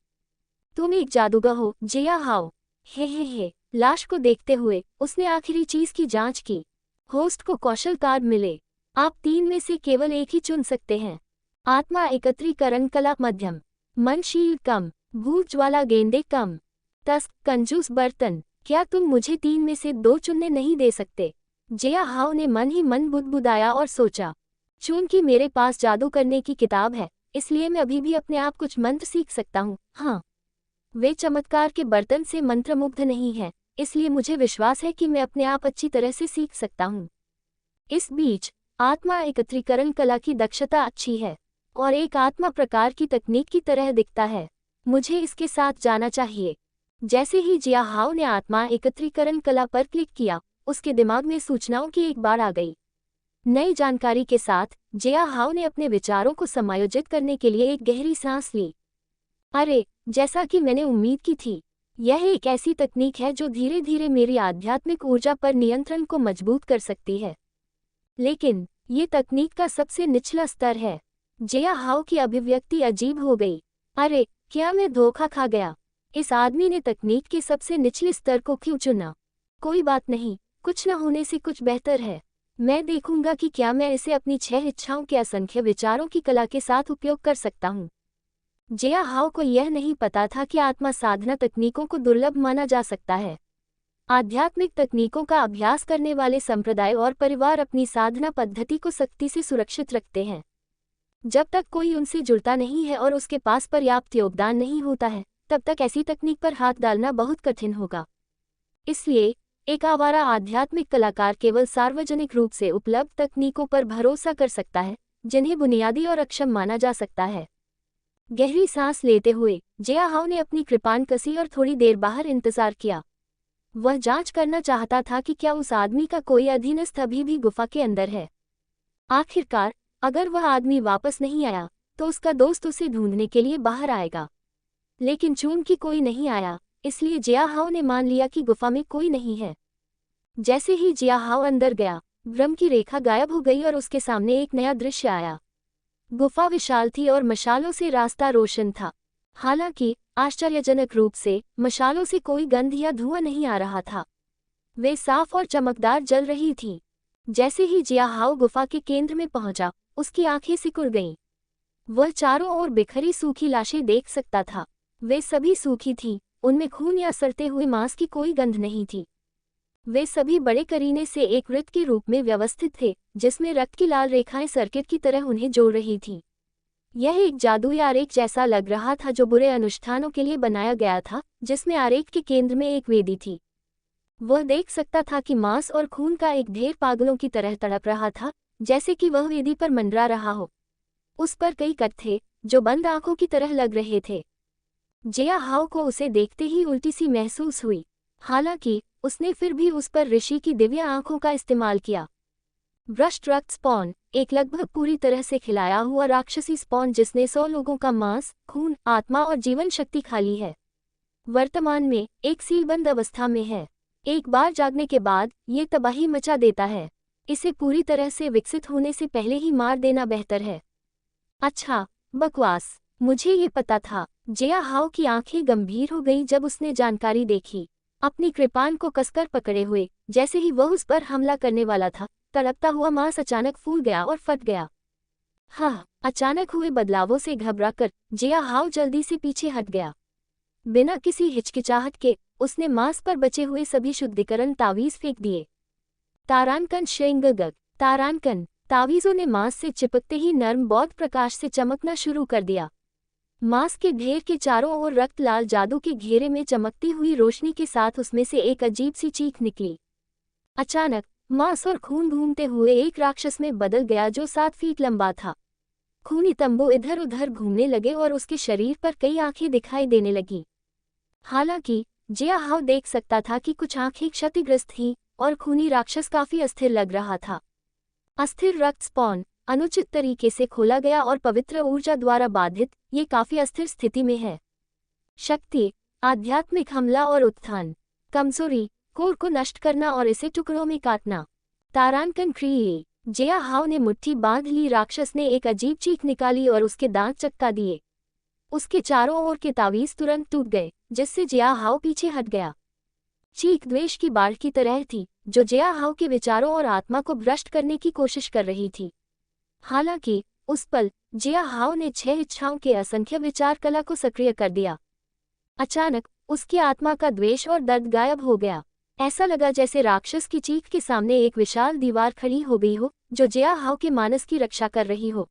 तुम एक जादूगर हो, जिया हाओ। हे। लाश को देखते हुए उसने आखिरी चीज की जांच की। होस्ट को कौशल कार्ड मिले। आप 3 में से केवल एक ही चुन सकते हैं। आत्मा एकत्रीकरण कला मध्यम, मन शील कम, भूत ज्वाला गेंदे कम, तस्क कंजूस बर्तन। क्या तुम मुझे 3 में से 2 चुनने नहीं दे सकते? जिया हाओ ने मन ही मन बुदबुदाया और सोचा, चूंकि मेरे पास जादू करने की किताब है, इसलिए मैं अभी भी अपने आप कुछ मंत्र सीख सकता हूँ। हाँ, वे चमत्कार के बर्तन से मंत्रमुग्ध नहीं है, इसलिए मुझे विश्वास है कि मैं अपने आप अच्छी तरह से सीख सकता हूँ। इस बीच आत्मा एकत्रीकरण कला की दक्षता अच्छी है और एक आत्मा प्रकार की तकनीक की तरह दिखता है। मुझे इसके साथ जाना चाहिए। जैसे ही जिया हाओ ने आत्मा एकत्रीकरण कला पर क्लिक किया, उसके दिमाग में सूचनाओं की एक बाढ़ आ गई। नई जानकारी के साथ जिया हाओ ने अपने विचारों को समायोजित करने के लिए एक गहरी सांस ली। अरे, जैसा कि मैंने उम्मीद की थी, यह एक ऐसी तकनीक है जो धीरे धीरे मेरी आध्यात्मिक ऊर्जा पर नियंत्रण को मजबूत कर सकती है। लेकिन ये तकनीक का सबसे निचला स्तर है। जिया हाओ की अभिव्यक्ति अजीब हो गई। अरे, क्या मैं धोखा खा गया? इस आदमी ने तकनीक के सबसे निचले स्तर को क्यों चुना? कोई बात नहीं, कुछ न होने से कुछ बेहतर है। मैं देखूंगा कि क्या मैं इसे अपनी 6 इच्छाओं के असंख्य विचारों की कला के साथ उपयोग कर सकता हूँ। जिया हाओ को यह नहीं पता था कि आत्मा साधना तकनीकों को दुर्लभ माना जा सकता है। आध्यात्मिक तकनीकों का अभ्यास करने वाले संप्रदाय और परिवार अपनी साधना पद्धति को सख्ती से सुरक्षित रखते हैं। जब तक कोई उनसे जुड़ता नहीं है और उसके पास पर्याप्त योगदान नहीं होता है, तब तक ऐसी तकनीक पर हाथ डालना बहुत कठिन होगा। इसलिए एक आवारा आध्यात्मिक कलाकार केवल सार्वजनिक रूप से उपलब्ध तकनीकों पर भरोसा कर सकता है, जिन्हें बुनियादी और अक्षम माना जा सकता है। गहरी सांस लेते हुए जिया हाओ ने अपनी कृपान कसी और थोड़ी देर बाहर इंतजार किया। वह जांच करना चाहता था कि क्या उस आदमी का कोई अधीनस्थ अभी भी गुफा के अंदर है। आखिरकार, अगर वह आदमी वापस नहीं आया, तो उसका दोस्त उसे ढूंढने के लिए बाहर आएगा। लेकिन चूंकि कोई नहीं आया, इसलिए जिया हाओ ने मान लिया कि गुफा में कोई नहीं है। जैसे ही जिया हाओ अंदर गया, भ्रम की रेखा गायब हो गई और उसके सामने एक नया दृश्य आया। गुफा विशाल थी और मशालों से रास्ता रोशन था। हालांकि आश्चर्यजनक रूप से मशालों से कोई गंध या धुआं नहीं आ रहा था। वे साफ और चमकदार जल रही थीं। जैसे ही जिया हाओ गुफा के केंद्र में पहुंचा, उसकी आंखें सिकुड़ गईं। वह चारों ओर बिखरी सूखी लाशें देख सकता था। वे सभी सूखी थीं, उनमें खून या सड़ते हुए मांस की कोई गंध नहीं थी। वे सभी बड़े करीने से एक वृत्त के रूप में व्यवस्थित थे, जिसमें रक्त की लाल रेखाएं सर्किट की तरह उन्हें जोड़ रही थीं। यह एक जादुई आरेख जैसा लग रहा था जो बुरे अनुष्ठानों के लिए बनाया गया था, जिसमें आरेख के केंद्र में एक वेदी थी। वह देख सकता था कि मांस और खून का एक ढेर पागलों की तरह तड़प रहा था, जैसे कि वह वेदी पर मंडरा रहा हो। उस पर कई कट थे, जो बंद आंखों की तरह लग रहे थे। जिया हाओ को उसे देखते ही उल्टी सी महसूस हुई। हालांकि उसने फिर भी उस पर ऋषि की दिव्य आंखों का इस्तेमाल किया। भ्रष्ट रक्त स्पॉन, एक लगभग पूरी तरह से खिलाया हुआ राक्षसी स्पॉन जिसने 100 लोगों का मांस, खून, आत्मा और जीवन शक्ति खा ली है। वर्तमान में एक सीलबंद अवस्था में है। एक बार जागने के बाद ये तबाही मचा देता है। इसे पूरी तरह से विकसित होने से पहले ही मार देना बेहतर है। अच्छा, बकवास, मुझे ये पता था। जिया हाओ की आंखें गंभीर हो गईं जब उसने जानकारी देखी। अपनी कृपान को कसकर पकड़े हुए, जैसे ही वह उस पर हमला करने वाला था, तड़पता हुआ मांस अचानक फूल गया और फट गया। हाँ, अचानक हुए बदलावों से घबराकर जिया हाओ जल्दी से पीछे हट गया। बिना किसी हिचकिचाहट के उसने मांस पर बचे हुए सभी शुद्धिकरण तावीज फेंक दिए। तारानकन शेंगगग, तारानकन, तावीजों ने मांस से चिपकते ही नर्म बौद्ध प्रकाश से चमकना शुरू कर दिया। मांस के ढेर के चारों ओर रक्त लाल जादू के घेरे में चमकती हुई रोशनी के साथ उसमें से एक अजीब सी चीख निकली। अचानक मांस और खून घूमते हुए एक राक्षस में बदल गया जो 7 फीट लंबा था। खूनी तंबू इधर उधर घूमने लगे और उसके शरीर पर कई आंखें दिखाई देने लगी। हालांकि जिया हाओ देख सकता था कि कुछ आंखें क्षतिग्रस्त थीं और खूनी राक्षस काफी अस्थिर लग रहा था। अस्थिर रक्त स्पॉन, अनुचित तरीके से खोला गया और पवित्र ऊर्जा द्वारा बाधित, ये काफी अस्थिर स्थिति में है। शक्ति, आध्यात्मिक हमला और उत्थान, कमजोरी, कोर को नष्ट करना और इसे टुकड़ों में काटना। तारानकन क्रिए, जिया हाओ ने मुट्ठी बांध ली। राक्षस ने एक अजीब चीख निकाली और उसके दांत चटका दिए। उसके चारों ओर के तावीज तुरंत टूट गए, जिससे जिया हाओ पीछे हट गया। चीख द्वेष की बाढ़ की तरह थी, जो जिया हाओ के विचारों और आत्मा को भ्रष्ट करने की कोशिश कर रही थी। हालांकि उस पल जिया हाओ ने 6 इच्छाओं के असंख्य विचार कला को सक्रिय कर दिया। अचानक उसकी आत्मा का द्वेष और दर्द गायब हो गया। ऐसा लगा जैसे राक्षस की चीख के सामने एक विशाल दीवार खड़ी हो गई हो, जो जिया हाओ के मानस की रक्षा कर रही हो।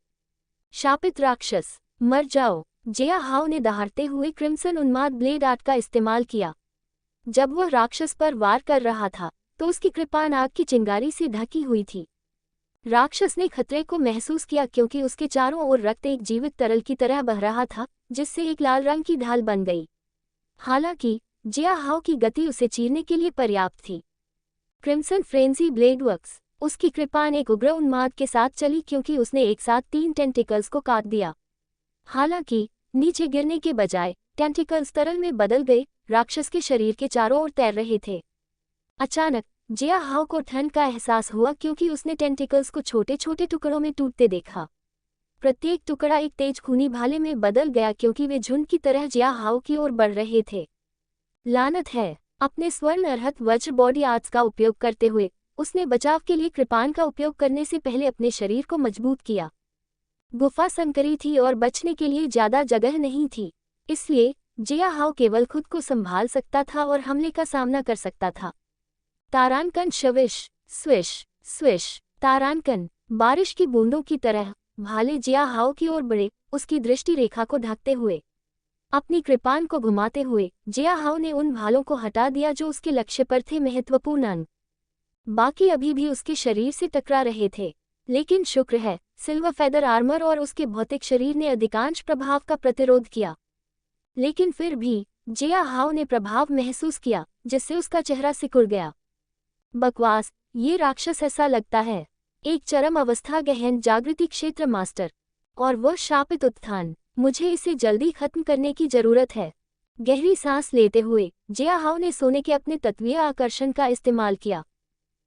शापित राक्षस, मर जाओ! जिया हाओ ने दहाड़ते हुए क्रिम्सन उन्माद ब्लेड आर्ट का इस्तेमाल किया। जब वह राक्षस पर वार कर रहा था, तो उसकी कृपान आग की चिंगारी से ढकी हुई थी। राक्षस ने खतरे को महसूस किया क्योंकि उसके चारों ओर रक्त एक जीवित तरल की तरह बह रहा था, जिससे एक लाल रंग की ढाल बन गई। हालांकि जिया हाओ की गति उसे चीरने के लिए पर्याप्त थी। क्रिम्सन फ्रेंजी ब्लेड वर्क्स, उसकी कृपान एक उग्र उन्माद के साथ चली क्योंकि उसने एक साथ 3 टेंटिकल्स को काट दिया। हालांकि नीचे गिरने के बजाय टेंटिकल्स तरल में बदल गए, राक्षस के शरीर के चारों ओर तैर रहे थे। अचानक जिया हाओ को ठंड का एहसास हुआ क्योंकि उसने टेंटिकल्स को छोटे छोटे टुकड़ों में टूटते देखा। प्रत्येक टुकड़ा एक तेज खूनी भाले में बदल गया क्योंकि वे झुंड की तरह जिया हाओ की ओर बढ़ रहे थे। लानत है! अपने स्वर्ण अर्हत वज्र बॉडी आर्ट्स का उपयोग करते हुए उसने बचाव के लिए कृपान का उपयोग करने से पहले अपने शरीर को मजबूत किया। गुफा संकरी थी और बचने के लिए ज्यादा जगह नहीं थी, इसलिए जिया हाओ केवल खुद को संभाल सकता था और हमले का सामना कर सकता था। तारानकन शविश, स्विश, स्विश, तारानकन, बारिश की बूंदों की तरह भाले जिया हाओ की ओर बढ़े, उसकी दृष्टि रेखा को ढकते हुए। अपनी कृपान को घुमाते हुए जिया हाओ ने उन भालों को हटा दिया जो उसके लक्ष्य पर थे। महत्वपूर्ण अंग बाकी अभी भी उसके शरीर से टकरा रहे थे, लेकिन शुक्र है सिल्वर फेदर आर्मर और उसके भौतिक शरीर ने अधिकांश प्रभाव का प्रतिरोध किया। लेकिन फिर भी जिया हाओ ने प्रभाव महसूस किया, जिससे उसका चेहरा सिकुड़ गया। बकवास, ये राक्षस ऐसा लगता है एक चरम अवस्था गहन जागृति क्षेत्र मास्टर, और वह शापित उत्थान। मुझे इसे जल्दी खत्म करने की जरूरत है। गहरी सांस लेते हुए जिया हाओ ने सोने के अपने तत्वीय आकर्षण का इस्तेमाल किया।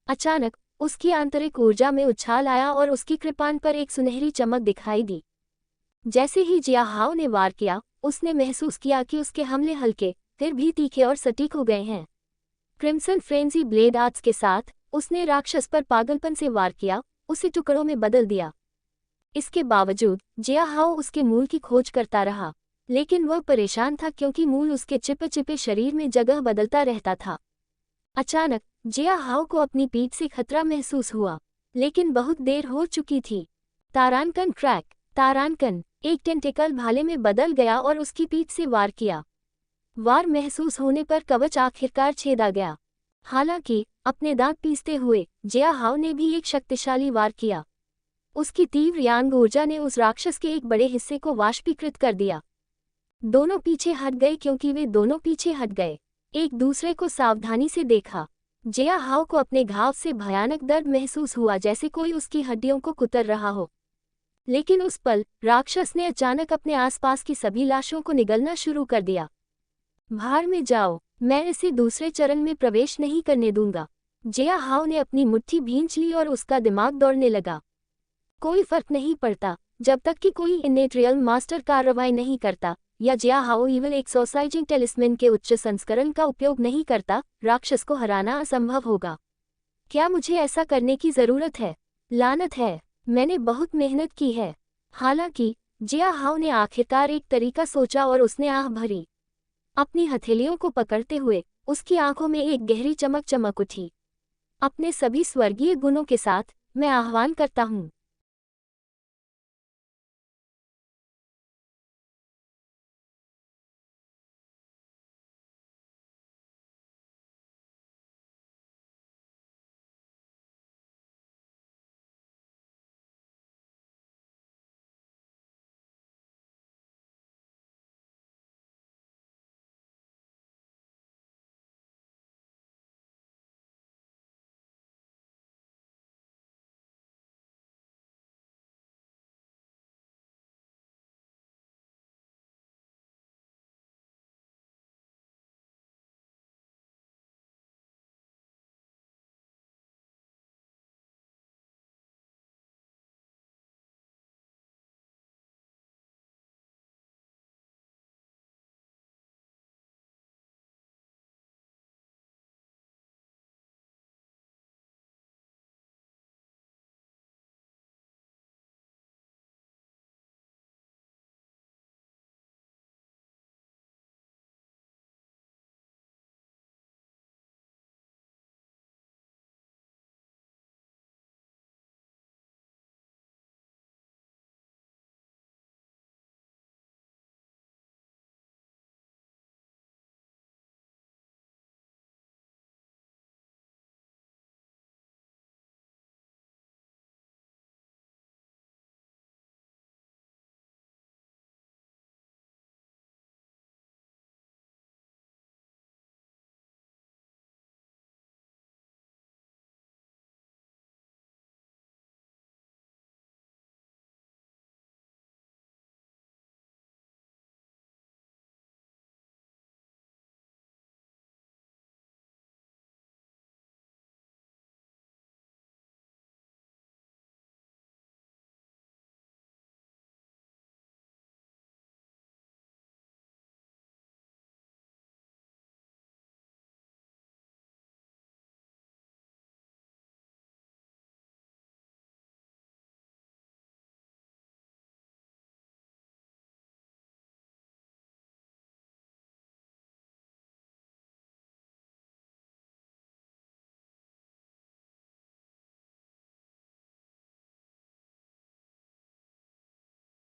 अचानक उसकी आंतरिक ऊर्जा में उछाल आया और उसकी कृपान पर एक सुनहरी चमक दिखाई दी। जैसे ही जिया हाओ ने वार किया, उसने महसूस किया कि उसके हमले हल्के फिर भी तीखे और सटीक हो गए हैं। क्रिम्सन फ्रेंजी ब्लेड आर्ट्स के साथ उसने राक्षस पर पागलपन से वार किया, उसे टुकड़ों में बदल दिया। इसके बावजूद जिया हाओ उसके मूल की खोज करता रहा, लेकिन वह परेशान था क्योंकि मूल उसके चिपे चिपे शरीर में जगह बदलता रहता था। अचानक जिया हाओ को अपनी पीठ से खतरा महसूस हुआ, लेकिन बहुत देर हो चुकी थी। तारानकन क्रैक, तारानकन, एक टेंटिकल भाले में बदल गया और उसकी पीठ से वार किया। वार महसूस होने पर कवच आखिरकार छेदा गया। हालांकि अपने दांत पीसते हुए जिया हाओ ने भी एक शक्तिशाली वार किया। उसकी तीव्र यांग ऊर्जा ने उस राक्षस के एक बड़े हिस्से को वाष्पीकृत कर दिया। दोनों पीछे हट गए क्योंकि वे दोनों पीछे हट गए, एक दूसरे को सावधानी से देखा। जिया हाओ को अपने घाव से भयानक दर्द महसूस हुआ, जैसे कोई उसकी हड्डियों को कुतर रहा हो। लेकिन उस पल राक्षस ने अचानक अपने आसपास की सभी लाशों को निगलना शुरू कर दिया। भाड़ में जाओ, मैं इसे दूसरे चरण में प्रवेश नहीं करने दूंगा। जिया हाओ ने अपनी मुट्ठी भींच ली और उसका दिमाग दौड़ने लगा। कोई फर्क नहीं पड़ता, जब तक कि कोई इनेट रियल मास्टर कार्रवाई नहीं करता या जिया हाओ इविल एक्सोसाइजिंग टेलिस्मैन के उच्च संस्करण का उपयोग नहीं करता, राक्षस को हराना असंभव होगा। क्या मुझे ऐसा करने की जरूरत है? लानत है, मैंने बहुत मेहनत की है। हालांकि जिया हाओ ने आखिरकार एक तरीका सोचा और उसने आह भरी। अपनी हथेलियों को पकड़ते हुए उसकी आंखों में एक गहरी चमक चमक उठी। अपने सभी स्वर्गीय गुणों के साथ मैं आह्वान करता हूँ।